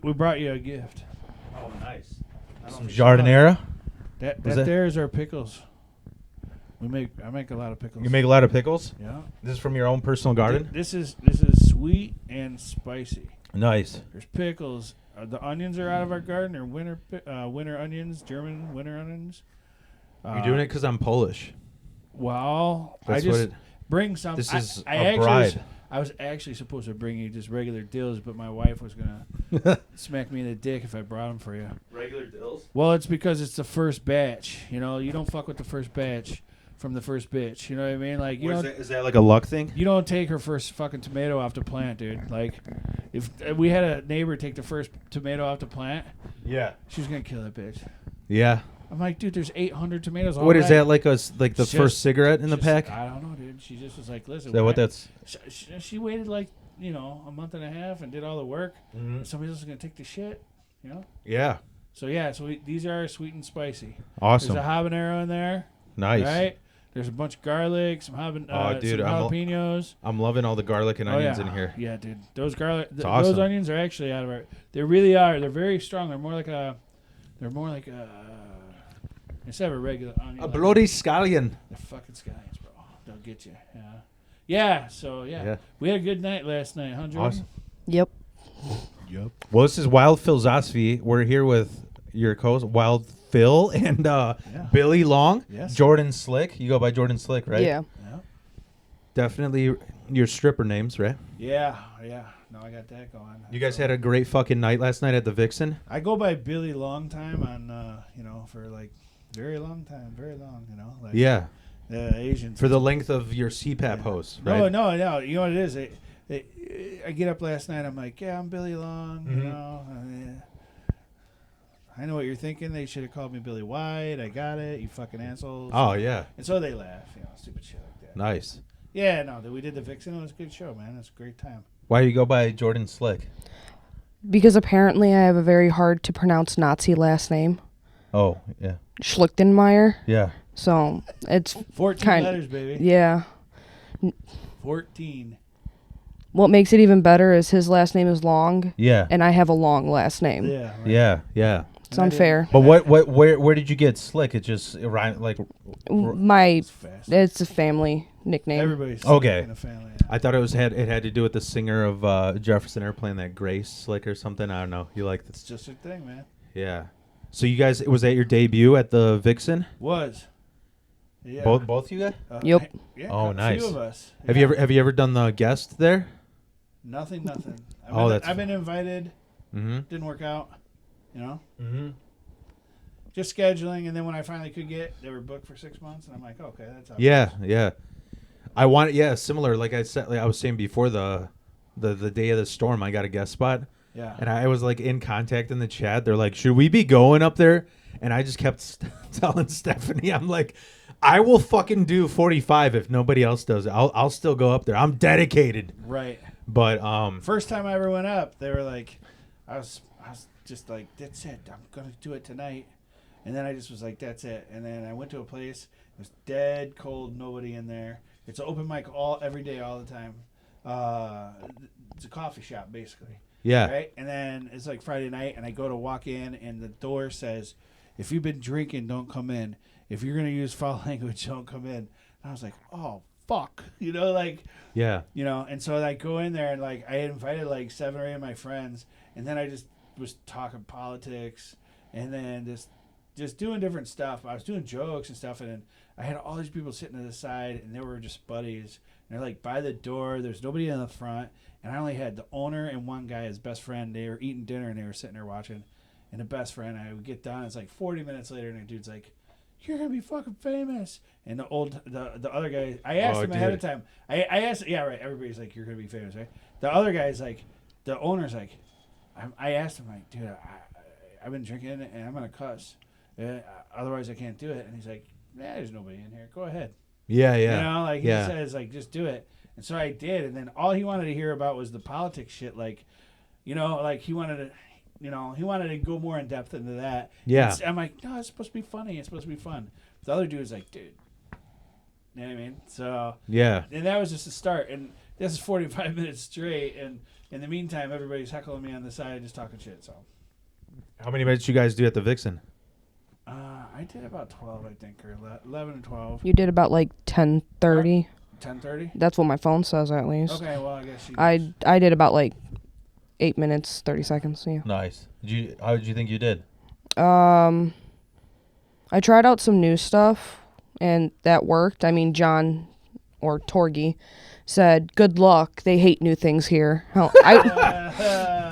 we brought you a gift. Oh, nice. Some jardinera. That that- there is our pickles. I make a lot of pickles. You make a lot of pickles. Yeah. This is from your own personal garden. This is sweet and spicy. Nice. There's pickles. The onions are out of our garden. They're winter onions, German winter onions. You're doing it because I'm Polish. Well, That's I just what it. bring some. This is I a actually bride. I was actually supposed to bring you just regular dills, but my wife was gonna smack me in the dick if I brought them for you. Regular dills? Well, it's because it's the first batch. You know, you don't fuck with the first batch from the first bitch. You know what I mean? Like, Is that like a luck thing? you don't take her first fucking tomato off the plant, dude. Like, if we had a neighbor take the first tomato off the plant, Yeah. she was gonna kill that bitch. Yeah. I'm like, dude, there's 800 tomatoes. What is that like? Like the Just- first cigarette in the pack? I don't know, dude. She just was like, listen. Is that what that's? She waited like a month and a half and did all the work. Mm-hmm. Somebody else is gonna take the shit, you know. Yeah. So yeah, these are sweet and spicy. Awesome. There's a habanero in there. Nice. Right. There's a bunch of garlic, some dude, some jalapenos. I'm loving all the garlic and onions yeah. in here. Yeah, dude. Those garlic, awesome. those onions are actually out of our. They really are. They're very strong. They're more like a. Instead of a regular onion. A bloody scallion. They're fucking scallions, bro. They'll get you. Yeah. Yeah. So yeah. We had a good night last night, huh, Jordan? Awesome. Yep. Yep. Well, this is Wild Philosophy. We're here with your co-host, Wild Phil, and Billy Long. Yes. Jordan Slick. You go by Jordan Slick, right? Yeah. Yeah. Definitely your stripper names, right? Yeah. Yeah. No, I got that going. You guys had a great fucking night last night at the Vixen. I go by Billy long time on, for like very long time, like Yeah. Asians. For the length of your CPAP hose, right? No. You know what it is? I get up last night. I'm like, yeah, I'm Billy Long. Mhm. You know, I know what you're thinking. They should have called me Billy White. I got it. You fucking assholes. Oh, yeah. And so they laugh. Stupid shit like that. Nice. Yeah, no, we did the Vixen. It was a good show, man. It was a great time. Why do you go by Jordan Slick? Because apparently I have a very hard to pronounce Nazi last name, Oh, yeah. Schlichtenmeyer. Yeah. So it's 14 letters, baby. yeah. 14. What makes it even better is his last name is Long, Yeah. and I have a long last name. Yeah. Right. Yeah. Yeah. It's unfair. But where did you get Slick? It just like It's fast. It's a family nickname. Everybody's Okay. in the family. I thought it had to do with the singer of Jefferson Airplane, that Grace Slick or something. I don't know. You like It's this? just a thing, man. Yeah. So you guys, was that your debut at the Vixen? Was. Yeah. Both you guys? Yep. Yeah, Oh, a nice. few of us. Have Yeah. you ever done the guest there? Nothing. That's I've been invited. Mm-hmm. Didn't work out. You know, Mm-hmm. just scheduling, and then when I finally could get, they were booked for 6 months, and I'm like, okay, that's how. it Yeah, goes. yeah. I want similar. Like I said, like I was saying before the day of the storm, I got a guest spot, Yeah. and I was like in contact in the chat. They're like, "Should we be going up there?" And I just kept telling Stephanie, I'm like, "I will fucking do 45 if nobody else does it. I'll still go up there. I'm dedicated." Right. But First time I ever went up, they were like, I was just like, that's it. I'm gonna do it tonight. And then I just was like, that's it. And then I went to a place. It was dead cold. Nobody in there. It's an open mic every day, all the time. It's a coffee shop, basically. yeah, Right? And then it's like Friday night, and I go to walk in, and the door says, if you've been drinking, don't come in. If you're going to use foul language, don't come in. And I was like, oh, fuck. You know, like, yeah, and so I go in there, and like I had invited like 7 or 8 of my friends, and then I just was talking politics, and then just doing different stuff. I was doing jokes and stuff, and then I had all these people sitting to the side, and they were just buddies. And they're like by the door. There's nobody in the front, and I only had the owner and one guy, his best friend. They were eating dinner, and they were sitting there watching. And the best friend, I would get done. It's like 40 minutes later, and the dude's like, "You're gonna be fucking famous." And the other guy, I asked him ahead of time. I asked, yeah, right. Everybody's like, "You're gonna be famous," right? The other guy's like, the owner's like, I asked him like, "Dude, I've been drinking and I'm gonna cuss. Otherwise, I can't do it." And he's like, "Nah, there's nobody in here. Go ahead." yeah. You know, like he Yeah. says, like, just do it. And so I did. And then all he wanted to hear about was the politics shit. Like, like he wanted to go more in depth into that. Yeah. I'm like, no, it's supposed to be funny. It's supposed to be fun. The other dude was like, dude. You know what I mean? So, Yeah. and that was just the start. And this is 45 minutes straight. And in the meantime, everybody's heckling me on the side, just talking shit. So, How many minutes you guys do at the Vixen? I did about 12, I think, or 11 and 12. You did about like 10:30. 10:30. That's what my phone says at least. Okay, well, I guess I did about like 8 minutes 30 seconds. Yeah. Nice. How did you think you did? I tried out some new stuff, and that worked. I mean, John or Torgy said, "Good luck. They hate new things here."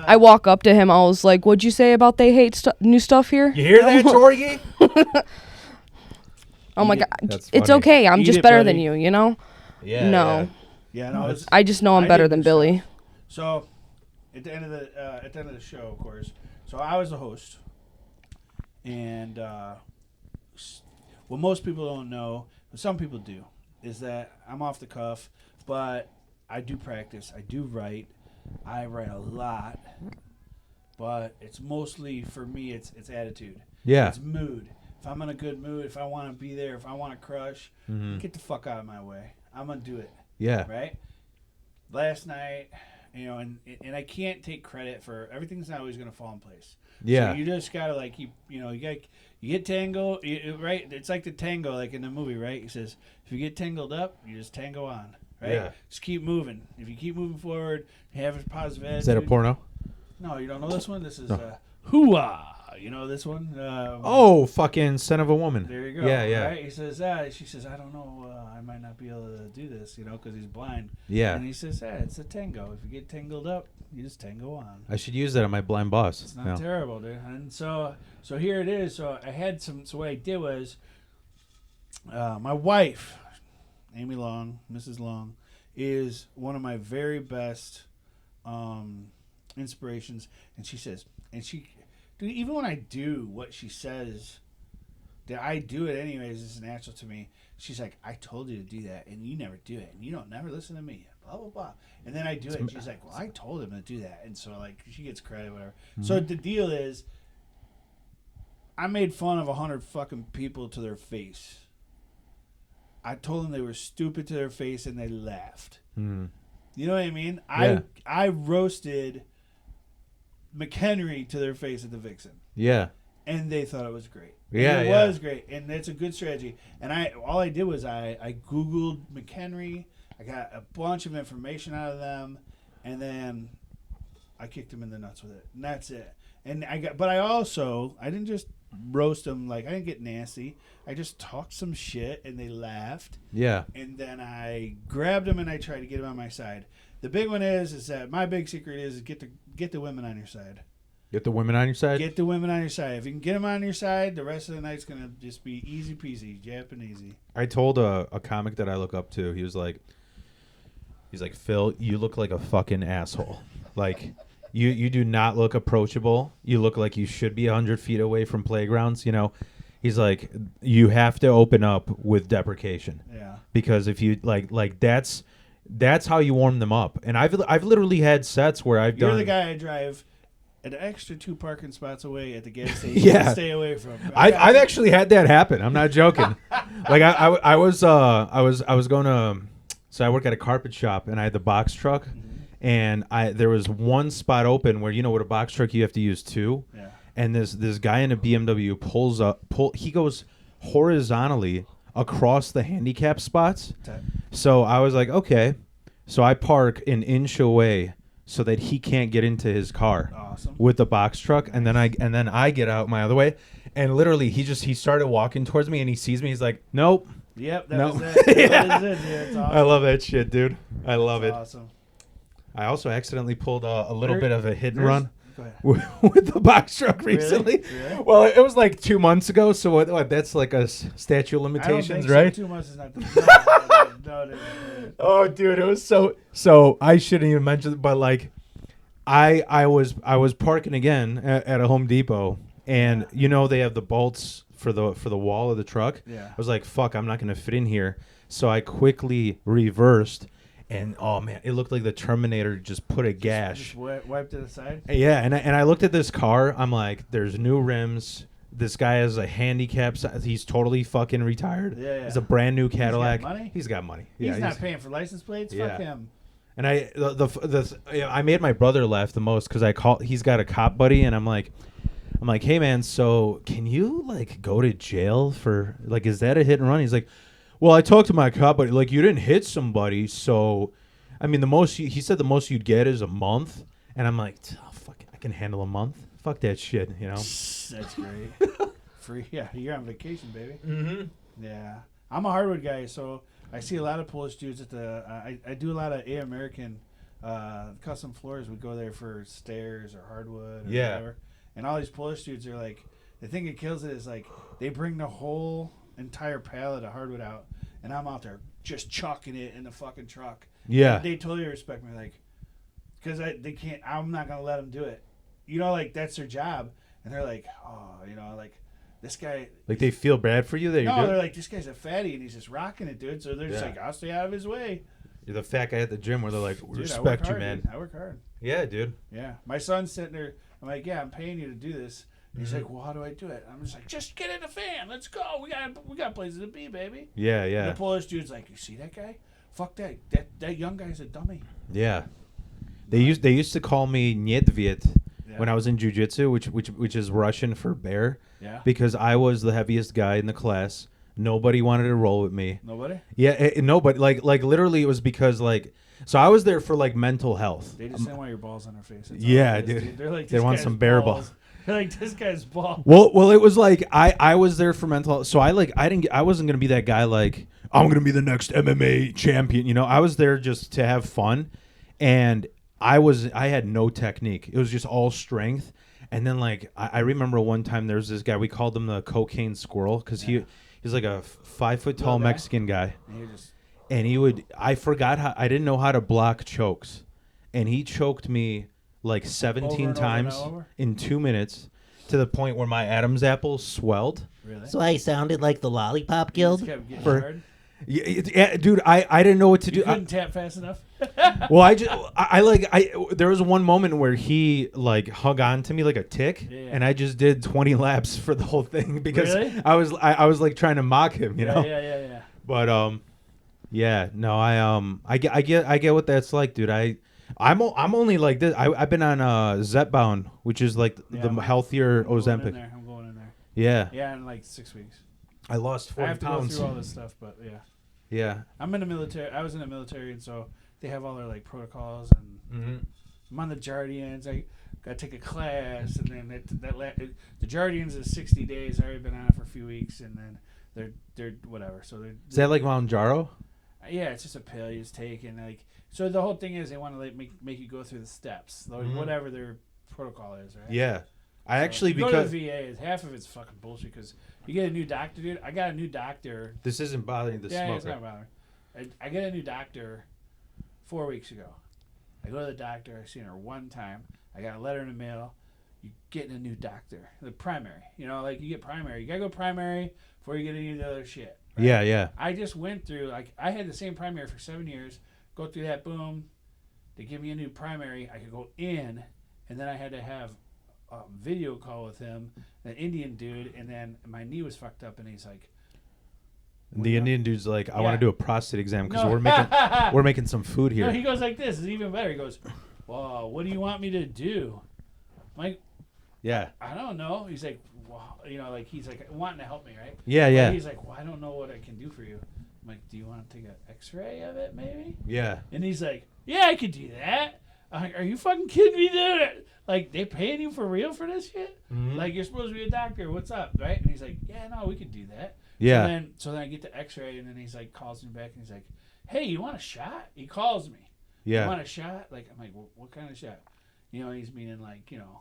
I walk up to him. I was like, "What'd you say about they hate new stuff here?" You hear that, Torgy? I'm like, That's "It's funny. okay. I'm Eat just it, better buddy. than you, you know." Yeah. No. Yeah, no. I just know I'm I better did than new Billy. stuff. So, at the end of the show, of course. So I was the host, and what most people don't know, but some people do, is that I'm off the cuff, but I do practice. I do write. I write a lot, but it's mostly for me. It's attitude. Yeah. It's mood. If I'm in a good mood, if I want to be there, if I want to crush, get the fuck out of my way. I'm gonna do it. Yeah. Right. Last night, and I can't take credit for everything's not always gonna fall in place. Yeah. So you just gotta like keep, you get tangled, right? It's like the tango, like in the movie, right? He says, if you get tangled up, you just tango on, right? Yeah. Just keep moving. If you keep moving forward, have a positive attitude. Is that a porno? No, you don't know this one. This is No. Hooah. You know this one? Fucking son of a woman. There you go. Yeah, yeah. Right? He says, she says, I don't know, I might not be able to do this, because he's blind. Yeah. And he says, it's a tango. If you get tangled up, you just tango on. I should use that on my blind boss. It's not terrible, dude. And so here it is. So I had so what I did was, my wife, Amy Long, Mrs. Long, is one of my very best inspirations. And she says, dude, even when I do what she says, that I do it anyways, it's natural to me. She's like, I told you to do that, and you never do it, and you don't never listen to me, blah, blah, blah. And then I do it, and she's like, well, I told him to do that. And so, like, she gets credit, whatever. Mm-hmm. So the deal is, I made fun of 100 fucking people to their face. I told them they were stupid to their face, and they laughed. Mm. You know what I mean? Yeah. I roasted McHenry to their face at the Vixen. Yeah. And they thought it was great. Yeah, and it was great. And it's a good strategy. And all I did was I Googled McHenry. I got a bunch of information out of them. And then I kicked them in the nuts with it. And that's it. And I didn't just roast them. Like, I didn't get nasty. I just talked some shit and they laughed. Yeah. And then I grabbed them and I tried to get them on my side. The big one is that my big secret is get the women on your side. Get the women on your side? Get the women on your side. If you can get them on your side, the rest of the night's going to just be easy peasy, Japanese. I told a comic that I look up to, he's like, Phil, you look like a fucking asshole. Like, you do not look approachable. You look like you should be 100 feet away from playgrounds, He's like, you have to open up with deprecation. Yeah. Because if you, like that's how you warm them up. And I've literally had sets where I've done... You're the guy I drive an extra 2 parking spots away at the gas station. Yeah. To stay away from. I've actually had that happen. I'm not joking. Like I was going to, so I work at a carpet shop and I had the box truck, and there was one spot open where, with a box truck you have to use 2. Yeah. And this guy in a BMW he goes horizontally across the handicap spots. So I was like, okay. So I park an inch away so that he can't get into his car. Awesome. With the box truck. And then I get out my other way, and literally he started walking towards me, and he sees me. He's like, nope. Yep. That was it. Yeah. That is it, dude. It's awesome. I love that shit, dude. I love it. Awesome. I also accidentally pulled a little bit of a hit and run Go ahead. with the box truck recently. Really? Well, it was like 2 months ago, so what that's like a statute of limitations, right? 2 months is not the no. Oh, dude, it was so I shouldn't even mention it, but like I was parking again at a Home Depot, and they have the bolts for the wall of the truck. Yeah. I was like, fuck, I'm not gonna fit in here. So I quickly reversed, and oh man, it looked like the Terminator just put a gash. Just wiped it aside. Yeah, and I looked at this car. I'm like, there's new rims. This guy has a handicap. He's totally fucking retired. Yeah. It's a brand new Cadillac. He's got money. He's got money. He's Yeah, not paying for license plates. Yeah. Fuck him. And I made my brother laugh the most because he's got a cop buddy, and I'm like, hey man, so can you like go to jail for like, is that a hit and run? He's like, well, I talked to my cop buddy, like you didn't hit somebody, so I mean he said the most you'd get is a month, and I'm like, oh, fuck it, I can handle a month. Fuck that shit, you know. That's great. Free, yeah. You're on vacation, baby. Mm-hmm. Yeah, I'm a hardwood guy, so I see a lot of Polish dudes at the. I do a lot of American custom floors. We go there for stairs or hardwood or whatever. And all these Polish dudes are like, the thing that kills it is like they bring the whole entire pallet of hardwood out, and I'm out there just chucking it in the fucking truck. Yeah. They totally respect me, like, because they can't. I'm not gonna let them do it. You know, like that's their job, and they're like, oh, you know, like. This guy, like they feel bad for you. They're like, this guy's a fatty and he's just rocking it, dude. So they're just like, I'll stay out of his way. You're the fat guy at the gym where they're like, we dude, respect you, man. Dude. I work hard. Yeah, dude. Yeah, my son's sitting there. I'm like, yeah, I'm paying you to do this. And he's like, well, how do I do it? I'm just like, just get in the fan. Let's go. We got places to be, baby. Yeah, yeah. And the Polish dude's like, you see that guy? Fuck that. That young guy's a dummy. Yeah. They used to call me Niedviet when I was in jiu-jitsu, which is Russian for bear. Yeah. Because I was the heaviest guy in the class. Nobody wanted to roll with me. Nobody? Yeah, nobody. Like literally, it was because like, so I was there for like mental health. They just didn't want your balls on their face. That's yeah, all it is, dude. They're like, they want some bear balls. They're like, this guy's ball. Well, it was like I was there for mental health. So I wasn't gonna be that guy like, I'm gonna be the next MMA champion. You know, I was there just to have fun, and I had no technique. It was just all strength. And then like I remember one time there was this guy, we called him the cocaine squirrel because he's like a 5 foot tall Mexican guy, and I didn't know how to block chokes, and he choked me like 17 times in 2 minutes to the point where my Adam's apple swelled. Really? So I sounded like the Lollipop Guild. Yeah, dude, I didn't know what to do. You couldn't tap fast enough. Well, there was one moment where he like hung on to me like a tick, and I just did 20 laps for the whole thing because really? I was like trying to mock him, you know. Yeah. But yeah, no, I get what that's like, dude. I'm only like this. I've been on Zepbound, which is like the healthier Ozempic. I'm going in there. Yeah. Yeah, in like 6 weeks. I lost 40 I have to pounds. go through all this stuff, but yeah. Yeah. I'm in the military. I was in the military, and so they have all their like protocols, and I'm on the Jardians. I got to take a class, and then the Jardians is 60 days. I've already been on it for a few weeks, and then they're whatever. So is that like Mount Jaro? Yeah, it's just a pill you just take, and like so the whole thing is they want to like make you go through the steps, whatever their protocol is, right? Yeah. I actually go because to the VA, half of it's fucking bullshit because you get a new doctor, dude. I got a new doctor. This isn't bothering the smoker. Yeah, it's not bothering. I get a new doctor 4 weeks ago. I go to the doctor. I seen her one time. I got a letter in the mail. You getting a new doctor, the primary. You know, like you get primary. You gotta go primary before you get any of the other shit. Right? Yeah. I just went through I had the same primary for 7 years. Go through that, boom. They give me a new primary. I could go in, and then I had to have a video call with him, an Indian dude, and then my knee was fucked up, and he's like, the Indian dude's like, I want to do a prostate exam because we're making some food here. No, he goes like this. It's even better. He goes, well, what do you want me to do? I'm like, yeah. I don't know. He's like, well, you know, like he's like wanting to help me, right? Yeah. But he's like, well, I don't know what I can do for you. I'm like, do you want to take an X-ray of it, maybe? Yeah. And he's like, yeah, I could do that. I'm like, are you fucking kidding me, dude? Like, they paying you for real for this shit? Mm-hmm. Like, you're supposed to be a doctor. What's up, right? And he's like, yeah, no, we could do that. Yeah. So then I get the X-ray, and then he's like, calls me back, and he's like, hey, you want a shot? He calls me. Yeah. You want a shot? Like, I'm like, well, what kind of shot? You know, he's meaning like, you know,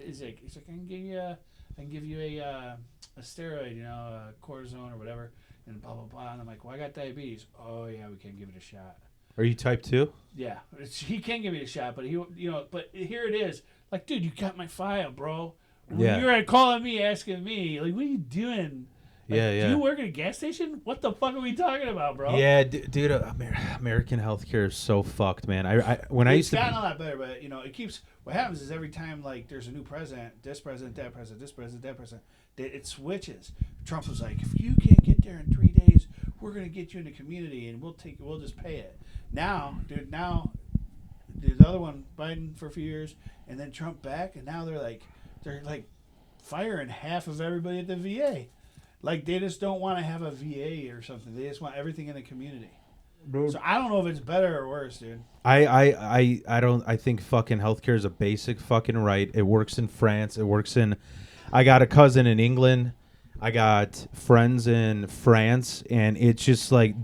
he's like, I can give you a steroid, you know, a cortisone or whatever, and blah blah blah. And I'm like, well, I got diabetes. Oh yeah, we can't give it a shot. Are you type 2? Yeah, he can give me a shot, but but here it is. Like, dude, you got my file, bro. When you're calling me, asking me, like, what are you doing? Like, yeah. Do you work at a gas station? What the fuck are we talking about, bro? Yeah, dude, American healthcare is so fucked, man. It's gotten a lot better, but it keeps. What happens is every time like there's a new president, this president, that president, this president, that president, it switches. Trump was like, if you can't get there in 3 days, we're gonna get you in the community and we'll just pay it. Now, dude, the other one, Biden for a few years, and then Trump back, and now they're like firing half of everybody at the VA. Like they just don't want to have a VA or something. They just want everything in the community. So I don't know if it's better or worse, dude. I don't. I think fucking healthcare is a basic fucking right. It works in France. It works in. I got a cousin in England. I got friends in France, and it's just like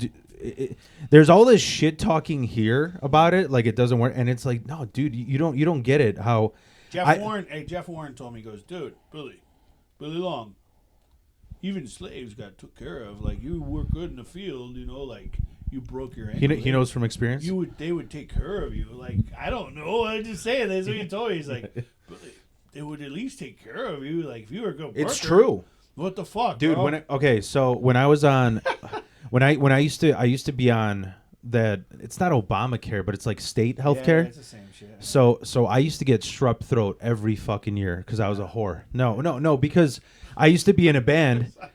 there's all this shit talking here about it, like it doesn't work, and it's like, no, dude, you don't get it. How Jeff Warren told me, he goes, dude, Billy Long, even slaves got took care of. Like you work good in the field, like you broke your ankle. He knows from experience. They would take care of you. Like I don't know, I just saying that's what he told me. He's like, Billy, they would at least take care of you. Like if you were a good worker. It's true. What the fuck, dude? Bro? So when I was on, when I used to be on that, it's not Obamacare, but it's like state healthcare. Yeah, it's the same shit. So I used to get strep throat every fucking year because I was a whore. No, because I used to be in a band. I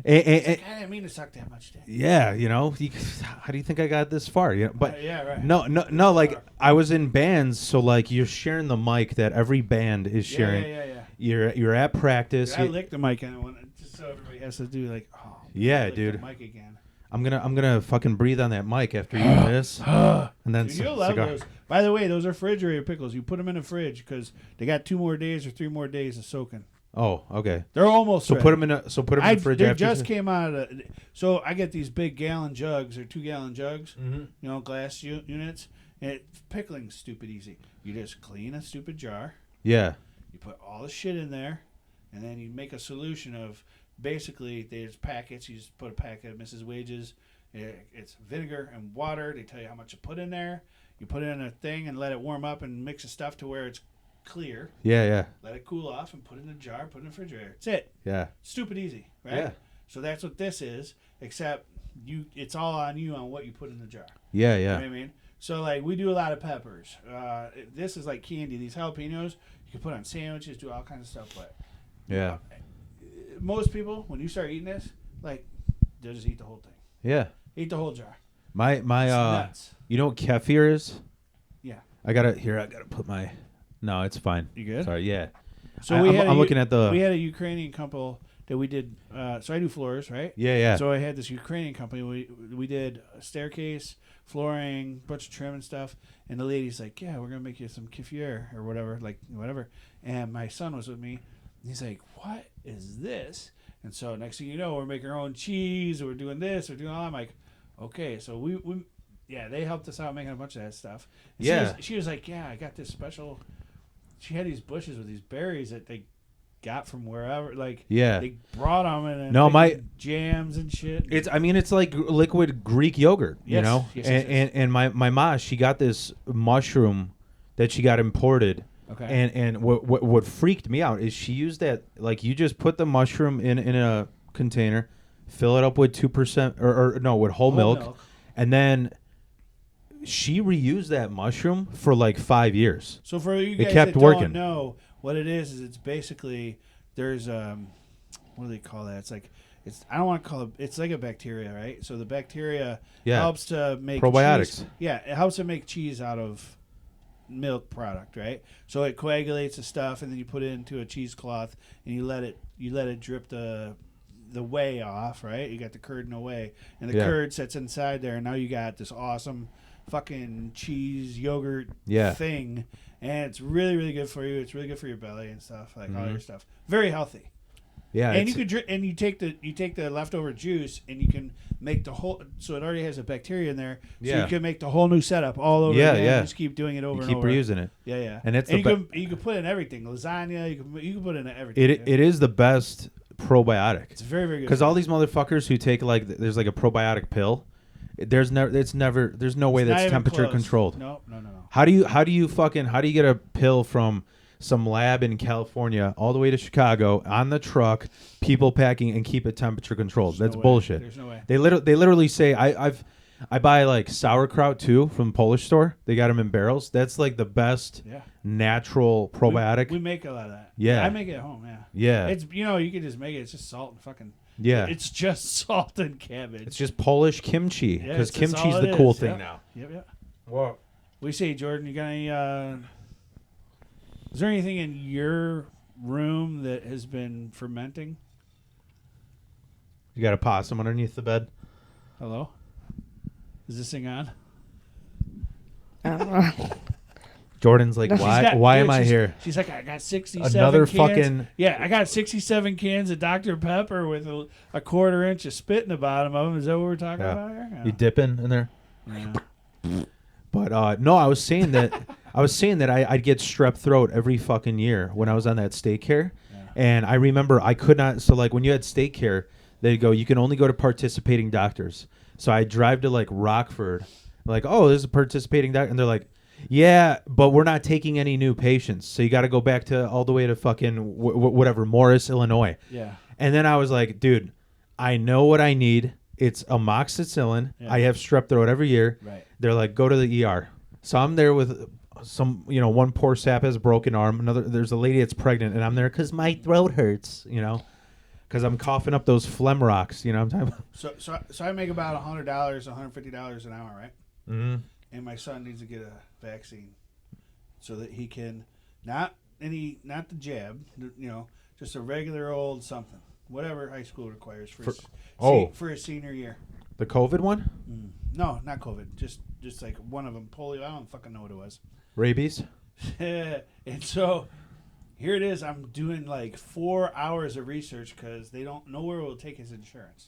didn't mean to suck that much dick. Yeah, how do you think I got this far? But yeah, right. No, like I was in bands, so like you're sharing the mic that every band is sharing. Yeah. You're at practice. Dude, I licked the mic and I want just so everybody has to do like, oh, yeah, lick dude. the mic again. I'm gonna fucking breathe on that mic after you do this, and then Dude, you'll love those. By the way, those are refrigerator pickles. You put them in the fridge because they got 2 more days or 3 more days of soaking. Oh, okay. They're almost. So ready. put them in the fridge. They after just came out of. So I get these big gallon jugs or 2-gallon jugs. Mm-hmm. Glass units. And pickling's stupid easy. You just clean a stupid jar. Yeah. You put all the shit in there, and then you make a solution of basically there's packets. You just put a packet of Mrs. Wages. It's vinegar and water. They tell you how much to put in there. You put it in a thing and let it warm up and mix the stuff to where it's clear. Yeah. Let it cool off and put it in a jar, put it in the refrigerator. That's it. Yeah. Stupid easy, right? Yeah. So that's what this is, except it's all on you on what you put in the jar. Yeah. You know what I mean? So like we do a lot of peppers. This is like candy. These jalapenos you can put on sandwiches, do all kinds of stuff. But yeah. Most people, when you start eating this, like they'll just eat the whole thing. Yeah. Eat the whole jar. My nuts. You know what kefir is? Yeah. I gotta put my. No, it's fine. You good? Sorry. Yeah. So I'm looking at the. We had a Ukrainian couple that we did. So I do floors, right? Yeah. So I had this Ukrainian company. We did a staircase, flooring, bunch of trim and stuff. And the lady's like, "Yeah, we're gonna make you some kefir or whatever, like whatever." And my son was with me. And he's like, "What is this?" And so next thing you know, we're making our own cheese. We're doing this. We're doing all. I'm like, okay. So we they helped us out making a bunch of that stuff. And she was like, "Yeah, I got this special." She had these bushes with these berries that they got from wherever. Like, they brought them and jams and shit. It's like liquid Greek yogurt, you know. Yes. And my ma, she got this mushroom that she got imported. Okay. And what freaked me out is she used that, like, you just put the mushroom in a container, fill it up with 2% with whole milk, and then she reused that mushroom for like 5 years. So for you guys it kept that working. don't know what it is it's basically there's what do they call that? I don't want to call it. It's like a bacteria, right? So the bacteria helps to make probiotics. Cheese. Yeah, it helps to make cheese out of milk product, right? So it coagulates the stuff, and then you put it into a cheesecloth, and you let it drip the whey off, right? You got the curd in the whey, and the curd sits inside there, and now you got this awesome fucking cheese yogurt thing, and it's really, really good for you. It's really good for your belly and stuff, like all your stuff. Very healthy. Yeah, and you take the leftover juice and you can make the whole. So it already has a bacteria in there. So you can make the whole new setup all over again. Yeah. Just keep doing it over and over. Keep reusing it. Yeah. And you can put in everything. Lasagna. You can put in everything. It is the best probiotic. It's very, very good. Because all these motherfuckers who take there's like a probiotic pill. There's no way that's temperature controlled. No. How do you get a pill from some lab in California all the way to Chicago on the truck, people packing, and keep it temperature controlled? That's bullshit. There's no way. They literally say I buy like sauerkraut too from Polish store. They got them in barrels. That's like the best natural probiotic. We make a lot of that. Yeah. I make it at home. Yeah. Yeah. It's you can just make it. It's just salt and fucking. Yeah. It's just salt and cabbage. It's just Polish kimchi Yeah, because it's just kimchi's all the it cool is. thing Yep. now. Yep, yep. Whoa. We say, Jordan, you got any? Is there anything in your room that has been fermenting? You got a possum underneath the bed? Hello? Is this thing on? I don't know. Jordan's like, No, she's got- why dude, am I she's- here? She's like, I got 67 Another cans. fucking- Yeah, I got 67 cans of Dr. Pepper with a quarter inch of spit in the bottom of them. Is that what we're talking Yeah. about here? You dipping in there? Yeah. But no, I was saying that I'd get strep throat every fucking year when I was on that state care. Yeah. And I remember I could not. So like when you had state care, they'd go, you can only go to participating doctors. So I drive to like Rockford, like, oh, there's a participating doctor, and they're like, yeah, but we're not taking any new patients. So you got to go back to all the way to fucking whatever, Morris, Illinois. Yeah. And then I was like, dude, I know what I need. It's amoxicillin. Yeah. I have strep throat every year. Right. They're like, go to the ER. So I'm there with some, one poor sap has a broken arm. There's a lady that's pregnant, and I'm there because my throat hurts, because I'm coughing up those phlegm rocks. I'm talking about. So I make about $100, $150 an hour, right? Mm-hmm. And my son needs to get a vaccine so that he can not the jab, just a regular old something, whatever high school requires for his senior year. The COVID one? No, not COVID. Just like one of them, polio. I don't fucking know what it was. Rabies? And so here it is. I'm doing like 4 hours of research because they don't know where we'll take his insurance.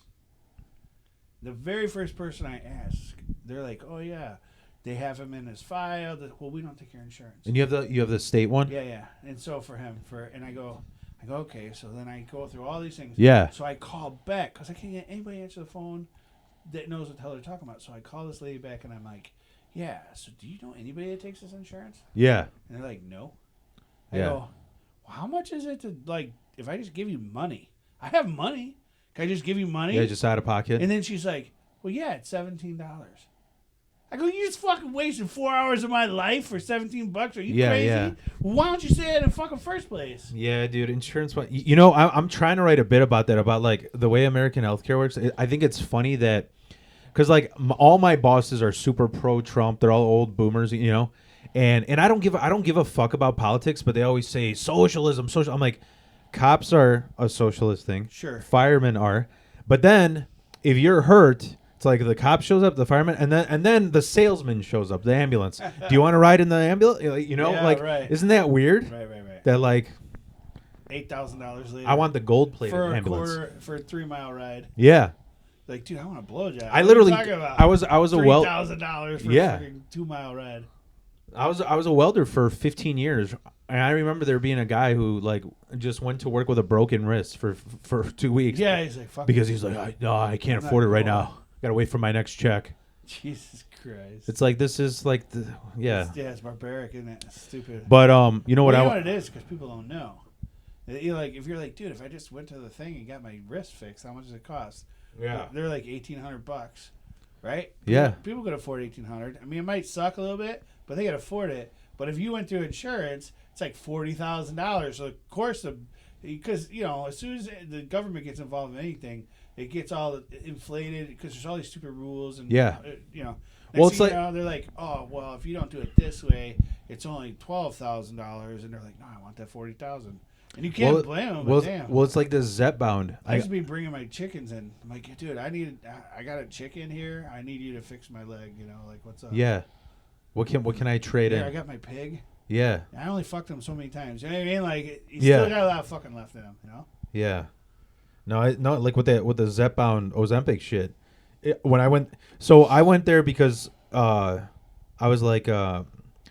The very first person I ask, they're like, "Oh yeah, they have him in his file." Well, we don't take your insurance. And you have the state one? Yeah. And so for him, and I go, okay. So then I go through all these things. Yeah. So I call back because I can't get anybody to answer the phone that knows what the hell they're talking about. So I call this lady back and I'm like, yeah. So do you know anybody that takes this insurance? Yeah. And they're like, no. I Yeah. go, well, how much is it to like if I just give you money? I have money. Can I just give you money? Yeah, just out of pocket. And then she's like, well, yeah, it's $17. I go, you just fucking wasted 4 hours of my life for $17? Are you crazy? Yeah. Why don't you say that in the fucking first place? Yeah, dude, insurance. I'm trying to write a bit about that, about like the way American healthcare works. I think it's funny that, because like all my bosses are super pro Trump. They're all old boomers, and I don't give a fuck about politics. But they always say socialism. I'm like, cops are a socialist thing. Sure. Firemen are, but then if you're hurt, it's like the cop shows up, the fireman, and then the salesman shows up, the ambulance. Do you want to ride in the ambulance? Right. Isn't that weird? Right. That like $8,000 later. I want the gold plated for a ambulance. quarter for a 3 mile ride. Yeah. Like, dude, I want a blowjob. I literally What are you talking about? I was a $3,000 for Yeah. a freaking 2 mile ride. I was a welder for 15 years. And I remember there being a guy who like just went to work with a broken wrist for 2 weeks. Yeah, he's like, fuck. Because he's like, I can't afford it right now. Got to wait for my next check. Jesus Christ. It's like this is like It's barbaric, isn't it? It's stupid. But you know what Well, you know what it is? Because people don't know. If you're like, dude, if I just went to the thing and got my wrist fixed, how much does it cost? Yeah. They're like $1,800, right? Yeah. People could afford $1,800. I mean, it might suck a little bit, but they could afford it. But if you went through insurance, it's like $40,000. So of course, because as soon as the government gets involved in anything, it gets all inflated because there's all these stupid rules and Yeah. Well, it's like they're like, oh well, if you don't do it this way, it's only $12,000, and they're like, no, I want that $40,000, and you can't blame them. Well, damn. well, it's like the Zepbound. I used to be bringing my chickens in. I'm like, dude, I got a chicken here. I need you to fix my leg. Like, what's up? Yeah. What can I trade Here, in? I got my pig. Yeah. I only fucked him so many times. You know what I mean? Like, he's Yeah. still got a lot of fucking left in him. Yeah. No, like with the Zepbound Ozempic shit. When I went there because I was like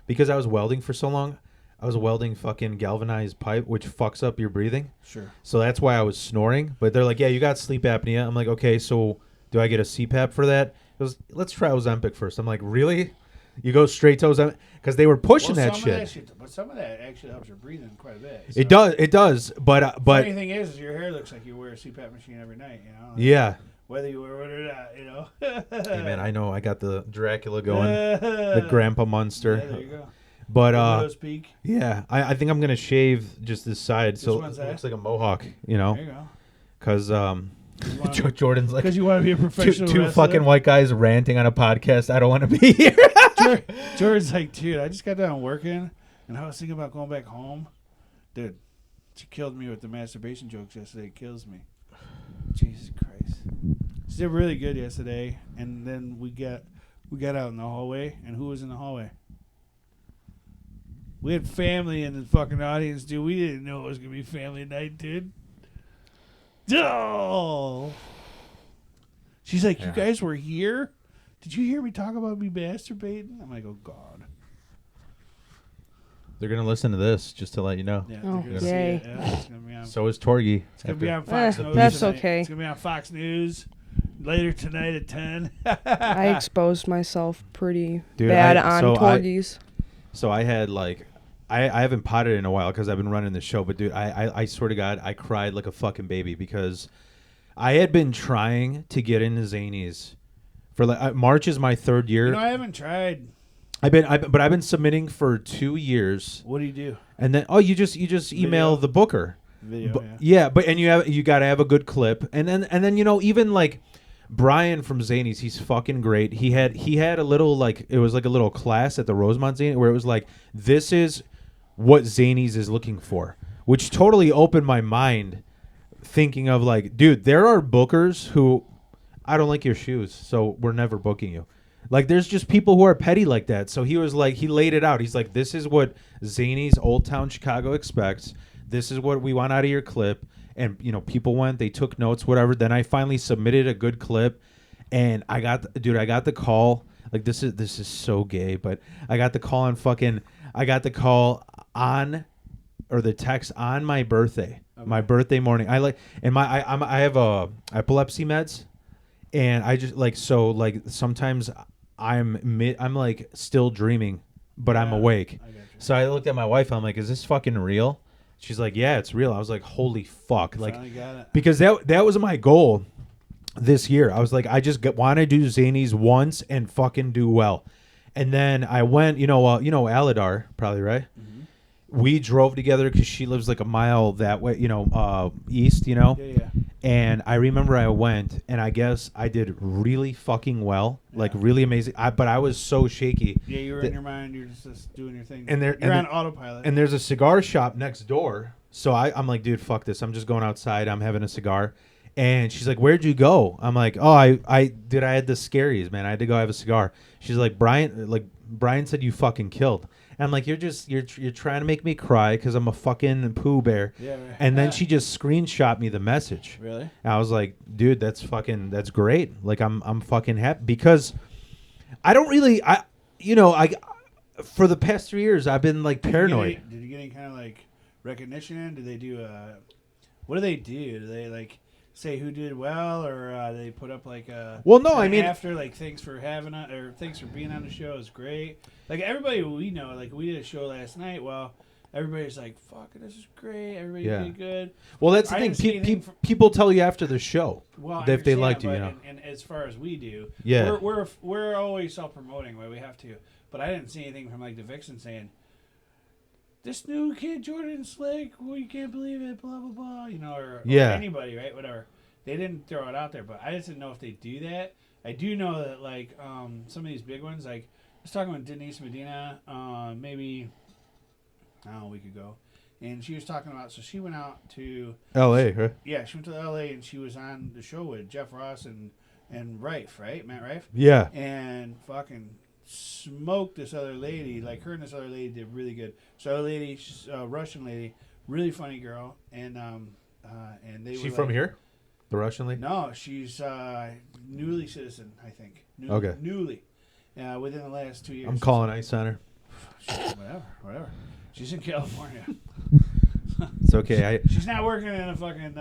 because I was welding for so long. I was welding fucking galvanized pipe, which fucks up your breathing. Sure. So that's why I was snoring. But they're like, yeah, you got sleep apnea. I'm like, okay, so do I get a CPAP for that? It was, let's try Ozempic first. I'm like, really? You go straight to Ozempic? Because they were pushing that shit. But some of that actually helps your breathing quite a bit. So. It does. But Funny thing is your hair looks like you wear a CPAP machine every night. Yeah. Whether you wear it or not, Hey man, I know I got the Dracula going, the Grandpa Munster. Yeah, there you go. But Widow's Peak. yeah, I think I'm gonna shave just this side, so one's it looks that? like a mohawk, There you go. because Jordan's like because you want to be a professional two wrestler? fucking white guys ranting on a podcast. I don't want to be here. Jordan's like, dude, I just got done working, and I was thinking about going back home. Dude, she killed me with the masturbation jokes yesterday. It kills me. Jesus Christ. She did really good yesterday, and then we got out in the hallway, and who was in the hallway? We had family in the fucking audience, dude. We didn't know it was going to be family night, dude. Oh! She's like, you guys were here? Did you hear me talk about me masturbating? I'm like, oh, God. They're going to listen to this, just to let you know. Yeah, Oh, they're gonna see yay. it. Yeah, it's gonna be on, So is Torgy. it's gonna be on Fox News. that's tonight. okay. It's going to be on Fox News later tonight at 10. I exposed myself pretty Dude, bad on Torgies. So I had like, I haven't potted in a while because I've been running the show. But dude, I swear to God, I cried like a fucking baby because I had been trying to get into Zanies for like March is my third year. You know, I haven't tried. I've been submitting for 2 years. What do you do? And then you just email Video. the booker. Video, Yeah, but and you got to have a good clip. And then even like Brian from Zanies, he's fucking great. He had a little like it was like a little class at the Rosemont Zanies where it was like this is what Zanies is looking for, which totally opened my mind thinking of like, dude, there are bookers who I don't like your shoes, so we're never booking you. Like, there's just people who are petty like that. So he was like, he laid it out. He's like, this is what Zanies Old Town Chicago expects. This is what we want out of your clip. And, people went, they took notes, whatever. Then I finally submitted a good clip. And I got the call. Like, this is so gay. But I got the call on, or the text on my birthday. Okay. My birthday morning. I have epilepsy meds. And I just sometimes I'm like still dreaming, but I'm awake. So I looked at my wife. I'm like, "Is this fucking real?" She's like, "Yeah, it's real." I was like, "Holy fuck!" Because that was my goal this year. I was like, I just want to do Zanies once and fucking do well. And then I went, Aladar, probably right. Mm-hmm. We drove together because she lives like a mile that way, east. Yeah. And I remember I went, and I guess I did really fucking well, like really amazing. But I was so shaky. Yeah, you were in your mind. You're just doing your thing. And you're on autopilot. And there's a cigar shop next door. So I'm like, dude, fuck this. I'm just going outside. I'm having a cigar. And she's like, where'd you go? I'm like, oh, I had the scaries, man. I had to go have a cigar. She's like, Brian said you fucking killed. And I'm like, you're trying to make me cry because I'm a fucking Pooh Bear. Yeah, right. And then she just screenshot me the message. Really? And I was like, dude, that's great. Like I'm fucking happy because I don't really for the past 3 years I've been like paranoid. Did you get any kind of like recognition? Did they do what do they do? Do they like say who did well, or they put up like a after like thanks for thanks for being on the show is great. Like everybody we know, like we did a show last night. Well, everybody's like, "Fuck, this is great. Everybody did good." Well, that's the thing. People tell you after the show if they liked you. And as far as we do, yeah, we're always self promoting where we have to. But I didn't see anything from like the Vixen saying, "This new kid Jordan Slick, well, you can't believe it," blah blah blah, or anybody, right? Whatever. They didn't throw it out there, but I just didn't know if they do that. I do know that like some of these big ones, like I was talking with Denise Medina, maybe a week ago, and she was talking about. So she went out to L.A. Huh? Yeah, she went to L.A. and she was on the show with Jeff Ross and Rife, right? Matt Rife. Yeah. And fucking smoked this other lady. Like her and this other lady did really good. So other lady, Russian lady, really funny girl, and they. She were from like, here? The Russian lady? No, she's newly citizen, I think. Okay. Newly. Within the last 2 years. I'm calling Ice Center. Whatever. She's in California. It's okay. She's not working in a fucking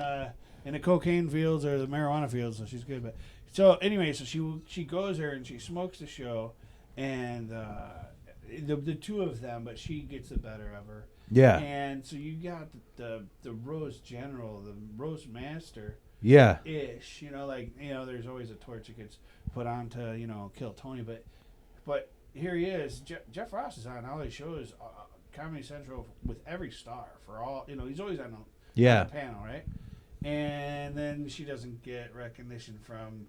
in the cocaine fields or the marijuana fields, so she's good. But so anyway, so she goes there and she smokes the show, and the two of them, but she gets the better of her. Yeah. And so you got the Rose General, the Rose Master. Yeah. Ish, there's always a torch that gets put on to, kill Tony, but here he is. Jeff Ross is on all these shows, Comedy Central with every star for all, he's always on the panel, right? and then she doesn't get recognition from.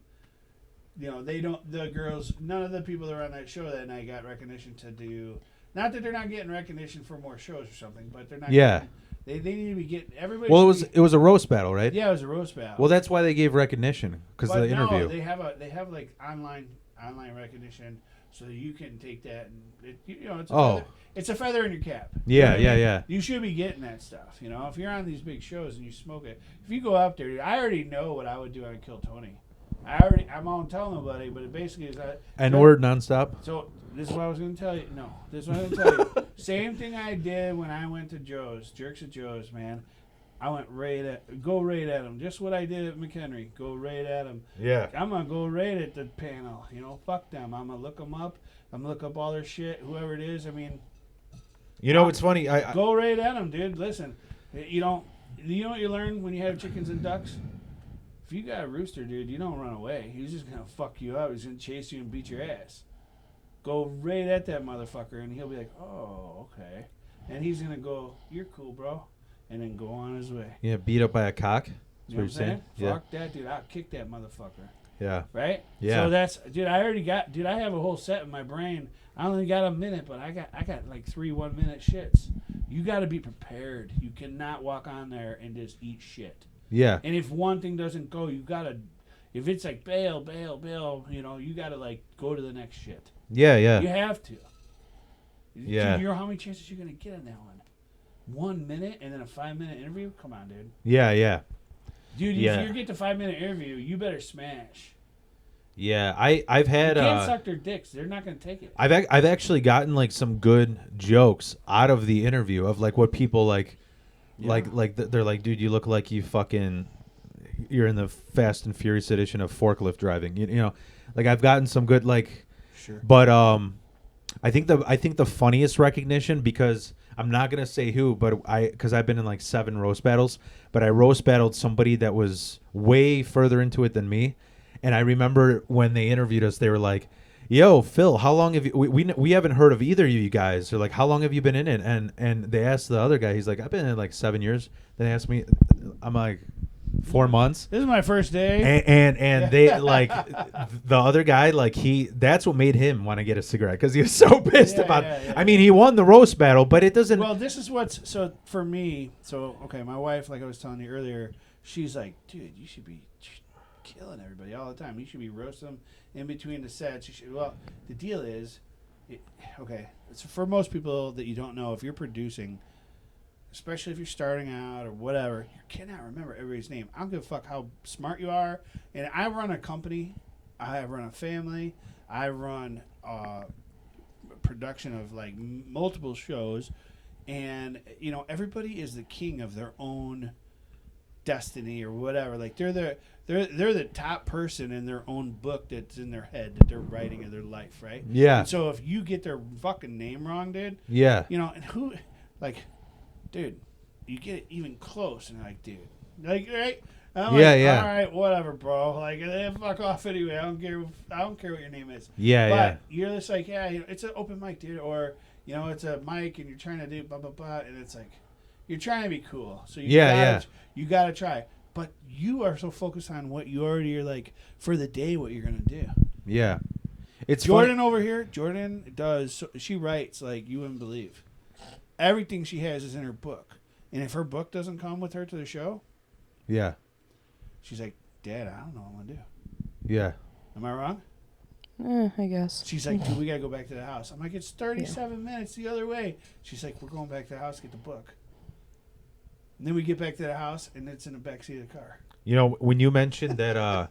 They don't. The girls, none of the people that were on that show that night got recognition to do. Not that they're not getting recognition for more shows or something, but they're not. Yeah. They need to be getting everybody. Well, it was a roast battle, right? Yeah, it was a roast battle. Well, that's why they gave recognition because of the interview. No, they have like online recognition, so you can take that and it's a feather in your cap. Yeah, You know what I mean? yeah. You should be getting that stuff. If you're on these big shows and you smoke it, if you go up there, I already know what I would do on Kill Tony. I won't tell nobody, but it basically is that. N-word nonstop. So this is what I was going to tell you. No, this is what I'm going to tell you. Same thing I did when I went to Joe's, Jerks at Joe's, man. I went go right at him. Just what I did at McHenry. Go right at him. Yeah. I'm going to go right at the panel. Fuck them. I'm going to look them up. I'm going to look up all their shit, whoever it is. I mean. It's funny. I go right at them, dude. Listen, you know what you learn when you have chickens and ducks? If you got a rooster, dude, you don't run away. He's just going to fuck you up. He's going to chase you and beat your ass. Go right at that motherfucker, and he'll be like, oh, okay. And he's going to go, you're cool, bro, and then go on his way. Yeah, beat up by a cock. You know what I'm saying? Yeah. Fuck that, dude. I'll kick that motherfucker. Yeah. Right? Yeah. So that's, dude, I have a whole set in my brain. I only got a minute, but I got like 3 1-minute shits. You got to be prepared. You cannot walk on there and just eat shit. Yeah. And if one thing doesn't go, you got to, if it's like bail, you got to like go to the next shit. Yeah, yeah. You have to. Yeah. Dude, you know how many chances you're going to get on that one? 1 minute and then a 5-minute interview? Come on, dude. Yeah, yeah. Dude, Yeah. if you get the 5-minute interview, you better smash. Yeah, I've had You can't suck their dicks. They're not going to take it. I've actually gotten like some good jokes out of the interview of like what people like they're like, dude, you look like you're in the Fast and Furious edition of forklift driving. You know, like I've gotten some good like, sure. But I think the funniest recognition, because I'm not gonna say who, but because I've been in like 7 roast battles, but I roast battled somebody that was way further into it than me. And I remember when they interviewed us, they were like, yo, Phil, how long have you, we haven't heard of either of you guys. They're like, how long have you been in it? And they asked the other guy, he's like, I've been in it like 7 years. Then they asked me, I'm like, 4 months. This is my first day. And they like, the other guy, like that's what made him want to get a cigarette, because he was so pissed about it. I mean, he won the roast battle, but it doesn't. Well, this is so for me, okay, my wife, like I was telling you earlier, she's like, dude, you should be killing everybody all the time. You should be roasting them in between the sets. Well, the deal is, it's for most people that you don't know, if you're producing, especially if you're starting out or whatever, you cannot remember everybody's name. I don't give a fuck how smart you are. And I run a company. I run a family. I run production of like multiple shows. And, everybody is the king of their own destiny or whatever. Like they're the top person in their own book that's in their head that they're writing of their life, right? Yeah. And so if you get their fucking name wrong, dude. Yeah. And who, like, dude, you get it even close, and like, dude, like, right? I'm Yeah, like, yeah. all right, whatever, bro. Like, fuck off anyway. I don't care what your name is. Yeah, but yeah. You're just like, yeah, it's an open mic, dude, or it's a mic, and you're trying to do blah blah blah, and it's like, you're trying to be cool, so you gotta try. But you are so focused on what you already are like for the day, what you're gonna do. Yeah. It's Jordan funny. over here. Jordan does. She writes like you wouldn't believe. Everything she has is in her book, and if her book doesn't come with her to the show, Yeah. she's like, Dad, I don't know what I'm gonna do. Yeah. Am I wrong? I guess. She's like, dude, we gotta go back to the house. I'm like, it's 37 minutes the other way. She's like, we're going back to the house to get the book. And then we get back to the house, and it's in the backseat of the car. When you mentioned that,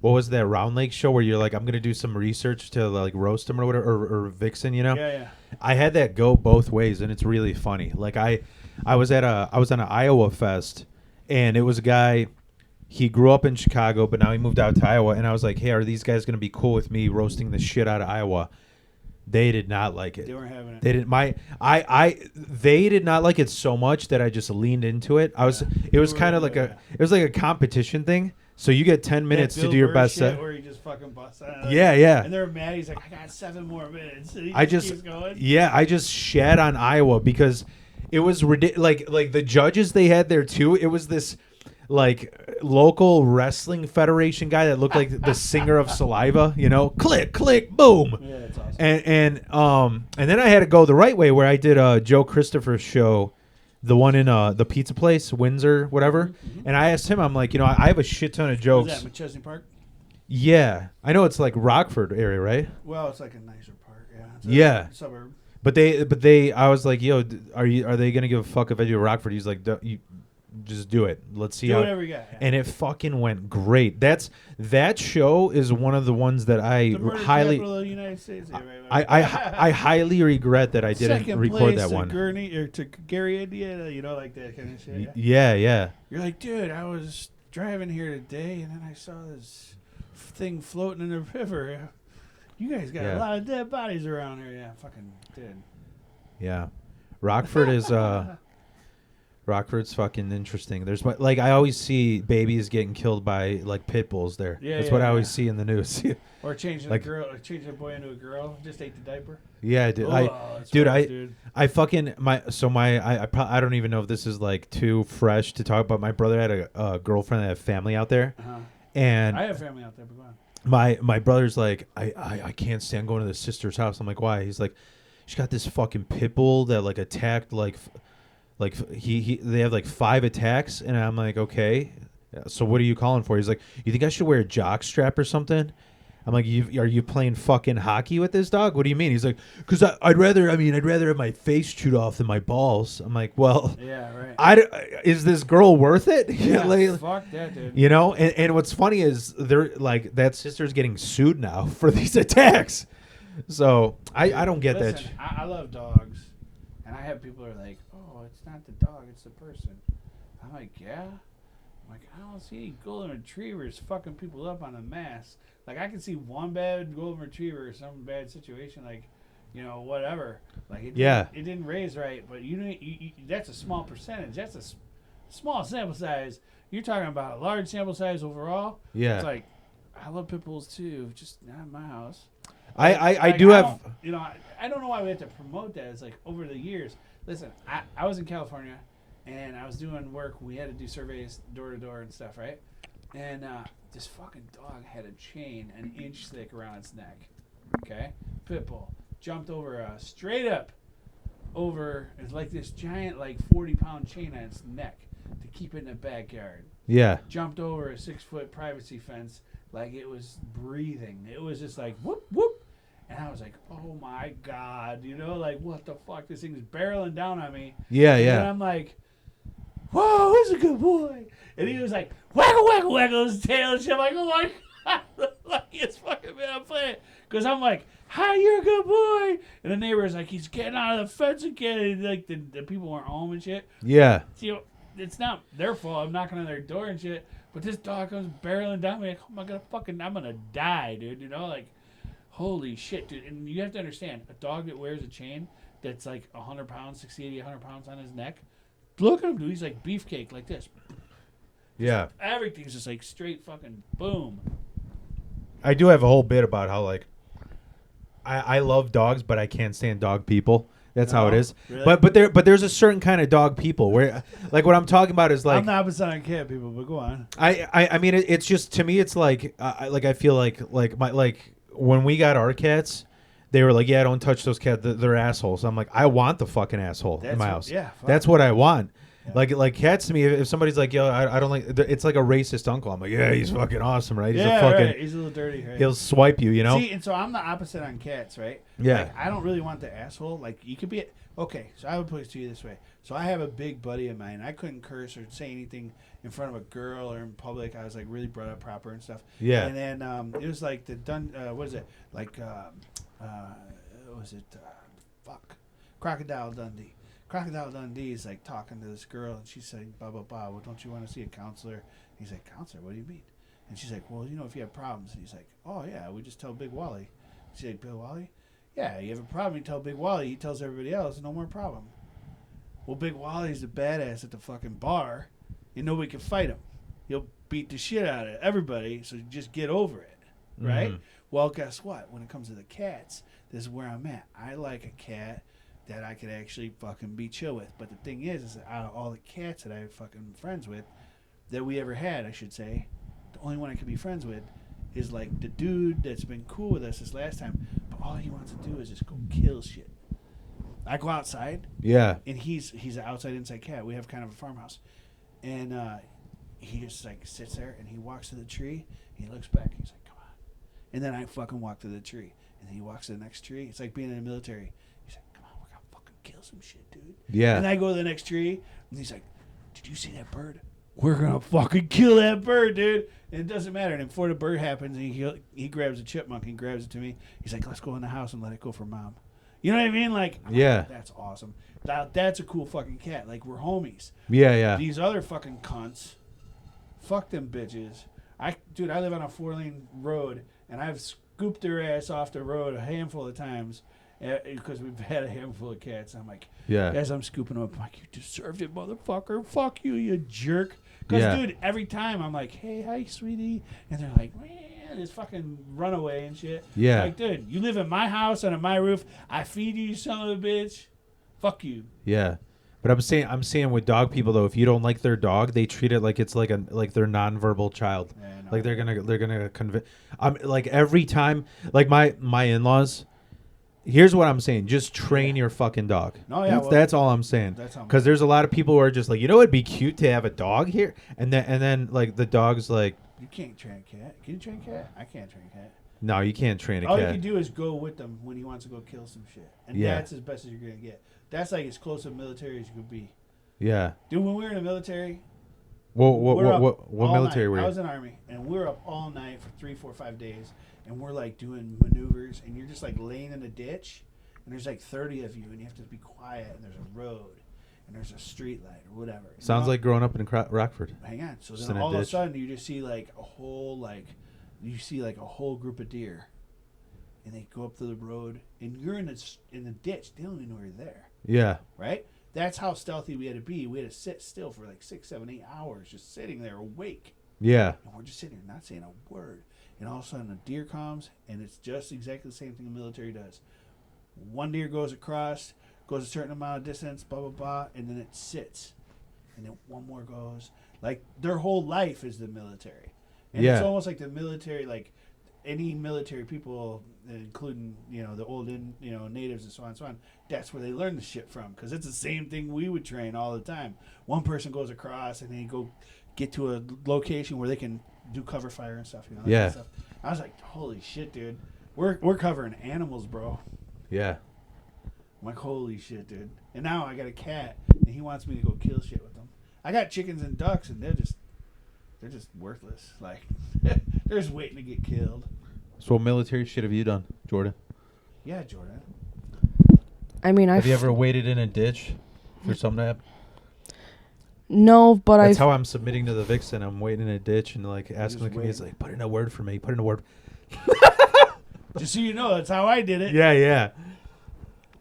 what was that Round Lake show where you're like, I'm gonna do some research to like roast him or whatever, or Vixen, Yeah. I had that go both ways, and it's really funny. Like I was on an Iowa Fest, and it was a guy. He grew up in Chicago, but now he moved out to Iowa, and I was like, hey, are these guys gonna be cool with me roasting the shit out of Iowa? They did not like it. They weren't having it. They didn't. They did not like it so much that I just leaned into it. It was kind of like it was like a competition thing. So you get 10 minutes to do your best set. Where he just fucking busts out. Yeah, yeah. And they're mad. He's like, I got 7 more minutes. And he I just just keeps going. Yeah, I just shat on Iowa because it was ridiculous. Like the judges they had there too. It was this. like local wrestling federation guy that looked like the singer of Saliva, you know, click, click, boom. Yeah, it's awesome. And then I had to go the right way where I did Joe Christopher's show, the one in the pizza place, Windsor, whatever. Mm-hmm. And I asked him, I'm like, you know, I have a shit ton of Was jokes. that McChesney Park? Yeah, I know it's like Rockford area, right? Well, it's like a nicer park. Yeah. It's Yeah. a suburb. But they, I was like, yo, are they gonna give a fuck if I do Rockford? He's like, you just do it. Let's see Do how. whatever you got. Yeah. And it fucking went great. That show is one of the ones that I The murder highly, capital of the United States. Yeah, right. I highly regret that I didn't Second record place that to one. Gurney or to Gary, Indiana. You know, like that kind of shit. Yeah, yeah. You're like, dude, I was driving here today, and then I saw this thing floating in the river. You guys got Yeah. a lot of dead bodies around here. Yeah, fucking did. Yeah. Rockford is Rockford's fucking interesting. There's like I always see babies getting killed by like pit bulls there. Yeah, That's yeah, what I always yeah. see in the news. Or changing Like- a girl, or changing a boy into a girl. Just ate the diaper. Yeah, dude. That's dude, rough, dude. I fucking I don't even know if this is like too fresh to talk about. My brother had a girlfriend that had family out there, Uh-huh. and I have family out there, but go on. my brother's like, I can't stand going to the sister's house. I'm like, why? He's like, she's got this fucking pit bull that like attacked like they have like 5 attacks, and I'm like, okay, so what are you calling for? He's like, you think I should wear a jock strap or something? I'm like, are you playing fucking hockey with this dog? What do you mean? He's like, because I'd rather have my face chewed off than my balls. I'm like, well, Yeah, right. is this girl worth it? Yeah, Like, fuck that, dude. you know, and what's funny is they're like that sister's getting sued now for these attacks. So I don't get Listen, that. I love dogs, and I have people who are like, "Oh, it's not the dog, it's the person." I'm like, "Yeah." I'm like, I don't see any golden retrievers fucking people up on a mass. Like, I can see one bad golden retriever or some bad situation, like, you know, whatever. Like, it didn't raise right, but that's a small percentage. That's a small sample size. You're talking about a large sample size overall. Yeah. It's like, I love pit bulls too, just not in my house. I Like, do have. don't- You know, I don't know why we have to promote that. It's like over the years. Listen, I was in California, and I was doing work. We had to do surveys door to door and stuff, right? And this fucking dog had a chain an inch thick around its neck. Okay, pit bull jumped over straight up over. It's like this giant, like 40-pound chain on its neck to keep it in the backyard. Yeah. Jumped over a 6-foot privacy fence like it was breathing. It was just like whoop whoop, and I was like, oh my god, you know, like what the fuck? This thing's barreling down on me. Yeah, And yeah. I'm like, whoa, he's a good boy. And he was like, waggle waggle waggle his tail and shit. I'm like, oh my god, like it's fucking man, I'm playing. Because I'm like, hi, you're a good boy. And the neighbor's like, he's getting out of the fence again. And like the people weren't home and shit. Yeah. You know, it's not their fault. I'm knocking on their door and shit. But this dog comes barreling down me like, oh my god, I'm gonna die, dude. You know, like, holy shit, dude. And you have to understand, a dog that wears a chain that's like 100 pounds, 60, 80, 100 pounds on his neck. Look at him, dude. He's like beefcake, like this. Yeah. Everything's just like straight fucking boom. I do have a whole bit about how like I love dogs, but I can't stand dog people. That's how it No? is. Really? But there's a certain kind of dog people where like what I'm talking about is like I'm the opposite on cat people, but go on. I mean it's just to me it's like I feel like when we got our cats, they were like, yeah, don't touch those cats, they're assholes. I'm like, I want the fucking asshole in my house. Yeah, fuck. That's what I want. Yeah. Like cats to me, if somebody's like, yo, I don't like, it's like a racist uncle. I'm like, yeah, he's fucking awesome, right? He's yeah, a fucking, right. He's a little dirty, right? he'll swipe you, you know? See, and so I'm the opposite on cats, right? Yeah. Like, I don't really want the asshole. Like, you could be... Okay, so I would put it to you this way. So I have a big buddy of mine. I couldn't curse or say anything in front of a girl or in public. I was, like, really brought up proper and stuff. Yeah. And then it was like the... what is it? Like, what was it? Fuck. Crocodile Dundee. Crocodile Dundee is, like, talking to this girl, and she's saying, blah, blah, blah. Well, don't you want to see a counselor? And he's like, counselor? What do you mean? And she's like, well, you know, if you have problems. And he's like, oh, yeah, we just tell Big Wally. She's like, Big Wally? Yeah, you have a problem, you tell Big Wally. He tells everybody else, no more problem. Well, Big Wally's a badass at the fucking bar, and nobody can fight him. He'll beat the shit out of everybody, so just get over it, right? Mhm. Well, guess what? When it comes to the cats, this is where I'm at. I like a cat that I could actually fucking be chill with. But the thing is that out of all the cats that I fucking friends with, that we ever had, I should say, the only one I could be friends with, is like the dude that's been cool with us this last time. But all he wants to do is just go kill shit. I go outside, Yeah. and he's an outside inside cat. We have kind of a farmhouse, and he just like sits there and he walks to the tree. And he looks back. He's like, "Come on," and then I fucking walk to the tree, and then he walks to the next tree. It's like being in the military. He's like, "Come on, we're gonna fucking kill some shit, dude." Yeah. And I go to the next tree, and he's like, "Did you see that bird? We're gonna fucking kill that bird, dude." And it doesn't matter. And before the bird happens, he grabs a chipmunk and grabs it to me. He's like, "Let's go in the house and let it go for mom." You know what I mean? Like, I'm Yeah. like, that's awesome. That's a cool fucking cat. Like, we're homies. Yeah, yeah. These other fucking cunts, fuck them bitches. Dude, I live on a 4-lane road, and I've scooped their ass off the road a handful of times because we've had a handful of cats. I'm like, Yeah. as I'm scooping them up, I'm like, "You deserved it, motherfucker. Fuck you, you jerk." Because, Yeah. dude, every time I'm like, "Hey, hi, sweetie," and they're like, "Man," just fucking run away and shit. Yeah. Like, dude, you live in my house under my roof. I feed you, son of a bitch. Fuck you. Yeah. But I'm saying with dog people though, if you don't like their dog, they treat it like it's like their nonverbal child. Yeah, no. Like they're gonna convince. I'm like every time, like my in-laws. Here's what I'm saying: just train your fucking dog. No, yeah, That's all I'm saying. That's how I'm- Because there's a lot of people who are just like, it'd be cute to have a dog here, and then like the dog's like, You can't train a cat. Can you train a cat? I can't train a cat. no, you can't train a All you cat. can do is go with them when he wants to go kill some shit. And Yeah. that's as best as you're going to get. That's like as close to military as you could be. Yeah. Dude, when we were in the military, What we're up what all military night. were you? I was in the Army, and we were up all night for 3, 4, 5 days, and we're like doing maneuvers, and you're just like laying in a ditch, and there's like 30 of you, and you have to be quiet, and there's a road, and there's a street light or whatever. Sounds like growing up in Rockford. Hang on. So Just then in a all of a ditch. sudden you just see like a whole group of deer, and they go up to the road, and you're in the ditch. They don't even know you're there, Yeah. right? That's how stealthy we had to be. We had to sit still for like 6, 7, 8 hours, just sitting there awake, Yeah. and we're just sitting there not saying a word. And all of a sudden a deer comes, and it's just exactly the same thing the military does. One deer goes across, goes a certain amount of distance, blah blah blah, and then it sits, and then one more goes. Like their whole life is the military, and it's Yeah. almost like the military, like any military people, including the old natives and so on. That's where they learn the shit from, because it's the same thing we would train all the time. One person goes across, and they go get to a location where they can do cover fire and stuff. That Yeah. kind of stuff. I was like, holy shit, dude, we're covering animals, bro. Yeah. I'm like, holy shit, dude. And now I got a cat, and he wants me to go kill shit with them. I got chickens and ducks, and they're just worthless. Like, they're just waiting to get killed. So what military shit have you done, Jordan? Yeah, Jordan. I mean, Have you ever waited in a ditch for something to happen? No, but That's I how I'm submitting to the Vixen. I'm waiting in a ditch and like asking the just comedians waiting. like, put in a word for me. Put in a word. Just so you know, that's how I did it. Yeah, yeah.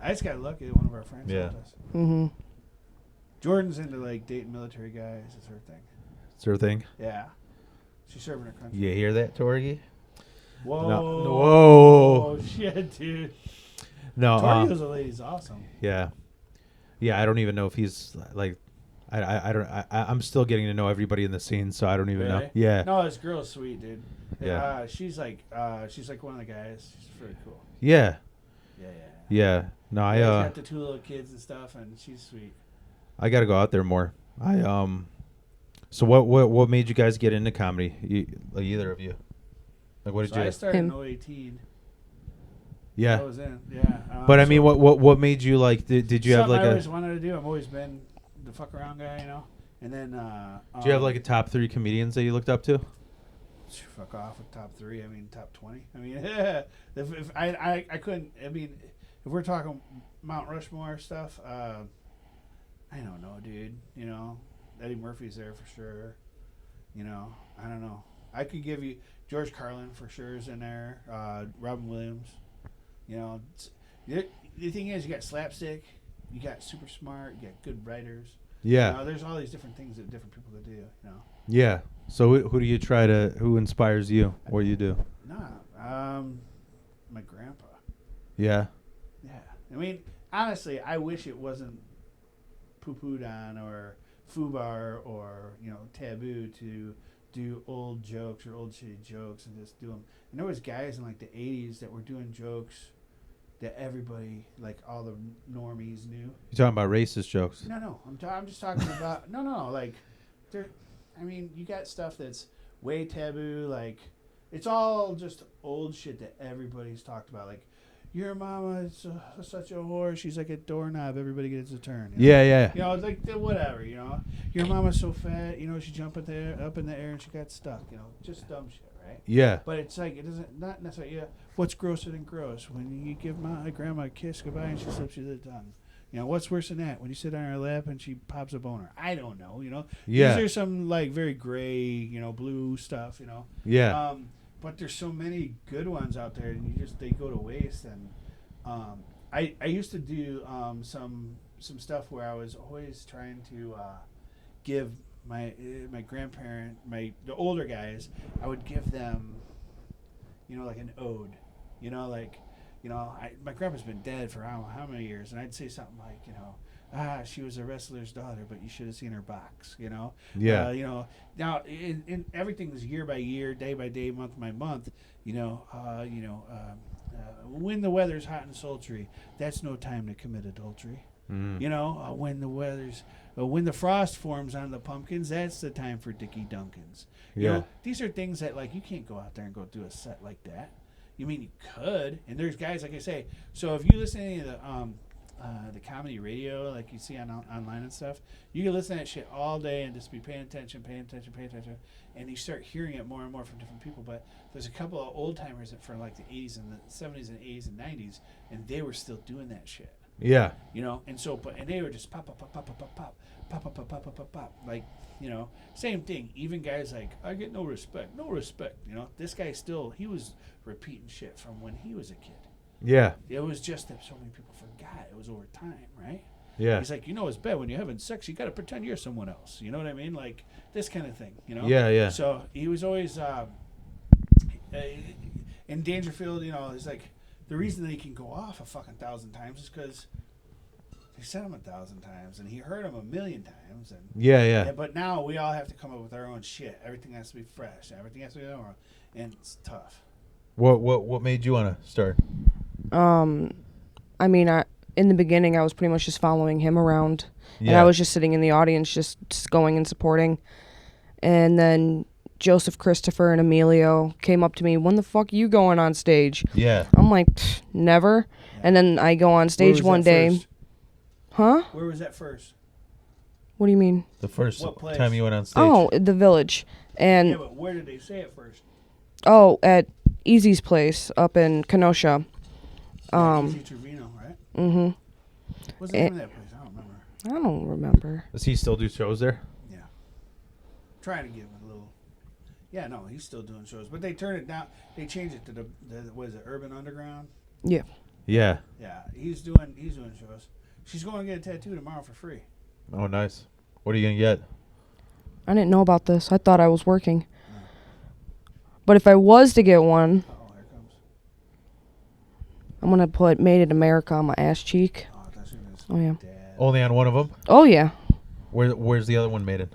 I just got lucky that one of our friends Yeah. helped us. Mm-hmm. Jordan's into like dating military guys. It's her thing. It's her thing. Yeah. She's serving her country. You hear that, Torgy? Whoa. No. Whoa. Oh shit, dude. No. Torio's a lady's awesome. Yeah. Yeah, I don't even know if he's like, I'm still getting to know everybody in the scene, so I don't even know. Really? Yeah. No, this girl's sweet, dude. Yeah. She's like one of the guys. She's very cool. Yeah. Yeah. Yeah. No, She's I got the 2 little kids and stuff, and she's sweet. I got to go out there more. So what made you guys get into comedy? Like either of you? Like what did So you? I started Him. in 018. I Yeah. was in. Yeah. But I mean, what made you like? Did you have something like I a? always wanted to do. I've always been the fuck around guy, And then Do you have like a top 3 comedians that you looked up to? fuck off with top 3. I mean top 20. I mean, if I couldn't. I mean, if we're talking Mount Rushmore stuff, I don't know, dude. Eddie Murphy's there for sure. I don't know. I could give you George Carlin for sure is in there. Robin Williams. The thing is, you got slapstick, you got super smart, you got good writers. Yeah. There's all these different things that different people could do. Yeah. So who do you try to? Who inspires you? What you do? My grandpa. Yeah. Yeah. I mean, honestly, I wish it wasn't poo-pooed on or FUBAR or taboo to do old jokes or old shitty jokes and just do them. And there was guys in like the '80s that were doing jokes that everybody, like all the normies, knew. You talking about racist jokes? No. I'm just talking about no. Like, you got stuff that's way taboo. Like, it's all just old shit that everybody's talked about. Like, your mama is such a whore. She's like a doorknob. Everybody gets a turn. Yeah. It's like whatever. Your mama's so fat. She jumped up in the air and she got stuck. Just dumb shit, right? Yeah. But it's like not necessarily. Yeah. What's grosser than gross? When you give my grandma a kiss goodbye and she slips you the tongue. What's worse than that? When you sit on her lap and she pops a boner. I don't know. Yeah. These are some like very gray, blue stuff. Yeah. But there's so many good ones out there, and they go to waste. And I used to do some stuff where I was always trying to give my grandparent, the older guys, I would give them, like an ode, my grandpa's been dead for how many years, and I'd say something like, she was a wrestler's daughter, but you should have seen her box, Yeah. Now in everything's year by year, day by day, month by month, when the weather's hot and sultry, that's no time to commit adultery. When the frost forms on the pumpkins, that's the time for Dickie Duncans. These are things that like you can't go out there and go do a set like that. You mean you could? And there's guys like I say. So if you listen to any of the comedy radio like you see online and stuff, you can listen to that shit all day and just be paying attention, and you start hearing it more and more from different people. But there's a couple of old timers that from like the 80s and the 70s and 80s and 90s, and they were still doing that shit. Yeah. And they were just pop, like, same thing. Even guys like, I get no respect. This guy he was repeating shit from when he was a kid. Yeah. It was just that so many people forgot. It was over time, right? Yeah. He's like, it's bad when you're having sex, you got to pretend you're someone else. You know what I mean? Like this kind of thing, Yeah. So he was always, in Dangerfield, it's like, the reason that he can go off a fucking 1,000 times is because they said him 1,000 times, and he heard him 1,000,000 times. And Yeah. but now we all have to come up with our own shit. Everything has to be fresh. Everything has to be normal, and it's tough. What made you want to start? In the beginning, I was pretty much just following him around, and Yeah. I was just sitting in the audience, just going and supporting. And then Joseph Christopher and Emilio came up to me, when the fuck are you going on stage? Yeah. I'm like, never. Yeah. And then I go on stage one day. First? Huh? Where was that first? What do you mean? The first What place? time you went on stage. Oh, the Village. And, Yeah, but where did they say it first? at Easy's place up in Kenosha. Easy Trevino, right? Mm-hmm. What's the name of that place? I don't remember. I don't remember. Does he still do shows there? Yeah. Trying to give it a little. Yeah, no, he's still doing shows, but they turned it down. They changed it to the what is it, Urban Underground? Yeah. Yeah. Yeah, he's doing shows. She's going to get a tattoo tomorrow for free. Oh, nice. What are you gonna get? I didn't know about this. I thought I was working. But if I was to get one, Oh, here it comes. I'm going to put Made in America on my ass cheek. Oh, that's his Oh, yeah. dad. Only on one of them. Oh, yeah. Where's the other one made in?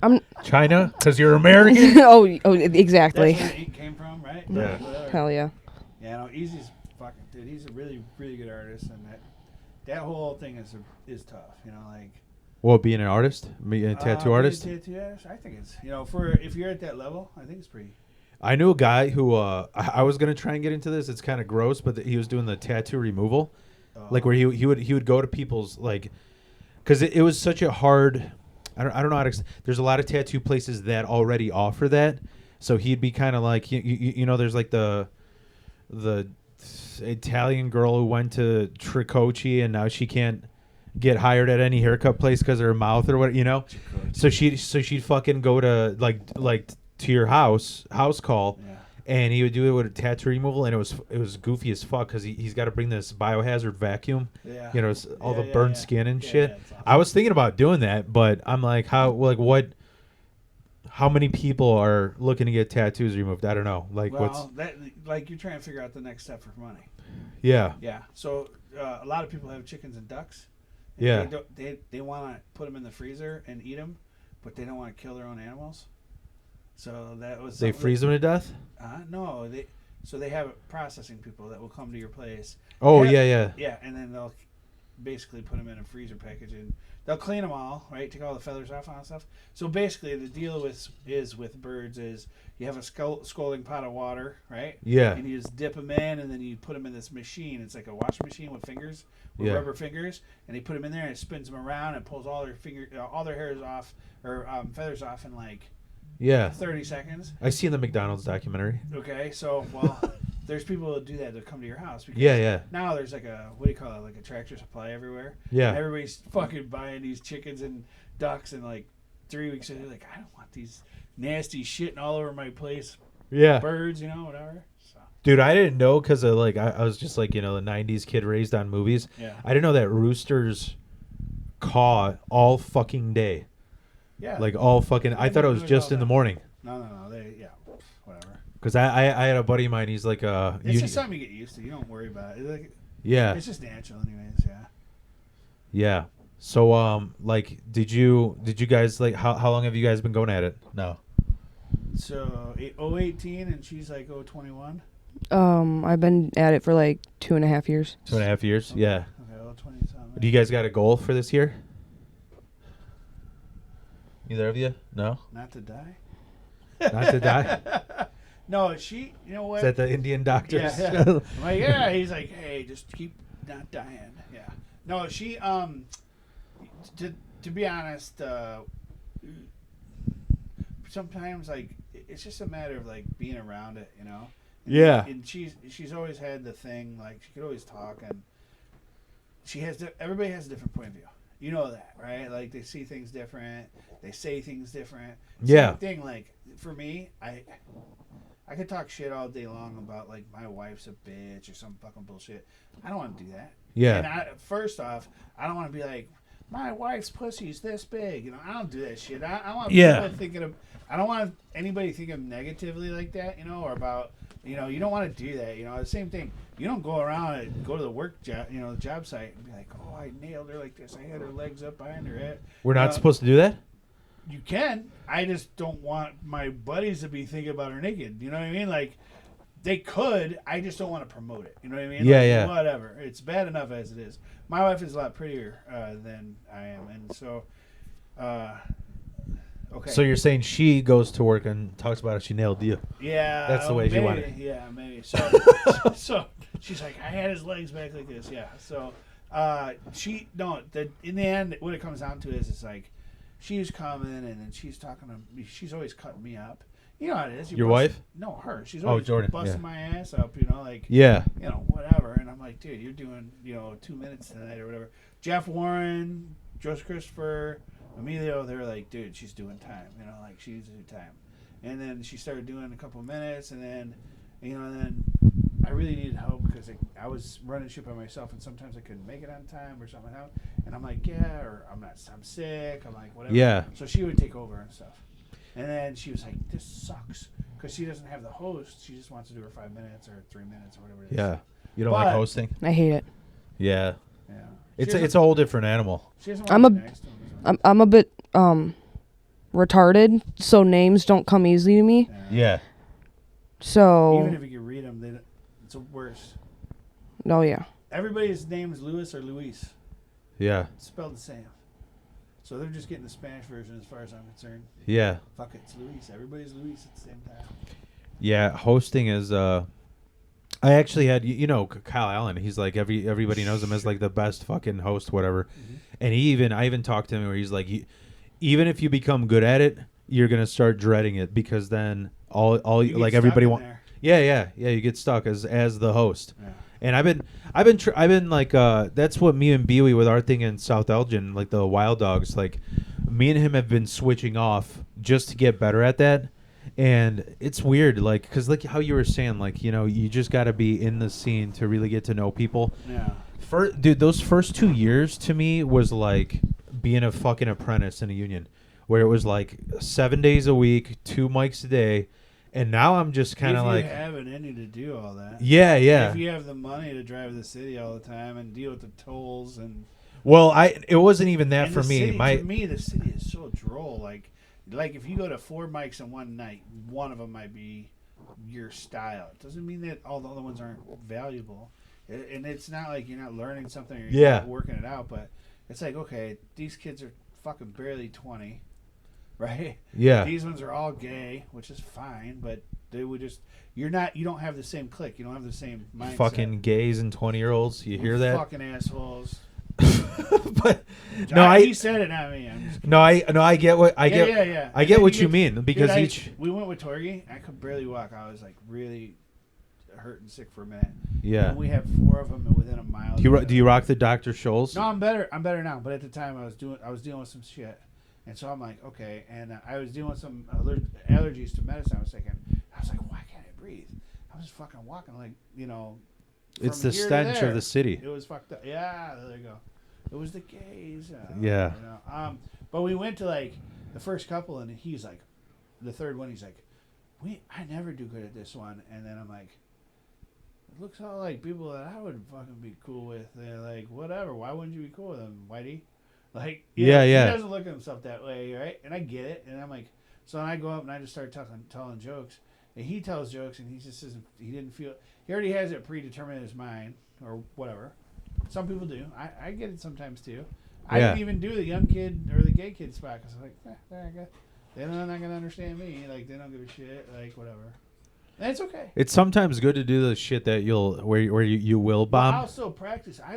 I'm China? Because you're American. oh, exactly. That's where he came from, right? Yeah. Hell yeah. Yeah, no, Easy's fucking dude. He's a really, really good artist, and that whole thing is tough. Like. Well, being an artist, being a tattoo artist. Tattoo artist. I think it's if you're at that level, I think it's pretty. I knew a guy who I was gonna try and get into this. It's kind of gross, but he was doing the tattoo removal, like where he would go to people's like, because it was such a hard. I don't know how to. There's a lot of tattoo places that already offer that, so he'd be kind of like you know there's like the Italian girl who went to Tricoci and now she can't get hired at any haircut place because of her mouth or what so she'd fucking go to like to your house call, and he would do it with a tattoo removal, and it was goofy as fuck because he's got to bring this biohazard vacuum, all the burnt skin and shit. Awesome. I was thinking about doing that, but I'm like, how many people are looking to get tattoos removed? I don't know. You're trying to figure out the next step for money. Yeah. Yeah. So a lot of people have chickens and ducks. Yeah. They want to put them in the freezer and eat them, but they don't want to kill their own animals. So that was They freeze them to death? No, they have processing people that will come to your place. Oh, Yeah. yeah. Yeah, and then they'll basically put them in a freezer package and they'll clean them all, right? Take all the feathers off and stuff. So basically, the deal with birds is you have a scalding pot of water, right? Yeah. And you just dip them in, and then you put them in this machine. It's like a washing machine with fingers, with Yeah. rubber fingers, and they put them in there and it spins them around and pulls all their hairs off or feathers off in like Yeah. 30 seconds. I seen the McDonald's documentary. Okay, so there's people that do that to come to your house because Yeah. now there's like a what do you call it, like a Tractor Supply everywhere. Yeah. And everybody's fucking buying these chickens and ducks, and like 3 weeks later, like, I don't want these nasty shitting all over my place. Yeah. Birds, whatever. So Dude, I didn't know because I was just like, the 90s kid raised on movies. yeah, I didn't know that roosters caw all fucking day. yeah. Like all fucking. I thought it was just in the morning. No. Whatever. Because I had a buddy of mine. He's like It's just something you get used to. You don't worry about it. yeah. It's just natural, anyways. Yeah. Yeah. So like, did you guys like how long have you guys been going at it? No. So 018 and she's like 021. I've been at it for like 2.5 years. 2.5 years. Okay. Yeah. Okay, 20 something. Do you guys got a goal for this year? Either of you? No. Not to die. Not to die. No, she. You know what? Is that the Indian doctors? Yeah. I'm like, yeah. He's like, hey, just keep not dying. Yeah. No, she. To be honest, sometimes like it's just a matter of like being around it, And, Yeah. And she's always had the thing like she could always talk, and she has everybody has a different point of view. You know that, right? Like they see things different, they say things different. Yeah. Same thing. Like for me, I could talk shit all day long about like my wife's a bitch or some fucking bullshit. I don't want to do that. Yeah. And first off, I don't want to be like my wife's pussy's this big. I don't do that shit. I want people thinking of. I don't want anybody thinking negatively like that. Or about. You don't want to do that. The same thing. You don't go around and go to the work job, the job site and be like, oh, I nailed her like this. I had her legs up behind her head. We're not supposed to do that? You can. I just don't want my buddies to be thinking about her naked. You know what I mean? Like, they could. I just don't want to promote it. You know what I mean? Yeah, like, yeah. Whatever. It's bad enough as it is. My wife is a lot prettier than I am. And so, okay. So you're saying she goes to work and talks about how she nailed you? Yeah. That's the way she wanted it. Yeah, maybe. So she's like, I had his legs back like this. Yeah. So in the end, what it comes down to is it's like, she's coming and then she's talking to me. She's always cutting me up. You know how it is. Your wife? No, her. She's always Jordan, busting yeah. my ass up, like, Yeah. Whatever. And I'm like, dude, you're doing, 2 minutes tonight or whatever. Jeff Warren, Joseph Christopher, Emilio, they're like, dude, she's doing time. Like, she needs to do time. And then she started doing a couple minutes, and then, then I really needed help because I was running shit by myself, and sometimes I couldn't make it on time or something else. And I'm like, yeah, or I'm sick. I'm like, whatever. Yeah. So she would take over and stuff. And then she was like, this sucks. Because she doesn't have the host. She just wants to do her 5 minutes or 3 minutes or whatever it is. Yeah. You don't like But- hosting? I hate it. Yeah. Yeah. It's a whole different animal. She doesn't I'm want a- to be nice to him as well. I'm a bit retarded, so names don't come easy to me. Yeah. Even So, if you can read them, it's worse. oh yeah. Everybody's name is Louis or Luis. Yeah. It's spelled the same. So they're just getting the Spanish version as far as I'm concerned. Yeah. Fuck it, it's Luis. Everybody's Luis at the same time. Yeah. Hosting is I actually had Kyle Allen. He's like everybody knows him as like the best fucking host, whatever. Mm-hmm. And I even talked to him where he's like, even if you become good at it, you're gonna start dreading it because then all You get like stuck everybody in wants. there. Yeah. You get stuck as the host. Yeah. And I've been like that's what me and Bewey with our thing in South Elgin, like the Wild Dogs, like me and him have been switching off just to get better at that. And it's weird, like, because like how you were saying, like, you just got to be in the scene to really get to know people. Yeah. Dude, those first 2 years to me was like being a fucking apprentice in a union, where it was like 7 days a week, 2 mics a day. And now I'm just kind of like, If you have it in you to do all that. yeah. If you have the money to drive the city all the time and deal with the tolls and Well, it wasn't even that And for the me. city, to me, the city is so droll. Like if you go to 4 mics in one night, one of them might be your style. It doesn't mean that all the other ones aren't valuable. And it's not like you're not learning something or you're not working it out, but it's like, okay, these kids are fucking barely 20, right? Yeah. These ones are all gay, which is fine, but they would just you don't have the same clique. You don't have the same mindset. Fucking gays and 20-year-olds. You hear that? Fucking assholes. But no, he said it, not me. I'm just no, I get what I get. Yeah. I get what you mean because dude, we went with Torgy. I could barely walk. I was like really hurt and sick for a minute. Yeah. And we had 4 of them within a mile. Do you rock the Dr. Scholl's? No, I'm better. I'm better now. But at the time, I was dealing with some shit, and so I'm like, okay. And I was dealing with some allergies to medicine. I was like, why can't I breathe? I was just fucking walking like, It's the stench of the city. It was fucked up. Yeah, there you go. It was the gays. Yeah. But we went to like the first couple, and he's like, the third one, he's like, I never do good at this one. And then I'm like, it looks all like people that I would fucking be cool with. They're like, whatever. Why wouldn't you be cool with them, Whitey? Like, yeah. He doesn't look at himself that way, right? And I get it. And I'm like, so then I go up and I just start telling jokes. And he tells jokes, and he just doesn't. He didn't feel. He already has it predetermined in his mind, or whatever. Some people do. I get it sometimes too. I didn't even do the young kid or the gay kid spot because I'm like, they're not going to understand me. Like, they don't give a shit. Like, whatever. And it's okay. It's sometimes good to do the shit that where you will bomb. Well, I'll still practice. I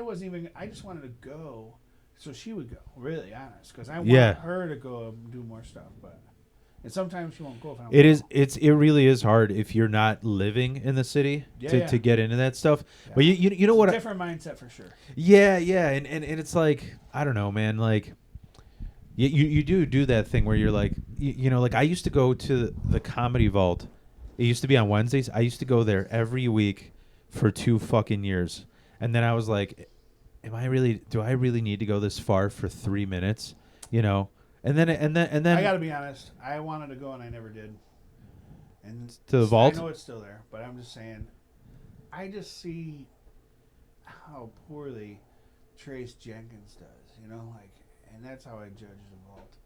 just wanted to go, so she would go. Really honest, because I want her to go and do more stuff, but. And sometimes she won't go if I don't It really is hard if you're not living in the city to get into that stuff. Yeah. But you know what? Different mindset for sure. Yeah, and it's like, I don't know, man. Like, you do that thing where you're like, like I used to go to the Comedy Vault. It used to be on Wednesdays. I used to go there every week for 2 fucking years, and then I was like, do I really need to go this far for 3 minutes? And then I gotta be honest. I wanted to go and I never did. And to the vault. I know it's still there, but I'm just saying. I just see how poorly Trace Jenkins does. And that's how I judge the vault.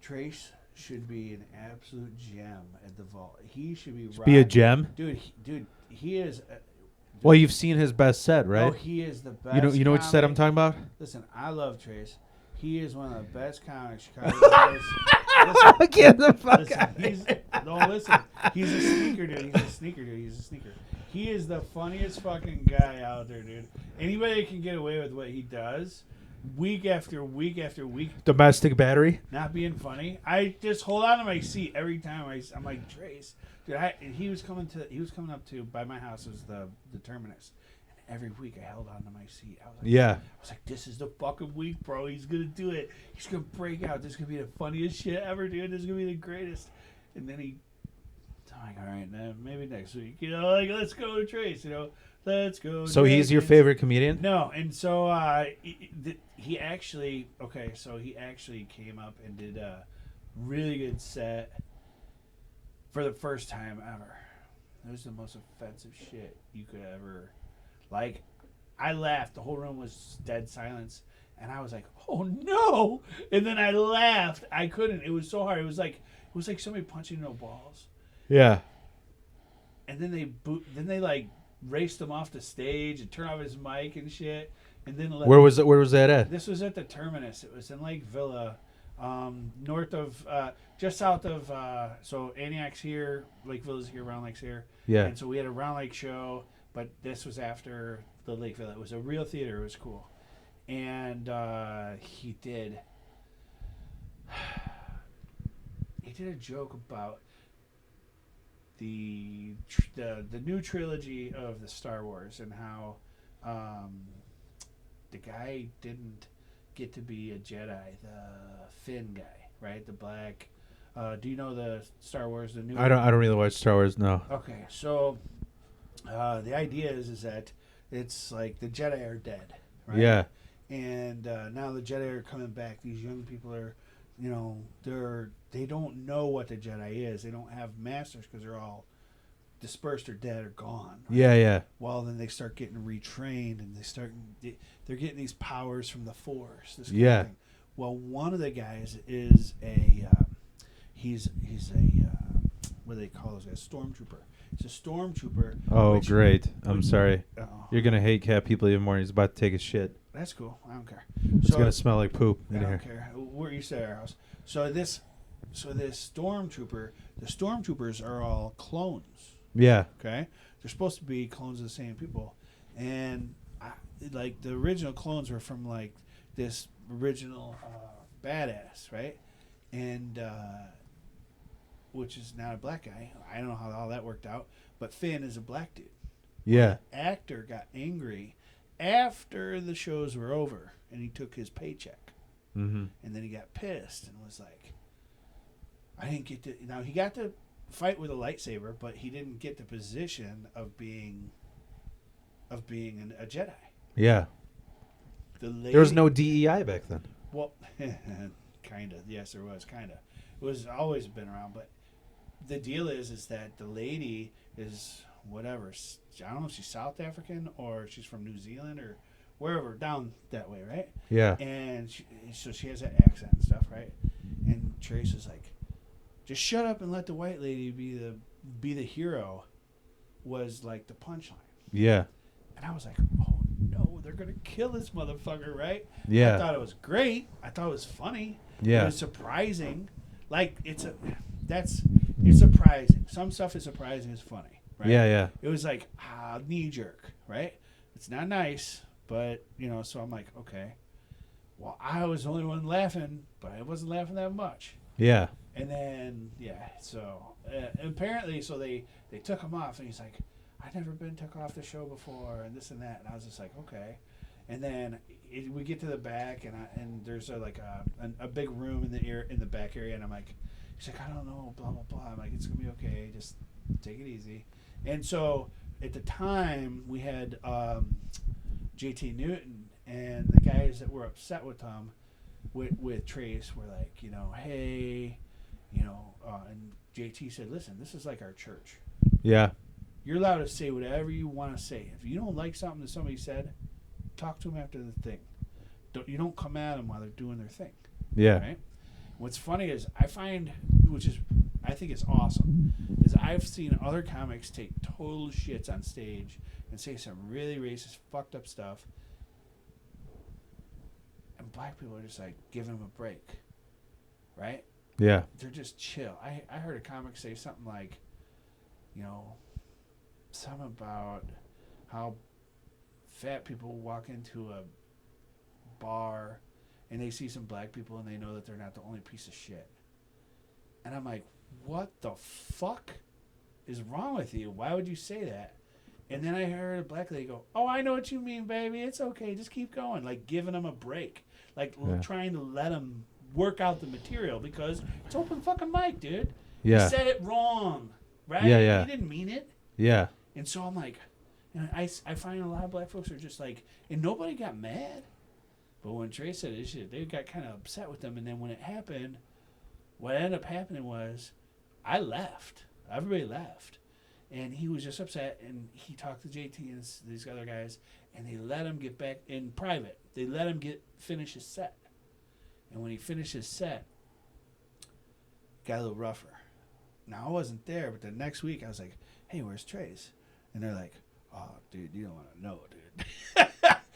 Trace should be an absolute gem at the vault. He should be a gem, dude. He is. Well, you've seen his best set, right? Oh, he is the best. You know which set I'm talking about? Listen, I love Trace. He is one of the best comics Chicago has. Get the fuck out. Listen. He's a sneaker dude. He's a sneaker. He is the funniest fucking guy out there, dude. Anybody can get away with what he does, week after week after week. Domestic battery. Not being funny. I just hold on to my seat every time. I'm like, Trace, dude. He was coming up to by my house was the Terminus. Every week I held on to my seat. I was like, this is the fucking week, bro. He's going to do it. He's going to break out. This is going to be the funniest shit ever, dude. This is going to be the greatest. And then I'm like, all right, maybe next week. Let's go, Trace. Let's go. So he's your favorite comedian? No. And so he actually came up and did a really good set for the first time ever. It was the most offensive shit you could ever... Like, I laughed. The whole room was dead silence. And I was like, oh, no. And then I laughed. I couldn't. It was so hard. It was like somebody punching no balls. Yeah. And then they like raced him off the stage and turned off his mic and shit. And then where was that at? This was at the Terminus. It was in Lake Villa, north of just south of so Antioch's here, Lake Villa's here, Round Lake's here. Yeah. And so we had a Round Lake show. But this was after the Lake Villa. It was a real theater. It was cool. And he did a joke about the new trilogy of the Star Wars and how the guy didn't get to be a Jedi, the Finn guy, right? The black. Do you know the Star Wars? The new. I don't really watch Star Wars. No. Okay, so. The idea is that it's like the Jedi are dead, right? Yeah. And now the Jedi are coming back. These young people are, they don't know what the Jedi is. They don't have masters because dispersed or dead or gone. Right? Yeah. Well, then they start getting retrained, and they're getting these powers from the Force. This kind Yeah. of thing. Well, one of the guys is he's a what do they call those guys? Stormtrooper. He's a stormtrooper. Oh, great. I'm sorry. Oh, You're going to hate cat people even more. He's about to take a shit. that's cool. I don't care. It's going to smell like poop I in don't here. care. We're used to our house. So this stormtrooper, the stormtroopers are all clones. Yeah. Okay, they're supposed to be clones of the same people, and like the original clones were from like this original badass, right? And which is not a black guy. I don't know how all that worked out, but Finn is a black dude. Yeah. The actor got angry after the shows were over, and he took his paycheck, Mm-hmm. and then he got pissed and was like, "I didn't get to." Now he got to fight with a lightsaber, but he didn't get the position of being a Jedi. Yeah. The lady, There was no DEI back then. well, kind of. Yes, there was kind of. It was always been around, but the deal is that the lady is whatever. I don't know if she's South African or she's from New Zealand or wherever down that way, right? Yeah. And so she has that accent and stuff, right? And Trace was like, "Just shut up and let the white lady be the hero," was like the punchline. Yeah. And I was like, "Oh no, they're gonna kill this motherfucker!" Right? Yeah. I thought it was great. I thought it was funny. Yeah. It was surprising. Like it's surprising. Some stuff is surprising. It's funny. Right? Yeah. It was like knee jerk. Right? It's not nice, but so I'm like, okay. Well, I was the only one laughing, but I wasn't laughing that much. Yeah. And then so apparently, so they took him off, and he's like, "I've never been took off the show before," and this and that. And I was just like, okay. And then we get to the back, and there's a big room in the back area, and I'm like, he's like, "I don't know, blah blah blah." I'm like, "It's gonna be okay, just take it easy." And so at the time we had JT Newton and the guys that were upset with him with Trace were like, hey, and JT said, "Listen, this is like our church. Yeah. You're allowed to say whatever you want to say. If you don't like something that somebody said, talk to them after the thing. You don't come at them while they're doing their thing." Yeah. Right? What's funny is I think is awesome, is I've seen other comics take total shits on stage and say some really racist, fucked up stuff, and black people are just like giving them a break, right? Yeah. They're just chill. I heard a comic say something like, something about how fat people walk into a bar and they see some black people and they know that they're not the only piece of shit. And I'm like, what the fuck is wrong with you? Why would you say that? And then I heard a black lady go, "Oh, I know what you mean, baby. It's okay. Just keep going." Like giving them a break. Like trying to let them work out the material because it's open fucking mic, dude. Yeah. You said it wrong, right? Yeah. You didn't mean it. Yeah. And so I'm like, I find a lot of black folks are just like, and nobody got mad. But when Trey said this shit, they got kind of upset with them. And then when it happened, what ended up happening was I left. Everybody left. And he was just upset. And he talked to JT and these other guys. And they let him get back in private. They let him finish his set. And when he finished his set, it got a little rougher. Now, I wasn't there. But the next week, I was like, "Hey, where's Trey's?" And they're like, "Oh, dude, you don't want to know, dude."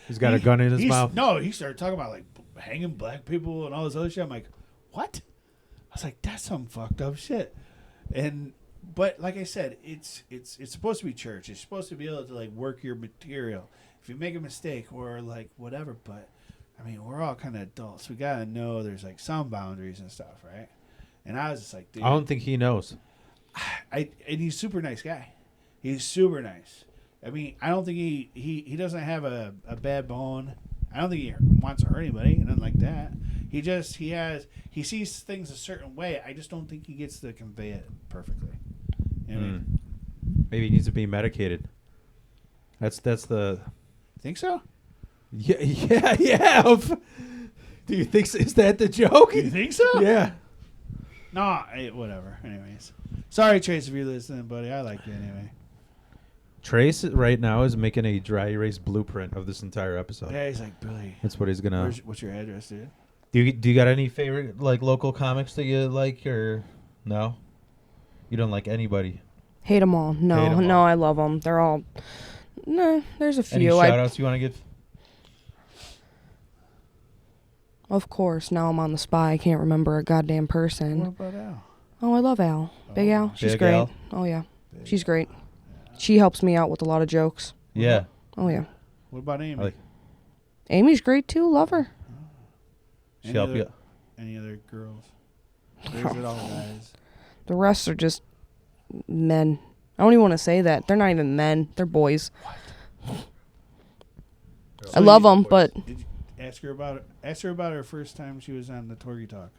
He's got a gun in his mouth. No, he started talking about like hanging black people and all this other shit. I'm like, what? I was like, that's some fucked up shit. But like I said, it's supposed to be church. It's supposed to be able to like work your material. If you make a mistake or like whatever, but I mean, we're all kind of adults. We gotta know there's like some boundaries and stuff, right? And I was just like, dude, I don't think he knows. and he's a super nice guy. He's super nice. I mean, I don't think he doesn't have a bad bone. I don't think he wants to hurt anybody, nothing like that. He sees things a certain way. I just don't think he gets to convey it perfectly. You know what I mean? Maybe he needs to be medicated. That's the. Think so? Yeah. Do you think so? Is that the joke? You think so? Yeah. No, whatever. Anyways, Sorry, Trace, if you're listening, buddy. I like you anyway. Trace right now is making a dry erase blueprint of this entire episode. Yeah, he's like, Billy, That's what he's gonna. what's your address, dude? Do you got any favorite like local comics that you like or no? You don't like anybody. Hate them all. No, Hate 'em no, all. I love them. They're all. Nah, there's a Any few. shout outs you want to give? Of course. Now I'm on the spot. I can't remember a goddamn What person. about Al? Oh, I love Al. Big Oh, Al. She's Big great. Al. Oh yeah, Big she's Al. great. She helps me out with a lot of jokes. Yeah. Oh yeah. What about Amy? I like- Amy's great too. Love her. She Any help other- you. Any other girls? Or is it all guys? The rest are just men. I don't even want to say that. They're not even men. They're boys. I love them, but Did you ask her about it? Ask her about her first time she was on the Torgy Talk.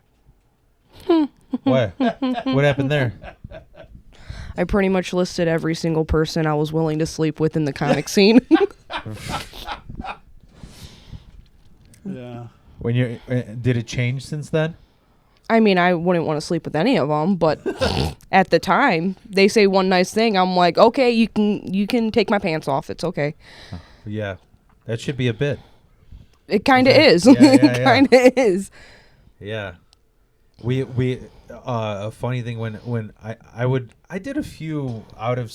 What? What happened there? I pretty much listed every single person I was willing to sleep with in the comic scene. Yeah. When you did it change since then? I mean, I wouldn't want to sleep with any of them, but at the time, they say one nice thing. I'm like, okay, you can take my pants off. It's okay. Yeah. That should be a bit. It kind of is. Yeah, yeah, It yeah. kind of is. Yeah. We a funny thing when I did a few out of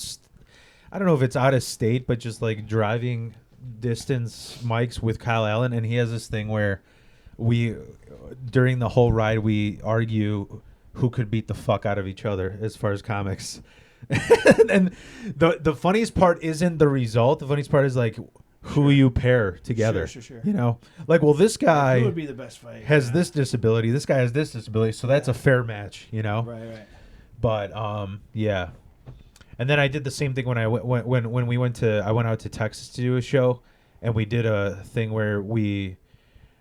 I don't know if it's out of state, but just like driving distance mics with Kyle Allen, and he has this thing where we during the whole ride we argue who could beat the fuck out of each other as far as comics. And the funniest part isn't the result. The funniest part is like who you pair together. Sure. You know, like, well, this guy Who would be the best fight? has Yeah. this disability. This guy has this disability, so that's a fair match, you know. Right. But yeah. And then I did the same thing when I when we went to I went out to Texas to do a show, and we did a thing where we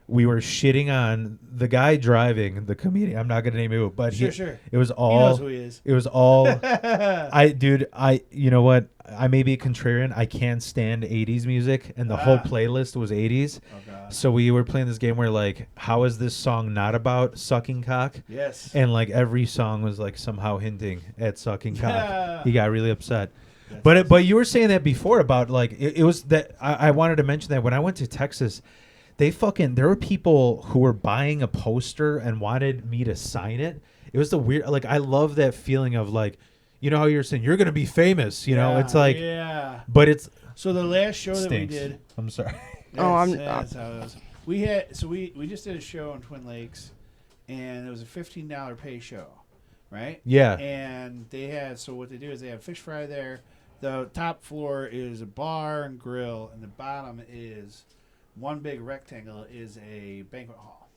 were shitting on the guy driving, the comedian. I'm not gonna name who, but Sure. it was He all knows who he is. it was all you know what? I may be a contrarian. I can't stand 80s music, and the whole playlist was 80s. Oh God. So we were playing this game where like, how is this song not about sucking cock? Yes. And like every song was like somehow hinting at sucking cock. He got really upset. That's But you were saying that before about like it was that I wanted to mention that when I went to Texas, there were people who were buying a poster and wanted me to sign it. It was the weird, like, I love that feeling of like, you know how you're saying you're gonna be famous, you know? It's like, yeah. but it's So the last show that we stinks. did. I'm sorry. That's how it was. We just did a show in Twin Lakes, and it was a $15 pay show, right? Yeah. And they had what they do is they have fish fry there. The top floor is a bar and grill, and the bottom is one big rectangle is a banquet hall.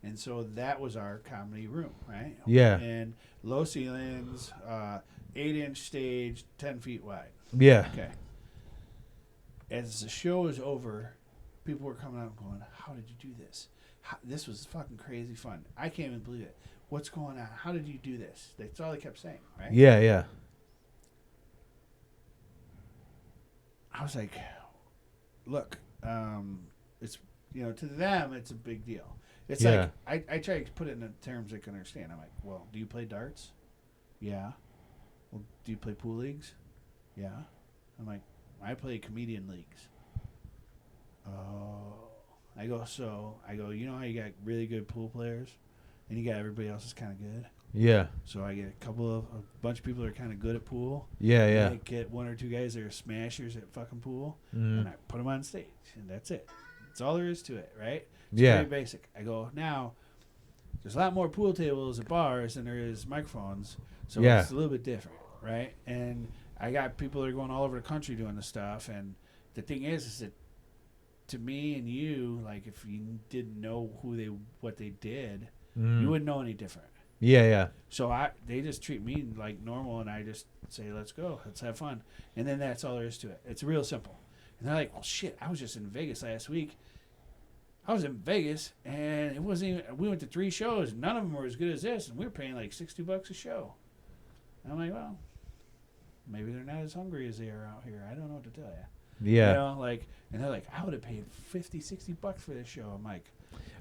And so that was our comedy room, right? Yeah. And low ceilings, 8-inch stage, 10 feet wide. Yeah. Okay. As the show was over, people were coming out and going, "How did you do this? This was fucking crazy fun. I can't even believe it. What's going on? How did you do this?" That's all they kept saying, right? Yeah. I was like, "Look, it's to them, it's a big deal. It's Yeah. like I try to put it in terms they can understand. I'm like, well, do you play darts? Yeah. Well, do you play pool leagues? Yeah. I'm like, I play comedian leagues. Oh. I go, you know how you got really good pool players and you got everybody else is kind of good? Yeah. So I get a bunch of people that are kind of good at pool. Yeah. I get one or two guys that are smashers at fucking pool, Mm. and I put them on stage, and that's it. That's all there is to it, right? It's Yeah. very basic. I go, now, there's a lot more pool tables at bars than there is microphones, so Yeah. it's a little bit different, right? And I got people that are going all over the country doing this stuff, and the thing is that to me and you, like, if you didn't know what they did, Mm. you wouldn't know any different. Yeah. So they just treat me like normal, and I just say, let's go, let's have fun. And then that's all there is to it. It's real simple. And they're like, well, shit, I was just in Vegas last week. I was in Vegas, and it wasn't even, we went to 3 shows. None of them were as good as this, and we were paying like $60 a show. And I'm like, well, maybe they're not as hungry as they are out here. I don't know what to tell you. Yeah. You know, like, and they're like, I would have paid $50, $60 for this show. I'm like,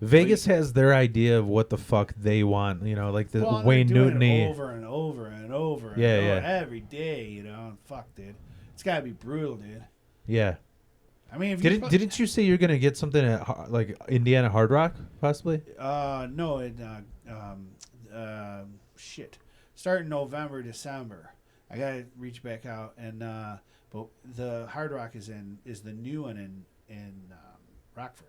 Vegas has their idea of what the fuck they want, you know, like the Well, Wayne they're doing Newton-y. it over and over and over. Yeah, and over yeah. every day, you know. And fuck, dude, it's gotta be brutal, dude. Yeah. I mean, if you Didn't you say you're gonna get something at like Indiana Hard Rock possibly? No, it shit. Starting November, December. I gotta reach back out and but the Hard Rock is the new one in Rockford.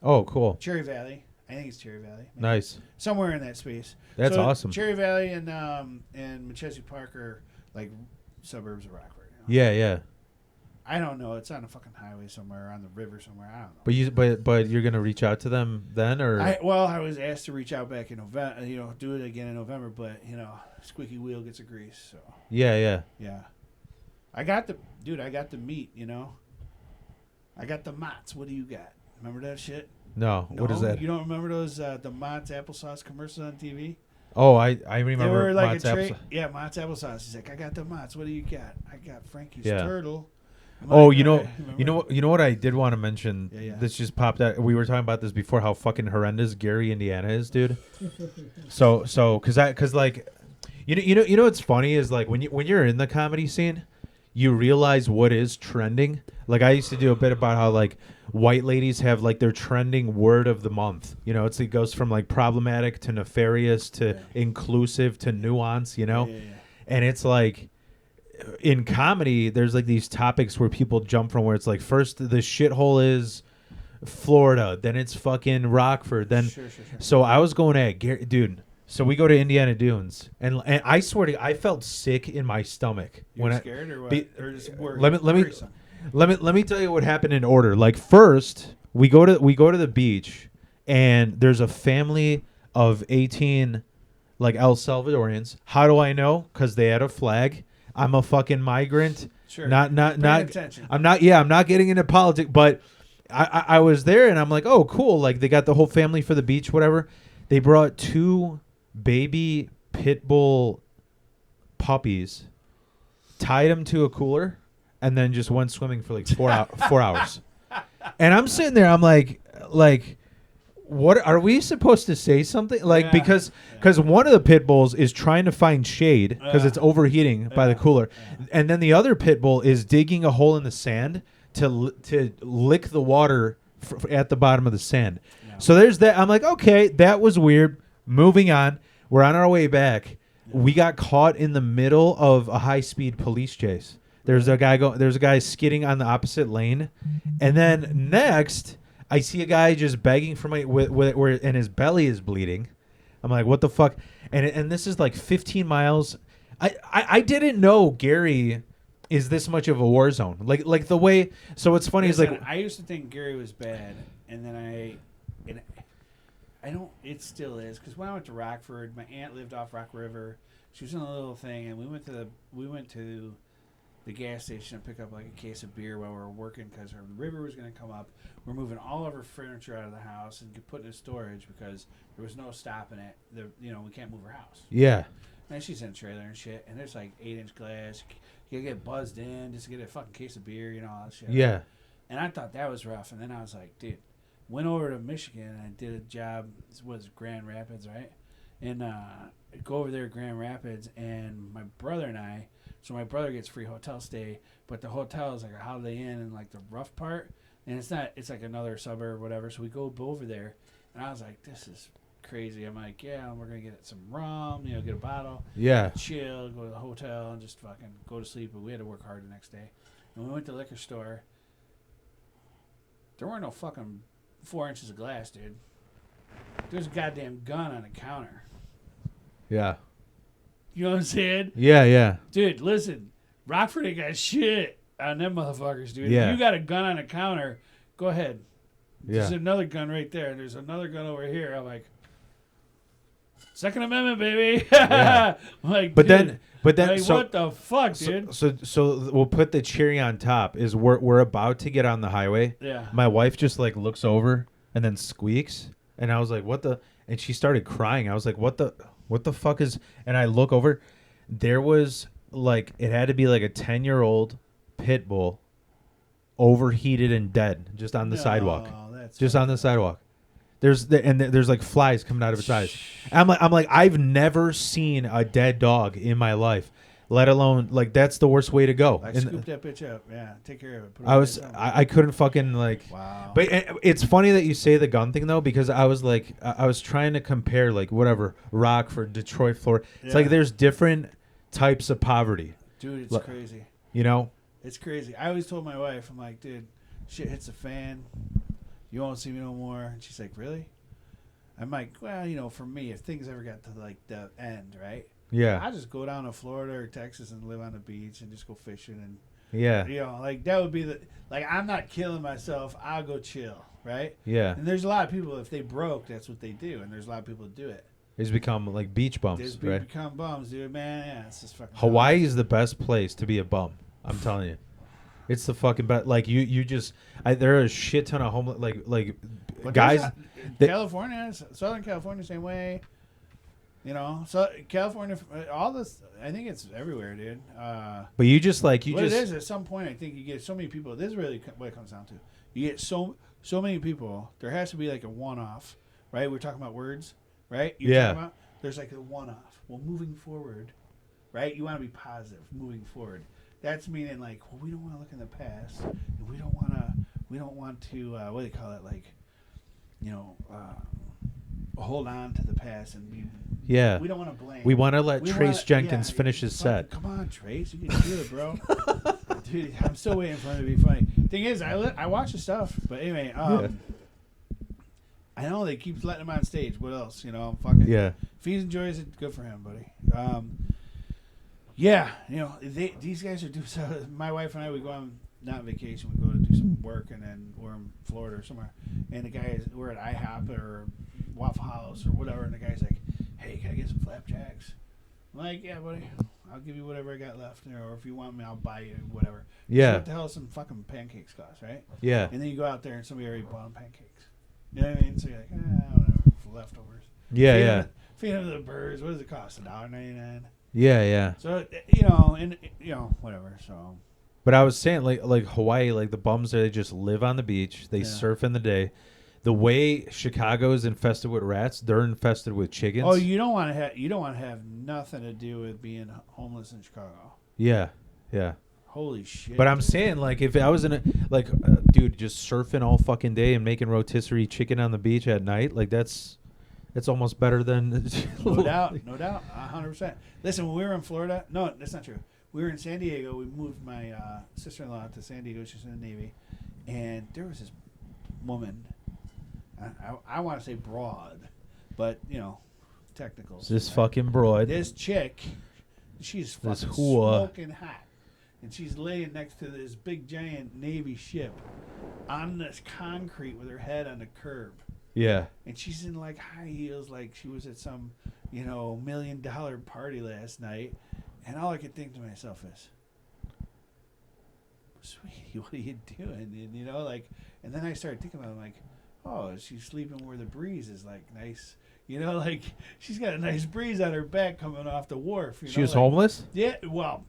Oh, cool. Cherry Valley. I think it's Cherry Valley. Maybe. Nice. Somewhere in that space. That's So awesome. Cherry Valley and Machese Park are like suburbs of Rockford. You know? Yeah, yeah. I don't know. It's on a fucking highway somewhere, on the river somewhere. I don't know. But you're gonna reach out to them then, or I was asked to reach out back in November. You know, do it again in November, but you know, squeaky wheel gets a grease. So yeah. yeah, I got the meat. You know, I got the Mott's. What do you got? Remember that shit? No. What is No? that? You don't remember those the Mott's applesauce commercials on TV? Oh, I They remember. were like Mott's a tray. applesauce. Yeah, Mott's applesauce. He's like, I got the Mott's. What do you got? I got Frankie's Yeah. turtle. I'm Oh, like, you know, remember? you know what I did want to mention. Yeah. This just popped out. We were talking about this before. How fucking horrendous Gary, Indiana is, dude. Cause like, you know what's funny is like when you're in the comedy scene, you realize what is trending. Like I used to do a bit about how like white ladies have like their trending word of the month. You know, it goes from like problematic to nefarious to inclusive to nuance. You know, Yeah. and it's like. In comedy, there's like these topics where people jump from where it's like first the shithole is Florida, then it's fucking Rockford, then Sure. so I was going at Gary, dude. So we go to Indiana Dunes, and I swear to you, I felt sick in my stomach You when were I scared or what? be- Or just worried? let me Worrisome? let me tell you what happened in order. Like first, we go to the beach, and there's a family of 18 like El Salvadorians. How do I know? Because they had a flag. I'm a fucking migrant. Sure. Not Paying attention. I'm not. Yeah, I'm not getting into politics. But I was there, and I'm like, oh, cool. Like they got the whole family for the beach, whatever. They brought 2 baby pit bull puppies, tied them to a cooler, and then just went swimming for like 4 hours. And I'm sitting there. I'm like. What are we supposed to say something like Yeah. because one of the pit bulls is trying to find shade because it's overheating by the cooler, and then the other pit bull is digging a hole in the sand to lick the water at the bottom of the sand. Yeah. So there's that. I'm like, okay, that was weird. Moving on. We're on our way back. We got caught in the middle of a high-speed police chase. There's a guy skidding on the opposite lane, and then next. I see a guy just begging for money where and his belly is bleeding. I'm like, what the fuck? And this is like 15 miles. I didn't know Gary is this much of a war zone. Like the way. So what's funny is Listen, like I used to think Gary was bad, and then I don't. It still is because when I went to Rockford, my aunt lived off Rock River. She was in a little thing, and we went to the gas station to pick up like a case of beer while we were working because our river was going to come up. We're moving all of our furniture out of the house and put it in storage because there was no stopping it. We can't move our house. yeah. And she's in a trailer and shit, and there's like 8-inch glass. You gotta get buzzed in just to get a fucking case of beer, all that shit. Yeah. And I thought that was rough, and then I was like, dude, went over to Michigan and I did a job. This was Grand Rapids, right? And go over there to Grand Rapids, and my brother and I. So my brother gets free hotel stay, but the hotel is like a Holiday Inn in like the rough part, and it's not. It's like another suburb or whatever. So we go over there, and I was like, this is crazy. I'm like, yeah, we're gonna get some rum, get a bottle, Yeah. chill, go to the hotel, and just fucking go to sleep. But we had to work hard the next day. And we went to the liquor store. There weren't no fucking 4 inches of glass, dude. There's a goddamn gun on the counter. Yeah. You know what I'm saying? Yeah. Dude, listen. Rockford ain't got shit on them motherfuckers, dude. Yeah. If you got a gun on the counter, go ahead. There's Yeah. another gun right there. There's another gun over here. I'm like, Second Amendment, baby. Yeah. I'm like, But dude, then like, so what the fuck, dude? so we'll put the cherry on top is we're about to get on the highway. Yeah. My wife just like looks over and then squeaks, and I was like, what the? And she started crying. I was like, what the fuck is? And I look over, there was like, it had to be like a 10-year-old pit bull, overheated and dead, just on the sidewalk. That's Just on the sidewalk. There's like flies coming out of its eyes. I'm like I've never seen a dead dog in my life, let alone like that's the worst way to go. Like And scoop that bitch up. Yeah, take care of it. Put it I away was somewhere. I couldn't fucking like. Wow. But it's funny that you say the gun thing though, because I was like I was trying to compare like whatever Rockford, Detroit, Florida. It's like Yeah. there's different types of poverty. Dude, it's Look. crazy. You know? It's crazy. I always told my wife, I'm like, dude, shit hits the fan. You won't see me no more. And she's like, really? I'm like, well, you know, for me, if things ever got to like the end, right? Yeah. I'll just go down to Florida or Texas and live on the beach and just go fishing and Yeah. you know, like that would be the like I'm not killing myself. I'll go chill, right? Yeah. And there's a lot of people if they broke, that's what they do, and there's a lot of people that do it. It's become like beach bumps, There's right? become bums, dude. Man, yeah, it's just fucking. Hawaii is the best place to be a bum. I'm telling you, it's the fucking best. Like you just, there are a shit ton of homeless, like But guys. there's that- California, Southern California, same way. You know, so California, all this. I think it's everywhere, dude. But you just like you What just. it is at some point, I think you get so many people. This is really what it comes down to. You get so many people. There has to be like a one-off, right? We're talking about words, right? Yeah. Talking about, there's like a one-off. Well, moving forward, right? You want to be positive, moving forward. That's meaning like, well, we don't want to look in the past, and we don't want to. What do they call it? Like, you know, hold on to the past and be. Yeah. We don't want to blame. We want to let We Trace wanna- Jenkins yeah, finish his fucking- set. Come on, Trace, you can do it, bro. Dude, I'm still waiting for him to be funny. Thing is, I watch the stuff, but anyway, I know they keep letting him on stage. What else? You know, fuck it. Yeah. If he enjoys it, good for him, buddy. Yeah, you know, these guys are doing. So my wife and I, we go on not vacation. We go to do some work, and then we're in Florida or somewhere. And the guy is we're at IHOP or Waffle House or whatever, and the guy's like, "Hey, can I get some flapjacks?" I'm like, "Yeah, buddy, I'll give you whatever I got left, or if you want me, I'll buy you whatever." Yeah. What the hell some fucking pancakes cost, right? Yeah. And then you go out there and somebody already bought them pancakes. You know what I mean? So you're like, whatever, for leftovers. Yeah. Yeah. Feed them to the birds. What does it cost? $1.99. Yeah. Yeah. So you know, and you know, whatever. So But I was saying like Hawaii, like the bums there, they just live on the beach. They Yeah. surf in the day. The way Chicago is infested with rats, they're infested with chickens. oh, you don't want to have nothing to do with being homeless in Chicago. Yeah. Yeah. Holy shit! But I'm saying, like, if I was in a, like, dude, just surfing all fucking day and making rotisserie chicken on the beach at night, like, that's almost better than. no doubt, 100%. Listen, when we were in Florida, no, that's not true. We were in San Diego. We moved my sister-in-law to San Diego. She's in the Navy, and there was this woman. I want to say broad, but you know, technical. This fucking broad. This chick, she's This fucking whore. smoking hot. And she's laying next to this big giant Navy ship on this concrete with her head on the curb. Yeah. And she's in like high heels like she was at some, you know, $1 million party last night. And all I could think to myself is, sweetie, what are you doing? And you know, like, and then I started thinking about it, like, oh, she's sleeping where the breeze is like nice. You know, like she's got a nice breeze on her back coming off the wharf. You She know, was like, homeless? yeah, well,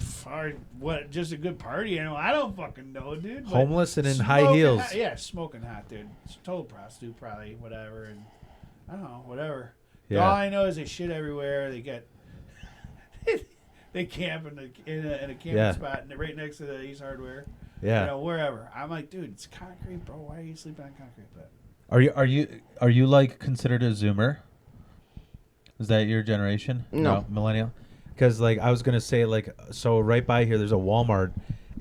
what? Just a good party animal? I don't fucking know, dude. but Homeless and in high smoking heels. hot- yeah, smoking hot, dude. Total prostitute, probably, whatever. And I don't know, whatever. Yeah. All I know is they shit everywhere. They get, they camp in a camping Yeah. spot and they're right next to the Ace Hardware. Yeah. You know, wherever. I'm like, dude, it's concrete, bro. Why are you sleeping on concrete? But Are you like considered a Zoomer? Is that your generation? No. Millennial? Because like I was gonna say like so right by here there's a Walmart,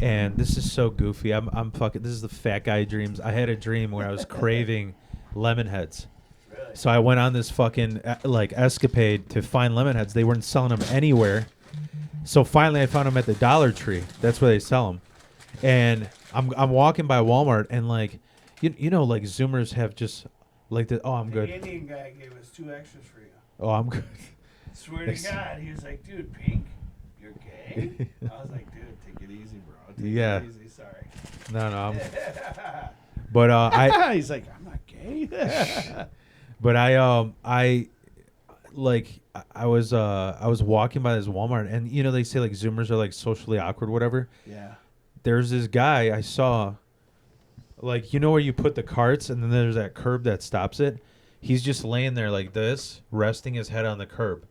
and this is so goofy. I'm fucking. This is the fat guy dreams. I had a dream where I was craving lemon heads. really, So I went on this fucking like escapade to find lemon heads. They weren't selling them anywhere. So finally I found them at the Dollar Tree. That's where they sell them. And I'm walking by Walmart and like you know like Zoomers have just like the I'm the good. Indian guy gave us 2 extras for you. Oh, I'm good. Swear to God, he was like, dude, Pink, you're gay? I was like, dude, take it easy, bro. Take Yeah. it easy, sorry. No, I'm but I He's like, I'm not gay. but I like I was walking by this Walmart and you know they say like Zoomers are like socially awkward whatever. yeah. There's this guy I saw like you know where you put the carts and then there's that curb that stops it. he's just laying there like this, resting his head on the curb.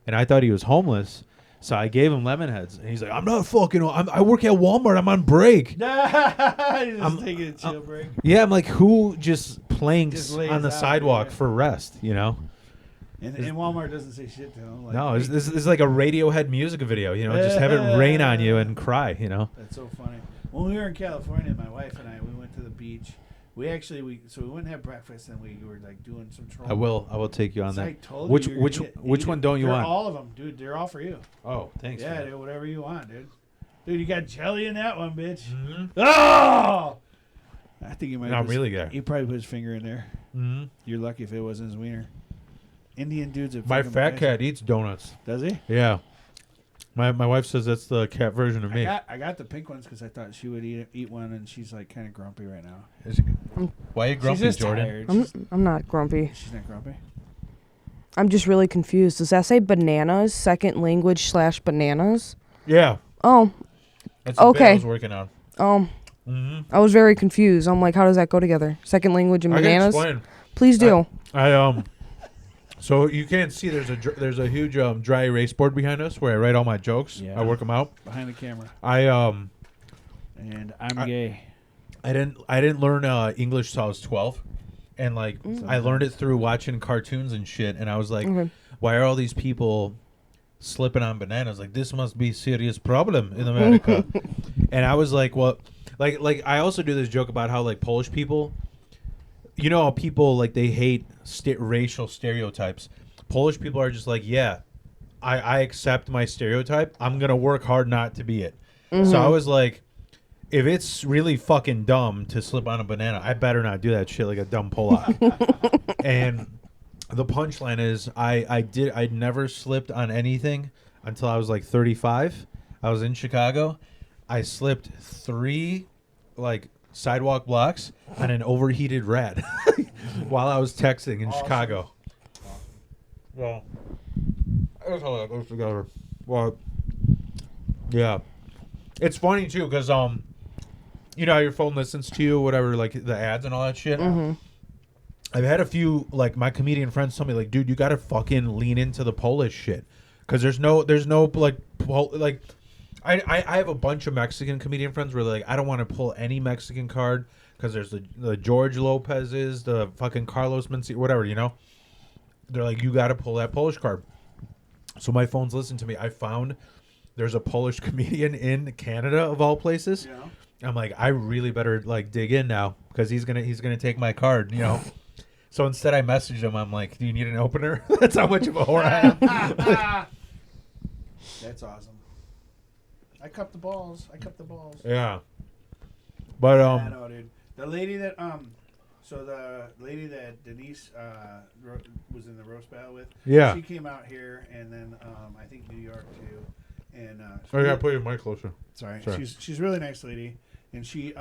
And I thought he was homeless. So I gave him lemon heads. And he's like, I'm not fucking, I work at Walmart. I'm on break. He's just taking a chill break. Yeah, I'm like, who just planks Just lays on the out, sidewalk yeah. for rest, you know? And Walmart doesn't say shit to him. Like, No, this is like a Radiohead music video, you know? Just have it rain on you and cry, you know? That's so funny. When we were in California, my wife and I, we went to the beach. We went and had breakfast, and we were like doing some trolling. I will take you on So I that. told Which you you're which gonna get- which you one get- don't you they're want? All of them, dude. They're all for you. Oh, thanks. Yeah, man. dude, whatever you want, dude. Dude, you got jelly in that one, bitch. Mhm. Oh! I think he might. No, have really good. He probably put his finger in there. Mhm. You're lucky if it wasn't his wiener. Indian dudes are. My fucking fat badass. cat eats donuts. Does he? Yeah. My wife says that's the cat version of me. I got the pink ones because I thought she would eat one, and she's like kind of grumpy right now. Why are you grumpy, she's just Jordan? tired. I'm not grumpy. She's not grumpy. I'm just really confused. Does that say bananas, second language / bananas? Yeah. Oh, That's the bit I Okay. was working on. Mm-hmm. I was very confused. I'm like, how does that go together? Second language and I can bananas? explain. Please do. So you can't see there's a huge dry erase board behind us where I write all my jokes. Yeah. I work them out. Behind the camera. And I'm I- gay. I didn't learn English till I was 12, and like I learned it through watching cartoons and shit. And I was like, Okay. why are all these people slipping on bananas? Like this must be a serious problem in America. And I was like, well, like I also do this joke about how like Polish people, you know, how people like they hate racial stereotypes. Polish people are just like, yeah, I accept my stereotype. I'm gonna work hard not to be it. So I was like, if it's really fucking dumb to slip on a banana, I better not do that shit like a dumb Polak. And the punchline is, I never slipped on anything until I was like 35. I was in Chicago. I slipped 3 like sidewalk blocks on an overheated rat while I was texting in Chicago. Well, that's how that goes together. Well, yeah, it's funny too because you know how your phone listens to you, whatever, like the ads and all that shit. I've had a few like my comedian friends tell me like, dude, you gotta fucking lean into the Polish shit because there's no like I have a bunch of Mexican comedian friends where like I don't want to pull any Mexican card because there's the George Lopez's, the fucking Carlos Mencia, whatever, you know. They're like, you got to pull that Polish card. So my phone's listening to me. I found there's a Polish comedian in Canada of all places. Yeah. I'm like, I really better like dig in now because he's gonna take my card, you know. So instead, I messaged him. I'm like, do you need an opener? That's how much of a whore I am. That's awesome. I cup the balls. Yeah. But I know, dude. The lady that Denise was in the roast battle with. Yeah. She came out here, and then I think New York too. And I gotta put your mic closer. sorry. Sorry. She's a really nice lady, and she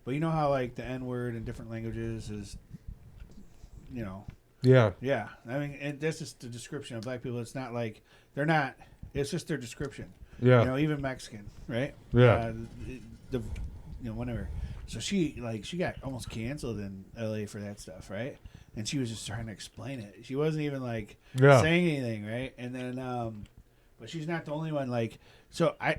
but you know how like the N word in different languages is, you know. Yeah. Yeah, I mean, and that's just the description of black people. It's not like they're not. It's just their description. Yeah. You know, even Mexican, right? Yeah. Whatever. So she got almost canceled in LA for that stuff, right? And she was just trying to explain it. She wasn't even like saying anything, right? And then, but she's not the only one. Like, so I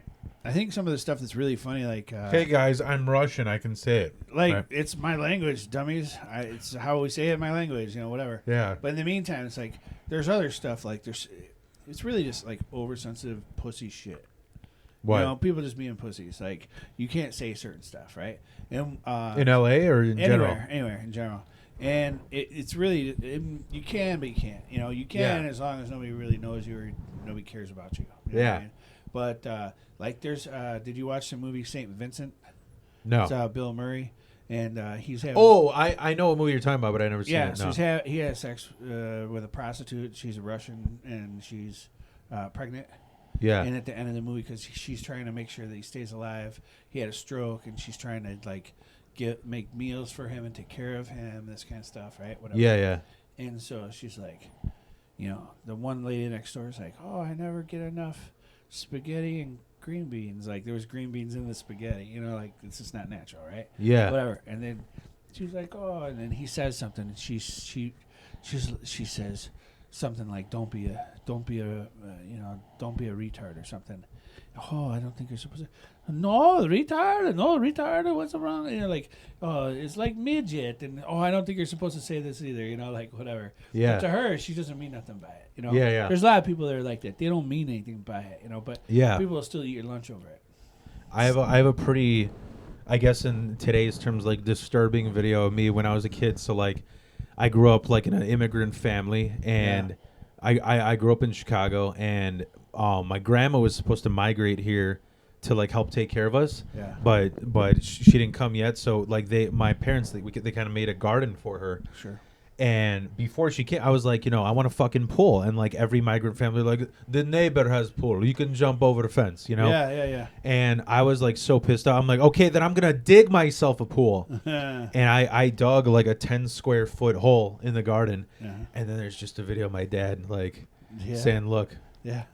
think some of the stuff that's really funny, like, Hey guys, I'm Russian. I can say it. like Right. it's my language, dummies. It's how we say it in my language, you know, whatever. Yeah. But in the meantime, it's like there's other stuff like it's really just like oversensitive pussy shit. What? You know, people just being pussies. Like you can't say certain stuff, right? And In LA or in general? anywhere in general. And it's really you can, but you can't. You know, you can as long as nobody really knows you or nobody cares about you. You know what I mean? But like, there's did you watch the movie Saint Vincent? No. It's Bill Murray, and he's having. Oh, I know what movie you're talking about, but I never seen yeah. it. So No. he had sex with a prostitute. She's a Russian, and she's pregnant. Yeah. And at the end of the movie, because she's trying to make sure that he stays alive, he had a stroke, and she's trying to like make meals for him and take care of him, this kind of stuff, right? Whatever. Yeah, yeah. And so she's like, you know, the one lady next door is like, oh, I never get enough spaghetti and green beans. Like there was green beans in the spaghetti, you know, like it's just not natural, right? Yeah. Whatever. And then she's like, oh, and then he says something, and she says something like, don't be a retard or something. Oh, I don't think you're supposed to. No, retard. What's wrong? Like, oh, it's like midget, and oh, I don't think you're supposed to say this either. Like whatever. Yeah. But to her, she doesn't mean nothing by it. Yeah, yeah. There's a lot of people that are like that. They don't mean anything by it. But Yeah. people will still eat your lunch over it. I have a pretty, I guess in today's terms, like disturbing video of me when I was a kid. So like, I grew up like in an immigrant family, and I grew up in Chicago, and my grandma was supposed to migrate here to like help take care of us. Yeah. But she didn't come yet. So like my parents, they kind of made a garden for her. Sure. And before she came, I was like, I want a fucking pool. And like every migrant family, like the neighbor has pool. You can jump over the fence, Yeah. And I was like so pissed off. I'm like, okay, then I'm gonna dig myself a pool. And I dug like a 10 square foot hole in the garden. And then there's just a video of my dad like saying, look,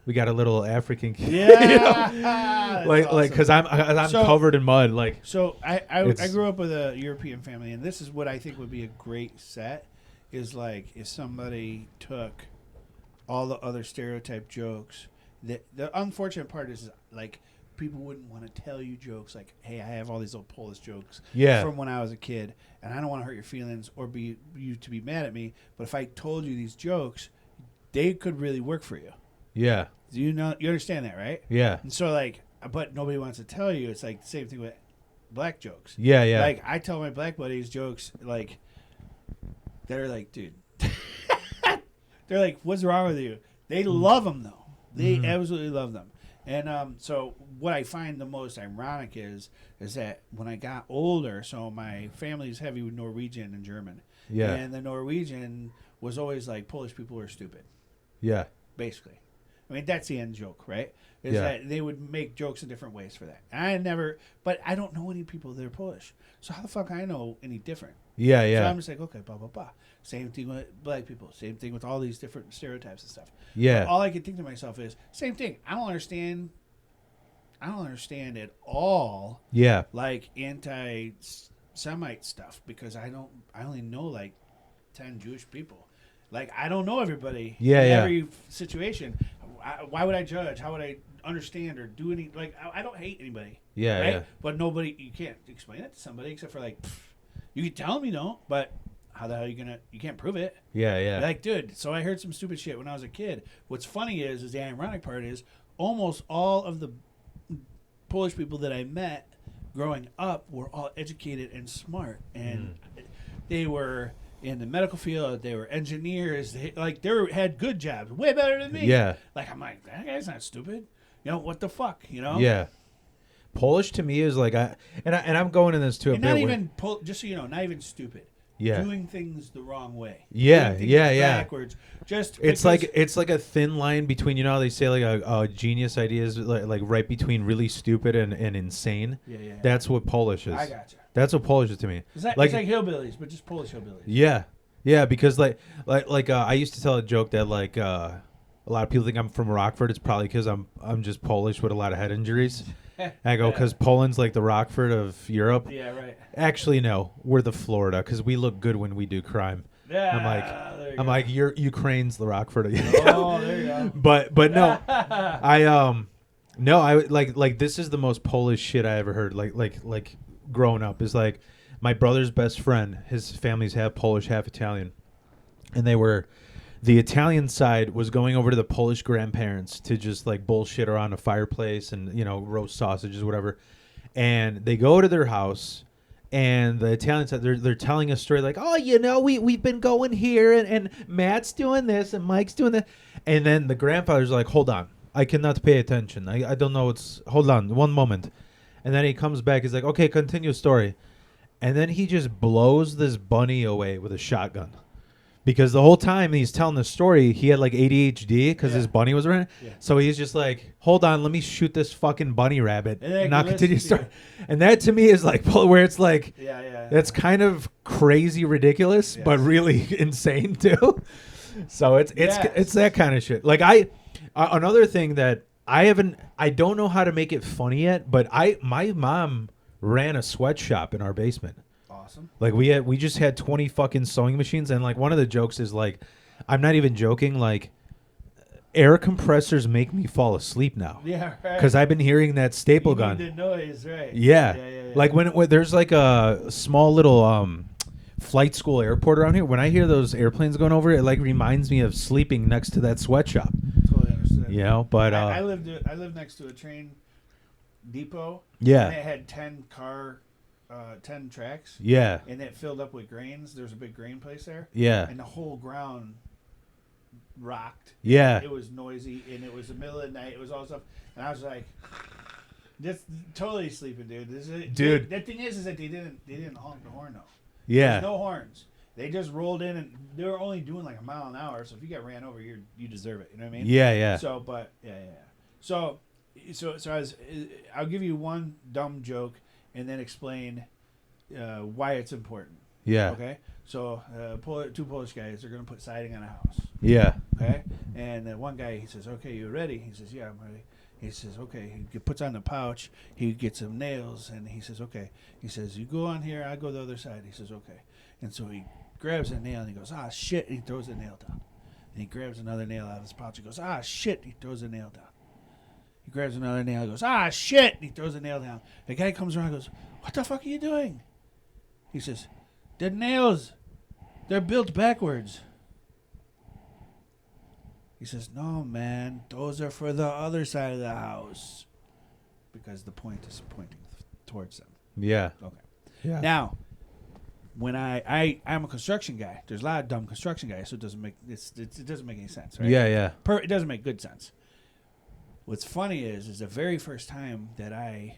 we got a little African kid. Yeah. like because I'm covered in mud. Like, so I grew up with a European family, and this is what I think would be a great set. Is like if somebody took all the other stereotype jokes. The unfortunate part is like people wouldn't want to tell you jokes like, hey, I have all these little Polish jokes from when I was a kid, and I don't want to hurt your feelings or be you to be mad at me. But if I told you these jokes, they could really work for you. Yeah. Do you understand that, right? Yeah. And so like, but nobody wants to tell you. It's like the same thing with black jokes. Yeah. Like I tell my black buddies jokes like. They're like, dude. They're like, what's wrong with you? They love them, though. They absolutely love them. And so what I find the most ironic is that when I got older, so my family's heavy with Norwegian and German. Yeah. And the Norwegian was always like, Polish people are stupid. Yeah. Basically. I mean, that's the end joke, right? Is that they would make jokes in different ways for that. But I don't know any people that are Polish. So how the fuck I know any different? Yeah, yeah. So I'm just like, okay, blah, blah, blah. Same thing with black people. Same thing with all these different stereotypes and stuff. Yeah. But all I can think to myself is, same thing. I don't understand at all. Yeah. Like anti-Semite stuff because I only know like 10 Jewish people. Like I don't know everybody. Yeah, in yeah. every situation. Why would I judge? How would I understand or do any? Like I don't hate anybody. Yeah, right? yeah. But you can't explain it to somebody except for like, you can tell them you don't, but how the hell are you gonna? You can't prove it. Yeah, yeah. Like, dude. So I heard some stupid shit when I was a kid. What's funny is the ironic part is almost all of the Polish people that I met growing up were all educated and smart, and they were in the medical field. They were engineers. They had good jobs, way better than me. Yeah. Like I'm like, that guy's not stupid. What the fuck? Yeah. Polish to me is like I'm going in this too a and bit. not even just so you know, not even stupid. Yeah. Doing things the wrong way. Yeah, Doing things yeah. backwards. Just it's like a thin line between how they say like a genius idea is like right between really stupid and insane. Yeah. That's what Polish is. I gotcha. That's what Polish is to me. It's like hillbillies, but just Polish hillbillies. Yeah, yeah. Because I used to tell a joke that like a lot of people think I'm from Rockford. It's probably because I'm just Polish with a lot of head injuries. And I go because Poland's like the Rockford of Europe. Yeah, right. Actually, no, we're the Florida because we look good when we do crime. Yeah, I'm like Ukraine's the Rockford. Oh, there you go. But no, I like this is the most Polish shit I ever heard. Like growing up is like my brother's best friend. His family's half Polish, half Italian, and the Italian side was going over to the Polish grandparents to just like bullshit around a fireplace and roast sausages, whatever. And they go to their house, and the Italian side they're telling a story like, oh, we've been going here, and Matt's doing this, and Mike's doing that, and then the grandfather's like, hold on, I cannot pay attention. I don't know hold on, one moment, and then he comes back. He's like, okay, continue story, and then he just blows this bunny away with a shotgun. Because the whole time he's telling the story, he had like ADHD because his bunny was around. Yeah. So he's just like, hold on, let me shoot this fucking bunny rabbit and not continue to start. And that to me is like where it's like, that's kind of crazy ridiculous, but really insane too. So it's that kind of shit. Like another thing that I don't know how to make it funny yet, but my mom ran a sweatshop in our basement. awesome. Like we just had 20 fucking sewing machines, and like one of the jokes is like, I'm not even joking. Like, air compressors make me fall asleep now Yeah, right. because I've been hearing that staple You gun. need the noise, right? Yeah. Yeah. Like when there's like a small little flight school airport around here. When I hear those airplanes going over, it like reminds me of sleeping next to that sweatshop. Totally understand. You know, but I lived next to a train depot. Yeah. And it had 10 tracks. Yeah. And it filled up with grains. There's a big grain place there. Yeah. And the whole ground rocked. Yeah. It was noisy, and it was the middle of the night. It was all stuff, and I was like, "Just totally sleeping, dude." Dude. The thing is that they didn't honk the horn though. Yeah. There's no horns. They just rolled in, and they were only doing like a mile an hour. So if you get ran over, you deserve it. You know what I mean? Yeah. Yeah. So, but yeah. So I'll give you one dumb joke, and then explain why it's important. Yeah. Okay. So two Polish guys are gonna put siding on a house. Yeah. Okay, and one guy, he says, "Okay, you ready?" He says, "Yeah, I'm ready." He says, "Okay." He puts on the pouch. He gets some nails, and he says, "Okay." He says, "You go on here. I go the other side." He says, "Okay." And so he grabs a nail and he goes, "Ah, shit!" And he throws the nail down. And he grabs another nail out of his pouch. He goes, "Ah, shit!" And he throws the nail down. He grabs another nail. He goes, "Ah, shit!" And he throws the nail down. The guy comes around and goes, "What the fuck are you doing?" He says, "The nails, they're built backwards." He says, "No, man, those are for the other side of the house." Because the point is pointing towards them. Yeah. Okay. Yeah. Now, when I'm a construction guy, there's a lot of dumb construction guys, so it doesn't make it doesn't make any sense, right? Yeah. Yeah. It doesn't make good sense. What's funny is the very first time that I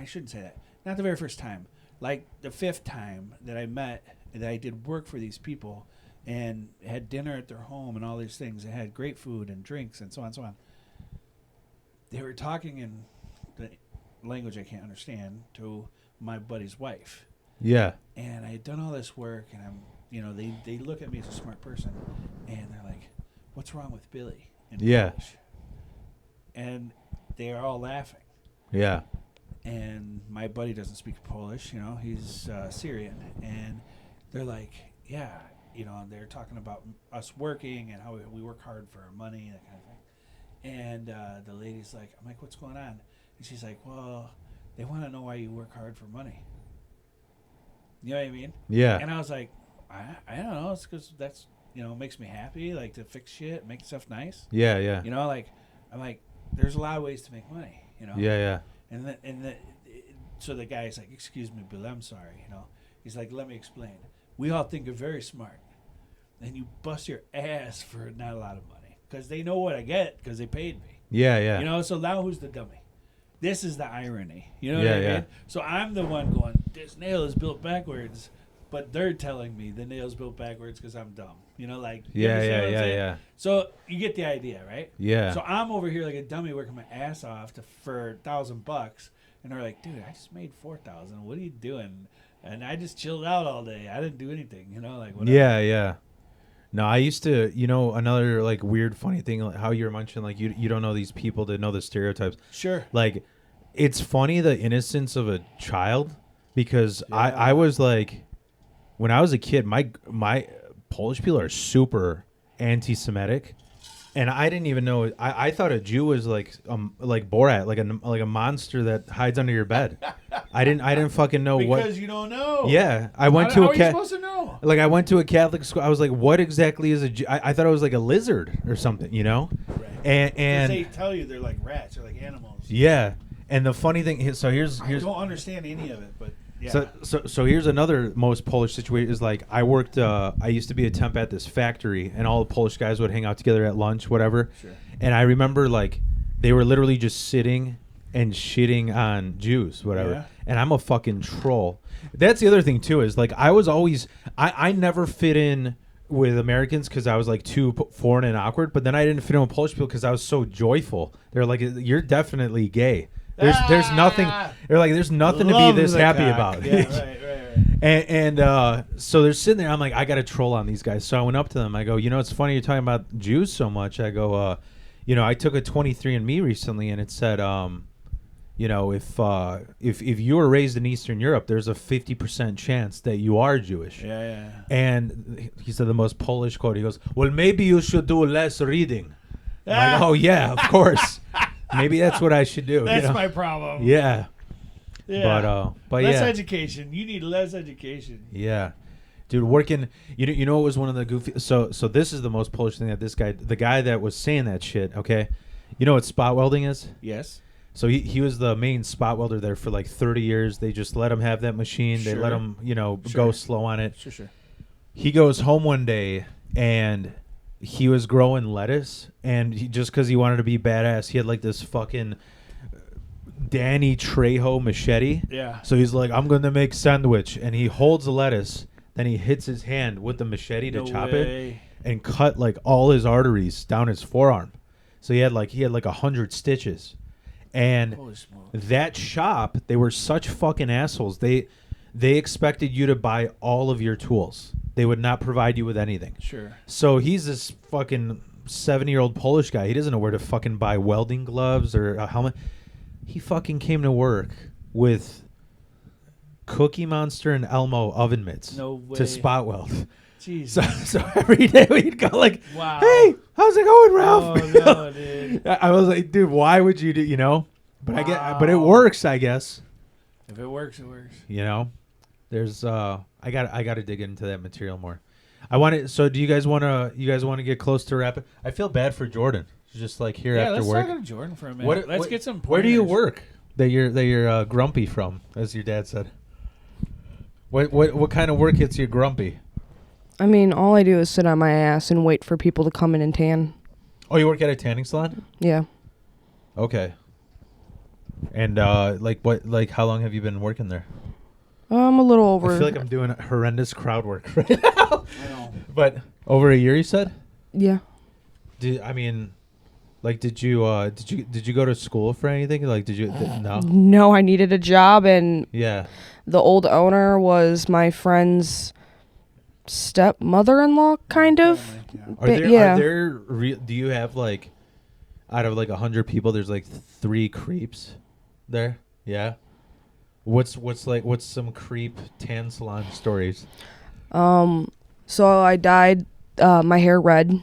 shouldn't say that. Not the very first time. Like the 5th time that I met, that I did work for these people and had dinner at their home and all these things. They had great food and drinks and so on and so on. They were talking in the language I can't understand to my buddy's wife. Yeah. And I had done all this work, and they look at me as a smart person, and they're like, "What's wrong with Billy?" In Yeah. Polish. And they are all laughing. Yeah. And my buddy doesn't speak Polish, he's Syrian. And they're like, "Yeah," they're talking about us working and how we work hard for our money, that kind of thing. And the lady's like, I'm like, "What's going on?" And she's like, "Well, they want to know why you work hard for money." You know what I mean? Yeah. And I was like, I don't know. It's because that's, makes me happy, like to fix shit, make stuff nice. Yeah. Yeah. I'm like, there's a lot of ways to make money, Yeah. Yeah. And so the guy's like, "Excuse me, Bill, I'm sorry." He's like, "Let me explain. We all think you're very smart, and you bust your ass for not a lot of money because they know what I get because they paid me." Yeah. Yeah. So now who's the dummy? This is the irony. You know Yeah, what I yeah. mean? So I'm the one going, "This nail is built backwards," but they're telling me the nail's built backwards because I'm dumb. You Yeah. understand Yeah. what I'm Yeah. saying? Yeah. So you get the idea, right? Yeah. So I'm over here like a dummy working my ass off for $1,000, and they're like, "Dude, I just made 4,000. What are you doing?" And I just chilled out all day. I didn't do anything, like whatever. Yeah. Yeah. No, I used to, another like weird, funny thing, like how you were mentioning, like you don't know these people to know the stereotypes. Sure. Like, it's funny the innocence of a child because Yeah. I was like, when I was a kid, my Polish people are super anti-Semitic, and I didn't even know. I thought a Jew was like Borat, like a monster that hides under your bed. I didn't fucking know what. Because you don't know. Yeah, I went How to are a you supposed to know? like I went to a Catholic school. I was like, what exactly is a Jew? I thought it was like a lizard or something, Right. And they tell you they're like rats or like animals. yeah, and the funny thing, so here's I don't understand any of it, but yeah. So here's another most Polish situation is like I worked I used to be a temp at this factory, and all the Polish guys would hang out together at lunch, whatever. Sure. And I remember like they were literally just sitting and shitting on Jews, whatever. Yeah. And I'm a fucking troll. That's the other thing too, is like I was always I never fit in with Americans because I was like too foreign and awkward, but then I didn't fit in with Polish people because I was so joyful. They're like, "You're definitely gay." There's nothing. They're like, "There's nothing to be Love this the happy cock. about." Yeah, right. And so they're sitting there. I'm like, I got to troll on these guys. So I went up to them. I go, "It's funny you're talking about Jews so much." I go, I took a 23andMe recently, and it said, you know, if you were raised in Eastern Europe, there's a 50% chance that you are Jewish. Yeah. And he said the most Polish quote. He goes, "Well, maybe you should do less reading." I'm Ah. like, oh yeah, of course. Maybe that's what I should do. That's you know? my problem. Yeah. Yeah. But less yeah. education. You need less education. Yeah. Dude, working, you know what was one of the goofy, so this is the most Polish thing that the guy that was saying that shit, okay? You know what spot welding is? Yes. So he was the main spot welder there for like 30 years. They just let him have that machine. They let Sure. him, you know, Sure. go slow on it. Sure. He goes home one day and he was growing lettuce, and just because he wanted to be badass, he had like this fucking Danny Trejo machete. Yeah. So he's like, I'm going to make sandwich. And he holds the lettuce. Then he hits his hand with the machete to chop it and cut like all his arteries down his forearm. So he had like 100 stitches. And Holy smoke. that shop, they were such fucking assholes. They expected you to buy all of your tools. They would not provide you with anything. Sure. So he's this fucking 70-year-old Polish guy. He doesn't know where to fucking buy welding gloves or a helmet. He fucking came to work with Cookie Monster and Elmo oven mitts No way. to spot weld. Jeez. So every day we'd go like, Wow. "Hey, how's it going, Ralph?" Oh, no, dude. I was like, "Dude, why would you do?" You know, but but it Wow. works, I guess. If it works, it works. You know, there's I got to dig into that material more. I want to. So do you guys want to get close to wrap it? I feel bad for Jordan. She's just like here Yeah, after let's work. talk to Jordan for a minute. Let's get some. Where do you pointers. work? That you're grumpy from, as your dad said. What kind of work gets you grumpy? I mean, all I do is sit on my ass and wait for people to come in and tan. Oh, you work at a tanning salon? Yeah. Okay. And how long have you been working there? I'm a little over. I feel like I'm doing horrendous crowd work right now. I know. But over a year, you said? Yeah. Did you go to school for anything? Like, did you? No. No, I needed a job, and Yeah. the old owner was my friend's stepmother-in-law, kind of. Yeah. Are there do you have like out of like 100 people there's like 3 creeps there? Yeah. What's some creep tan salon stories? So I dyed my hair red,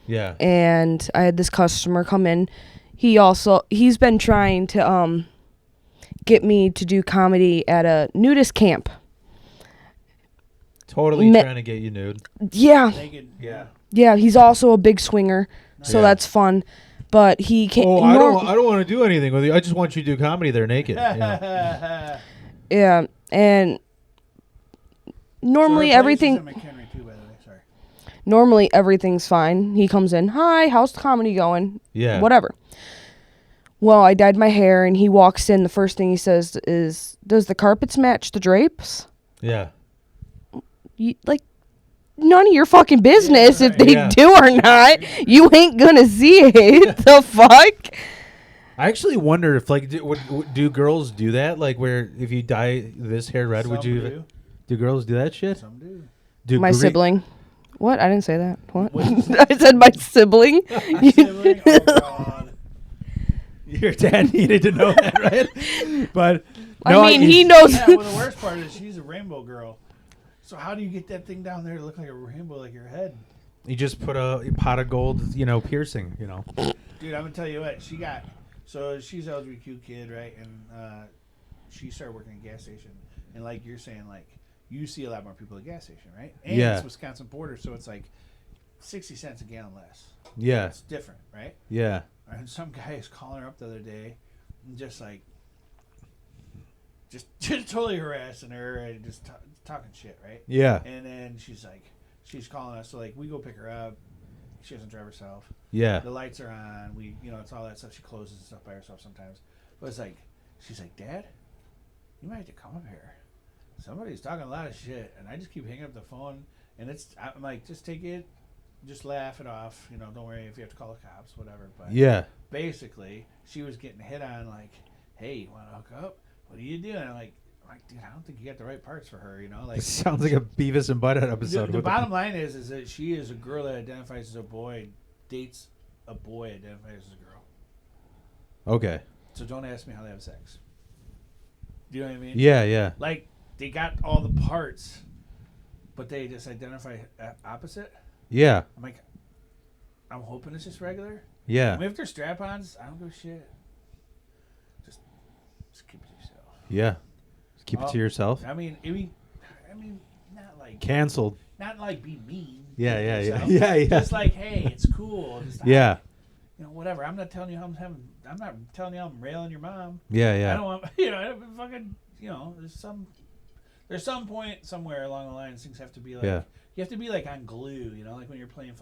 Yeah. and I had this customer come in. He's been trying to get me to do comedy at a nudist camp. Totally trying to get you nude. Yeah. Naked. Yeah. Yeah, he's also a big swinger, so Yeah. that's fun. But he can't. Oh, I don't want to do anything with you. I just want you to do comedy there naked. Yeah. Yeah, and normally everything. Normally everything's fine. He comes in, hi, how's the comedy going? Yeah. Whatever. Well, I dyed my hair, and he walks in. The first thing he says is, "Does the carpets match the drapes?" Yeah. None of your fucking business if they Yeah. do or not. You ain't gonna see it. The fuck? I actually wonder if do girls do that? Like where if you dye this hair red, would you? Do girls do that shit? Some do. Do My gre- sibling. What? I didn't say that. What? What'd you say? I said my sibling. Sibling? Oh, God. Your dad needed to know that, right? But I mean, he knows. Yeah, well, the worst part is she's a rainbow girl. So how do you get that thing down there to look like a rainbow, like your head? You just put a pot of gold, piercing, Dude, I'm gonna tell you what. She's an LGBTQ kid, right? And she started working at a gas station. And like you're saying, like you see a lot more people at a gas station, right? And Yeah. it's Wisconsin border, so it's like 60 cents a gallon less. Yeah. It's different, right? Yeah. And some guy is calling her up the other day, and just totally harassing her and just talking shit, right? Yeah. And then she's calling us, so like we go pick her up. She doesn't drive herself. Yeah. The lights are on. It's all that stuff. She closes and stuff by herself sometimes. But it's like, she's like, Dad, you might have to come up here. Somebody's talking a lot of shit, and I just keep hanging up the phone. And I'm like, just take it, just laugh it off. Don't worry if you have to call the cops, whatever. But Yeah. basically, she was getting hit on like, hey, you want to hook up? What are you doing? I'm like, dude, I don't think you got the right parts for her. Like This sounds like a Beavis and Butthead episode. the bottom line is that she is a girl that identifies as a boy, dates a boy identifies as a girl. Okay. So don't ask me how they have sex. Do you know what I mean? Yeah, yeah. Like they got all the parts, but they just identify opposite. Yeah. I'm like, I'm hoping it's just regular. Yeah. I mean, if they're strap-ons, I don't give a shit. Just keep it to yourself. Yeah. Just keep it to yourself. I mean, not like Canceled. not like be mean. Yeah, to yeah, yeah. yourself. Yeah, yeah. Just like, hey, it's cool. Just, Yeah. you know, whatever. I'm not telling you how I'm having. I'm not telling you I'm railing your mom. Yeah, I yeah. don't want. You know, I don't fucking. You know, there's some point somewhere along the lines things have to be like. Yeah. You have to be like on glue. You know, like when you're playing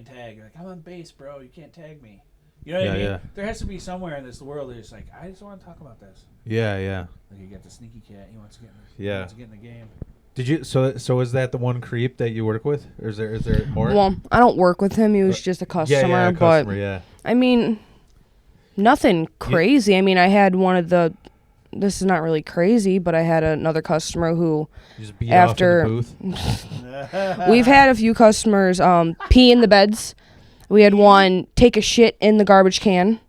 tag. You're like, I'm on base, bro. You can't tag me. You know what I mean? Yeah. There has to be somewhere in this world that's like, I just want to talk about this. Yeah, yeah. Like you got the sneaky cat. He wants to get in the game. Did you so is that the one creep that you work with? Or is there more? Well, I don't work with him. He was just a customer. Yeah, but customer, yeah. I mean, nothing crazy. I mean, I had one of the. This is not really crazy, but I had another customer who, You just beat after off in the booth. we've had a few customers pee in the beds. We had one take a shit in the garbage can.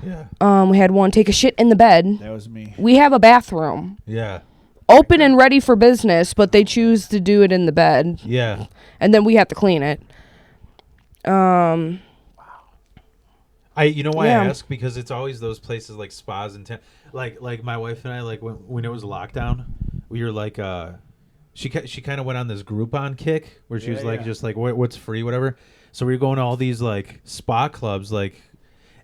Yeah. We had one take a shit in the bed. That was me. We have a bathroom Yeah. open and ready for business, but they choose to do it in the bed, Yeah. and then we have to clean it. You know why Yeah. I ask? Because it's always those places like spas and like my wife and I, like when it was lockdown, we were like she kind of went on this Groupon kick where she was like just like what's free, whatever. So we were going to all these like spa clubs, like,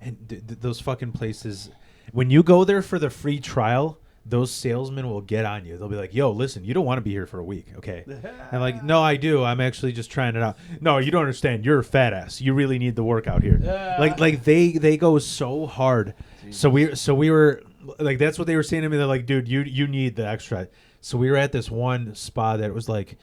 and those fucking places. When you go there for the free trial, those salesmen will get on you. They'll be like, yo, listen, you don't want to be here for a week, okay? I'm like, no, I do. I'm actually just trying it out. No, you don't understand. You're a fat ass. You really need the workout here. Like they go so hard. So we were like, that's what they were saying to me. They're like, dude, you need the extra. So we were at this one spa that was like,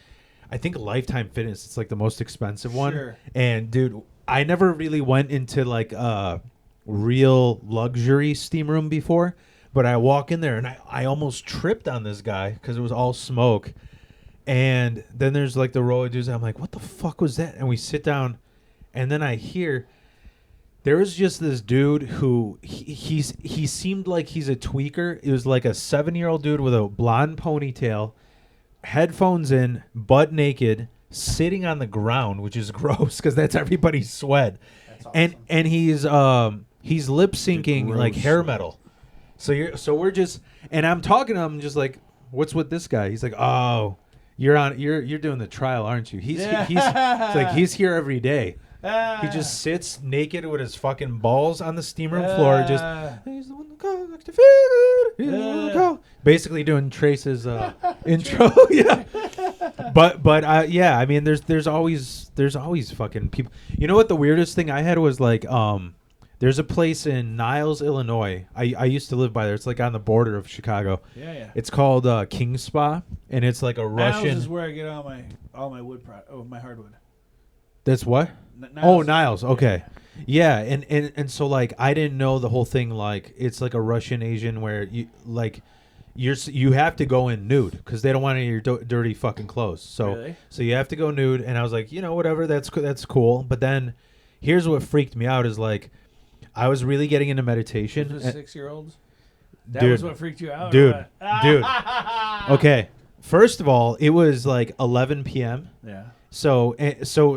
I think Lifetime Fitness. It's like the most expensive one. Sure. And dude, I never really went into like a real luxury steam room before. But I walk in there and I almost tripped on this guy because it was all smoke. And then there's like the row of dudes. And I'm like, what the fuck was that? And we sit down and then I hear there was just this dude who he seemed like he's a tweaker. It was like a 7-year-old dude with a blonde ponytail, headphones in, butt naked, sitting on the ground, which is gross because that's everybody's sweat. That's awesome. And he's lip syncing like hair metal. So we're just, and I'm talking to him just like, what's with this guy? He's like, oh, you're doing the trial, aren't you? He's it's like he's here every day. He just sits naked with his fucking balls on the steam room floor. Just he's the one that goes next to feel. He's the one that goes. Basically doing Trace's intro. Yeah. But yeah. I mean, there's always fucking people. You know what the weirdest thing I had was like there's a place in Niles, Illinois. I used to live by there. It's like on the border of Chicago. Yeah. It's called King Spa, and it's like a Russian. Niles is where I get all my wood my hardwood. That's what? Niles. Okay. Yeah, and so like I didn't know the whole thing. Like it's like a Russian Asian where you have to go in nude because they don't want any of your dirty fucking clothes. So Really? So you have to go nude, and I was like, whatever, that's cool. But then here's what freaked me out is like I was really getting into meditation. Was 6-year-olds? That Dude. was what freaked you out? Dude. Okay. First of all, it was like 11 p.m. Yeah. So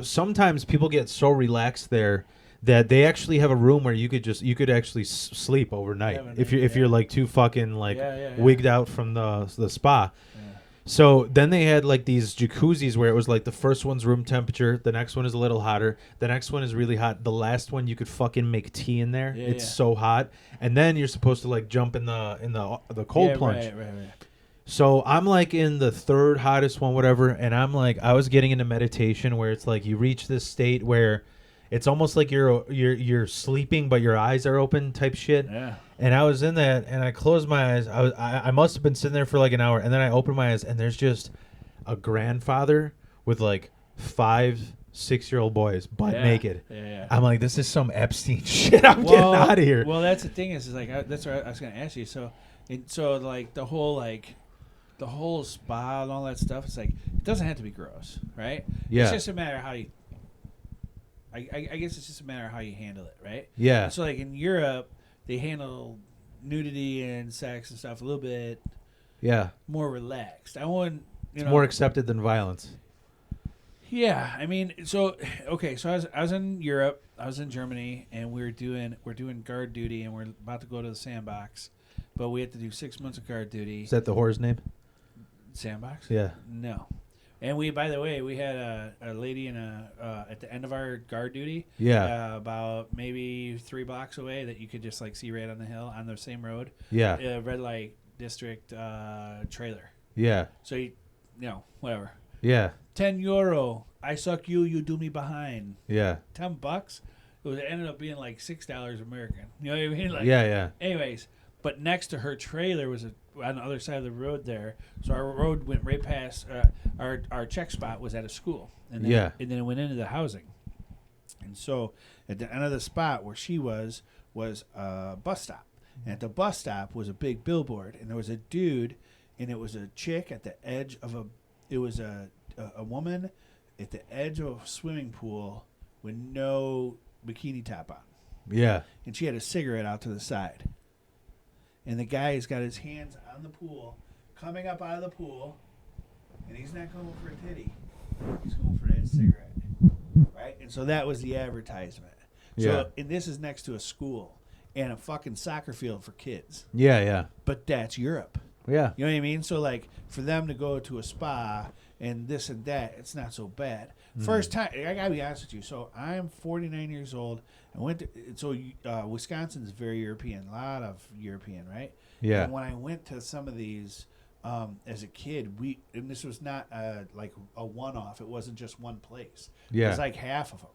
sometimes people get so relaxed there that they actually have a room where you could actually sleep overnight if you're like too fucking like wigged out from the spa. Yeah. So then they had like these jacuzzis where it was like the first one's room temperature, the next one is a little hotter, the next one is really hot, the last one you could fucking make tea in there. It's so hot, and then you're supposed to like jump in the cold plunge. Right. So I'm like in the third hottest one, whatever, and I'm like I was getting into meditation where it's like you reach this state where it's almost like you're sleeping but your eyes are open type shit. Yeah. And I was in that, and I closed my eyes. I must have been sitting there for like an hour, and then I opened my eyes, and there's just a grandfather with like 5-6-year-old boys butt naked. Yeah. I'm like, this is some Epstein shit. I'm getting out of here. Well, that's the thing is like that's what I was gonna ask you. So like the whole spa and all that stuff. It's like it doesn't have to be gross, right? Yeah. It's just a matter of how you. I guess it's just a matter of how you handle it, right? Yeah. So like in Europe. they handle nudity and sex and stuff a little bit Yeah. more relaxed. I wouldn't, It's more accepted than violence. Yeah, I mean, so okay, so I was in Europe, I was in Germany, and we're doing guard duty, and we're about to go to the sandbox, but we have to do 6 months of guard duty. Is that the whore's name? Sandbox? Yeah. No. And we, by the way, we had a lady in at the end of our guard duty. Yeah. About maybe 3 blocks away that you could just like see right on the hill on the same road. Yeah. Red light district trailer. Yeah. So whatever. Yeah. €10. I suck you. You do me behind. Yeah. $10. It ended up being like $6 American. You know what I mean? Like, Yeah. Anyways, but next to her trailer was on the other side of the road there. So our road went right past. Our check spot was at a school, and then, and then it went into the housing. And so at the end of the spot where she was a bus stop, and at the bus stop was a big billboard, and there was a dude, and it was a chick at the edge of it was a woman at the edge of a swimming pool with no bikini top on. Yeah. And she had a cigarette out to the side. And the guy has got his hands on the pool, coming up out of the pool, and he's not going for a titty. He's going for that cigarette. Right? And so that was the advertisement. Yeah. And this is next to a school and a fucking soccer field for kids. Yeah. But that's Europe. Yeah. You know what I mean? So, like, for them to go to a spa and this and that, it's not so bad. First time, I gotta be honest with you. So, I'm 49 years old. I went to, Wisconsin's very European, a lot of European, right? Yeah. And when I went to some of these as a kid, and this was not like a one-off. It wasn't just one place. Yeah. It was like half of them.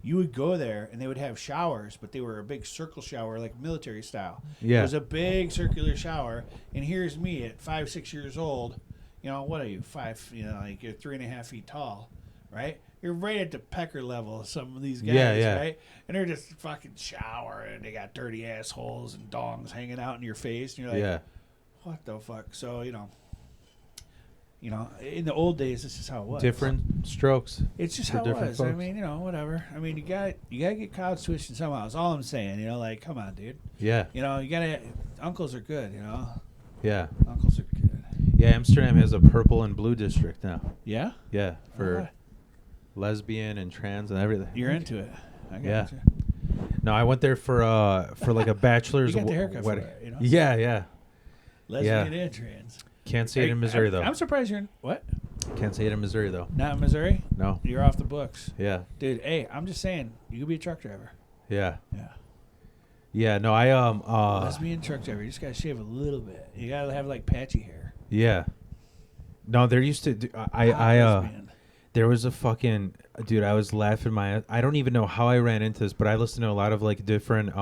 You would go there, and they would have showers, but they were a big circle shower, like military style. Yeah. It was a big circular shower, and here's me at 5, 6 years old. You know, what are you, 5, like you're 3.5 feet tall, right? You're right at the pecker level of some of these guys, right? And they're just fucking showering, and they got dirty assholes and dongs hanging out in your face, and you're like, what the fuck? So, in the old days, this is how it was. Different strokes. It's just for how it different was. I folks. mean, whatever. I mean, you got to get college tuition somehow. That's all I'm saying. Like, come on, dude. Yeah. You got to. Uncles are good. Yeah. Uncles are good. Yeah. Amsterdam has a purple and blue district now. Yeah. Yeah. For Alright. lesbian and trans and everything. You're into it. I got Yeah. you. No, I went there for like a bachelor's You got the haircut wedding. for it. Yeah. Lesbian and trans. Can't say it in Missouri though. I'm surprised you're in what? Can't say it in Missouri though. Not in Missouri. No. You're off the books, Yeah. dude. Hey, I'm just saying, you could be a truck driver. Yeah. Yeah. Yeah. No, I Lesbian truck driver. You just gotta shave a little bit. You gotta have like patchy hair. Yeah. No, there used to. Lesbian. There was a fucking dude. I was laughing my. I don't even know how I ran into this, but I listen to a lot of like different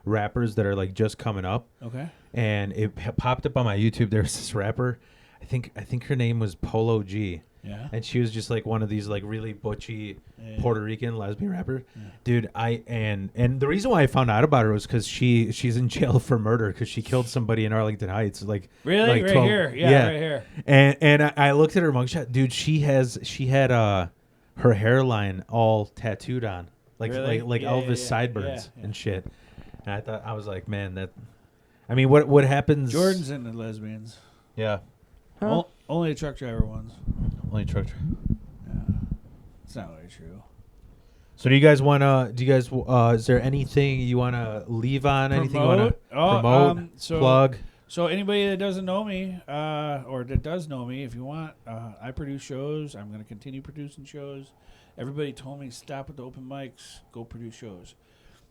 rappers that are like just coming up. Okay. And it popped up on my YouTube. There was this rapper. I think her name was Polo G. Yeah. And she was just like one of these like really butchy Yeah. Puerto Rican lesbian rapper. Yeah. Dude, and the reason why I found out about her was because she's in jail for murder because she killed somebody in Arlington Heights. Like Really? like Right 12 here. Yeah, right here. And I looked at her mugshot, dude. She had her hairline all tattooed on, like Really? like Yeah, Elvis yeah, sideburns yeah. and shit. And I was like, man, that. I mean, what happens? Jordan's into lesbians. Yeah. Huh? Only the truck driver ones. Only truck. Yeah. It's not really true. So do you guys is there anything you want to leave on? Anything you want to promote? Plug? So anybody that doesn't know me, or that does know me, if you want, I produce shows. I'm going to continue producing shows. Everybody told me stop with the open mics, go produce shows.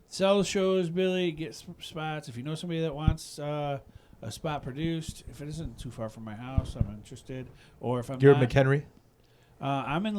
Sell the shows, Billy. Get spots. If you know somebody that wants a spot produced, if it isn't too far from my house, I'm interested. Or if I'm You're not, McHenry? I'm in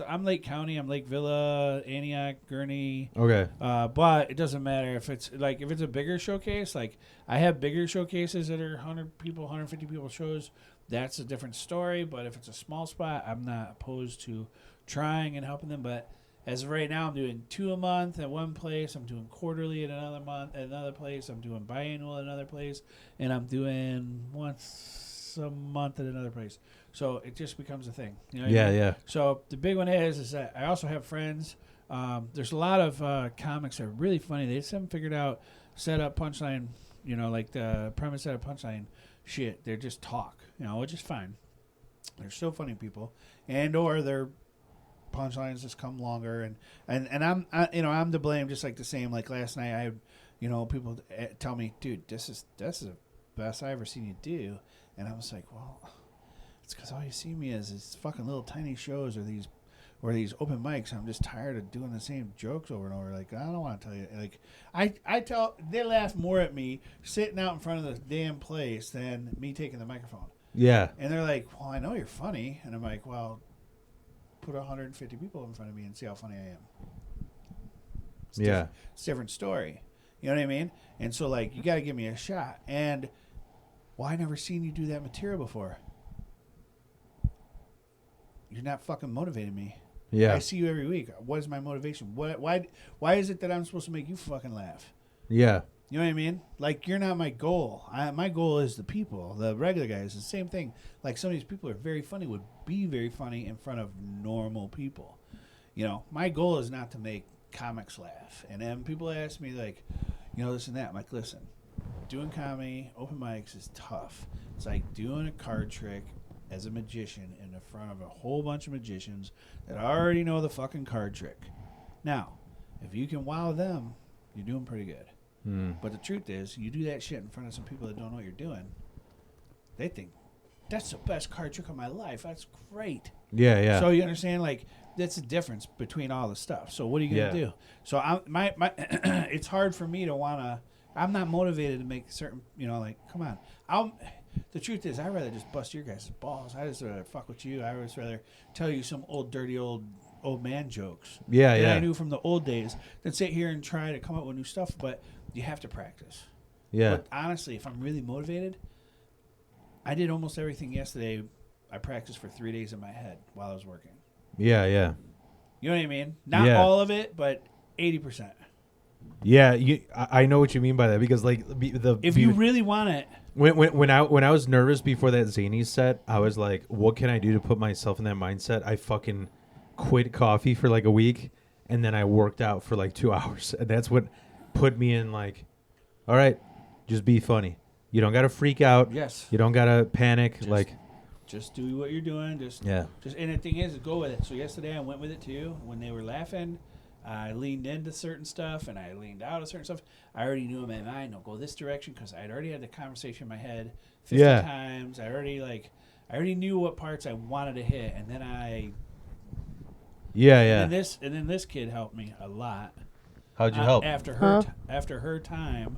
I'm Lake County. I'm Lake Villa, Antioch, Gurney. Okay. But it doesn't matter if it's a bigger showcase. Like I have bigger showcases that are 100 people, 150 people shows. That's a different story. But if it's a small spot, I'm not opposed to trying and helping them. But as of right now, I'm doing 2 a month at one place. I'm doing quarterly at another month at another place. I'm doing biannual at another place, and I'm doing once a month at another place. So it just becomes a thing. You know what I mean? Yeah. So the big one is that I also have friends. There's a lot of comics that are really funny. They just haven't figured out setup punchline, like the premise setup punchline shit. They're just talk, which is fine. They're still funny people, and or their punchlines just come longer, and I'm to blame. Just like the same, like last night, I had, people tell me, dude, this is the best I ever seen you do, and I was like, well, it's because all you see me is these fucking little tiny shows or these open mics. I'm just tired of doing the same jokes over and over. Like, I don't want to tell you. Like, they laugh more at me sitting out in front of the damn place than me taking the microphone. Yeah. And they're like, well, I know you're funny. And I'm like, well, put 150 people in front of me and see how funny I am. It's a different story. You know what I mean? And so, like, you got to give me a shot. And, well, I never seen you do that material before. You're not fucking motivating me. Yeah. I see you every week. What is my motivation? Why is it that I'm supposed to make you fucking laugh? Yeah. You know what I mean? Like, you're not my goal. My goal is the people, the regular guys. The same thing. Like, some of these people are very funny, would be very funny in front of normal people. My goal is not to make comics laugh. And then people ask me, like, this and that. I'm like, listen, doing comedy, open mics is tough. It's like doing a card trick as a magician in the front of a whole bunch of magicians that already know the fucking card trick. Now, if you can wow them, you're doing pretty good. But the truth is, you do that shit in front of some people that don't know what you're doing, they think, that's the best card trick of my life. That's great. Yeah, yeah. So you understand, like, that's the difference between all the stuff. So what are you going to do? So it's hard for me to want to, I'm not motivated to make certain, like, come on. The truth is, I'd rather just bust your guys' balls. I just rather fuck with you. I would just rather tell you some dirty old man jokes. Yeah, that I knew from the old days than sit here and try to come up with new stuff. But you have to practice. Yeah. But honestly, if I'm really motivated, I did almost everything yesterday. I practiced for 3 days in my head while I was working. Yeah, yeah. You know what I mean? Not all of it, but 80%. Yeah, I know what you mean by that, because like if you really want it. When I was nervous before that Zany set, I was like, what can I do to put myself in that mindset? I fucking quit coffee for like a week, and then I worked out for like 2 hours, and that's what put me in like, all right, just be funny. You don't gotta freak out. Yes. You don't gotta panic. Just do what you're doing. Just and the thing is go with it. So yesterday I went with it too. When they were laughing, I leaned into certain stuff and I leaned out of certain stuff. I already knew in my mind, no, go this direction, because I'd already had the conversation in my head 50 times. I already knew what parts I wanted to hit, and then And then this kid helped me a lot. How'd you help? After her time,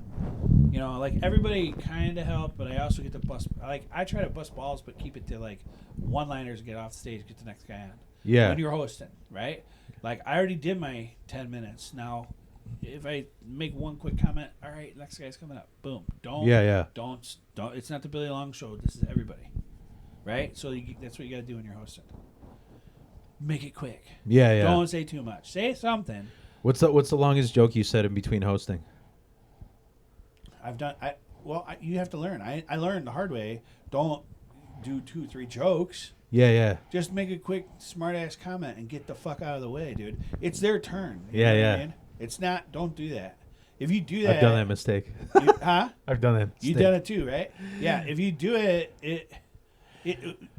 like everybody kind of helped, but I also get to bust. Like, I try to bust balls, but keep it to like one-liners. Get off the stage, get the next guy on. Yeah. When you're hosting, right? Like, I already did my 10 minutes. Now, if I make one quick comment, all right, next guy's coming up. Boom. Don't. It's not the Billy Long show. This is everybody, right? So that's what you got to do when you're hosting. Make it quick. Yeah. Don't say too much. Say something. What's the longest joke you said in between hosting? You have to learn. I learned the hard way. Don't do 2-3 jokes. Yeah. Just make a quick smart ass comment and get the fuck out of the way, dude. It's their turn. Yeah. I mean? It's not. Don't do that. If you do that, I've done that mistake. I've done that. You've done it too, right? Yeah. If you do it,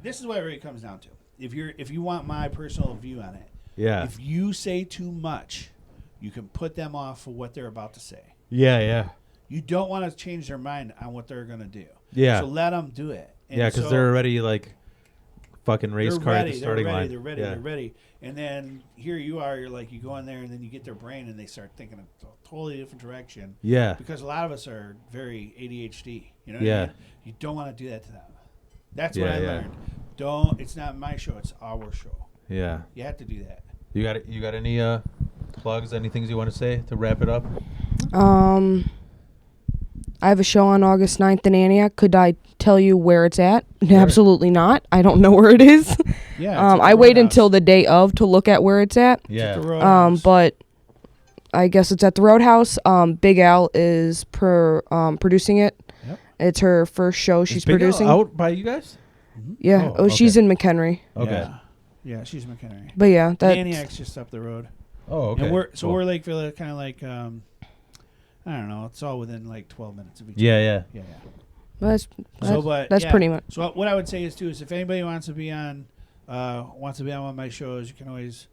this is what it really comes down to. If you want my personal view on it, if you say too much, you can put them off for what they're about to say. Yeah. You don't want to change their mind on what they're gonna do. Yeah. So let them do it. And because they're already like fucking race car at the starting line. They're ready. And then here you are. You're like, you go in there, and then you get their brain, and they start thinking a totally different direction. Yeah. Because a lot of us are very ADHD. You know what I mean? You don't want to do that to them. That's what I learned. It's not my show. It's our show. Yeah. You have to do that. You got any plugs? Any things you want to say to wrap it up? I have a show on August 9th in Antioch. Could I tell you where it's at? Sure. Absolutely not. I don't know where it is. Yeah. I wait until the day of to look at where it's at. Yeah. But I guess it's at the Roadhouse. Big Al is producing it. Yep. It's her first show she's producing. Out by you guys? Mm-hmm. Yeah. Oh, she's in McHenry. Okay. Yeah, she's McHenry. But yeah, Antioch's just up the road. Oh, okay. And we're Lakeville, kind of like I I don't know. It's all within like 12 minutes of each. Yeah. Yeah, yeah. That's pretty much. So what I would say is too is if anybody wants to be on one of my shows, you can always,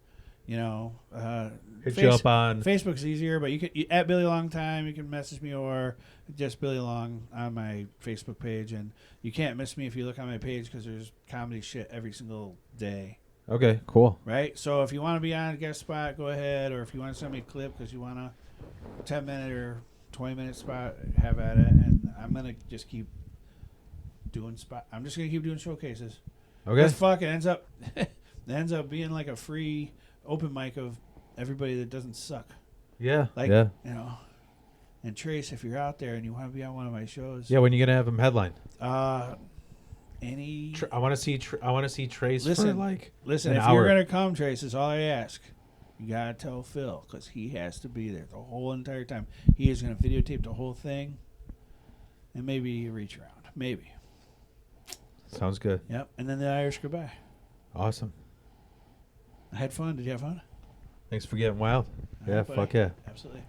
Hit you up on. Facebook's easier, but you can at Billy Longtime. You can message me or just Billy Long on my Facebook page, and you can't miss me if you look on my page because there's comedy shit every single day. Okay, cool. Right. So if you want to be on a guest spot, go ahead, or if you want to send me a clip because you want a 10-minute or 20-minute spot, have at it, and I'm gonna just keep doing spot. I'm just gonna keep doing showcases. Okay. That's fuck. It ends up being like a free open mic of everybody that doesn't suck. Yeah. Like yeah. And Trace, if you're out there and you want to be on one of my shows, Yeah. When you gonna have him headline? Any. I want to see. I want to see Trace for like. Listen. an If hour. you're gonna come, Trace, is all I ask. You gotta tell Phil because he has to be there the whole entire time. He is gonna videotape the whole thing, and maybe reach around. Maybe. Sounds good. Yep. And then the Irish goodbye. Awesome. I had fun. Did you have fun? Thanks for getting wild. All Yeah. right, buddy. Fuck yeah. Absolutely.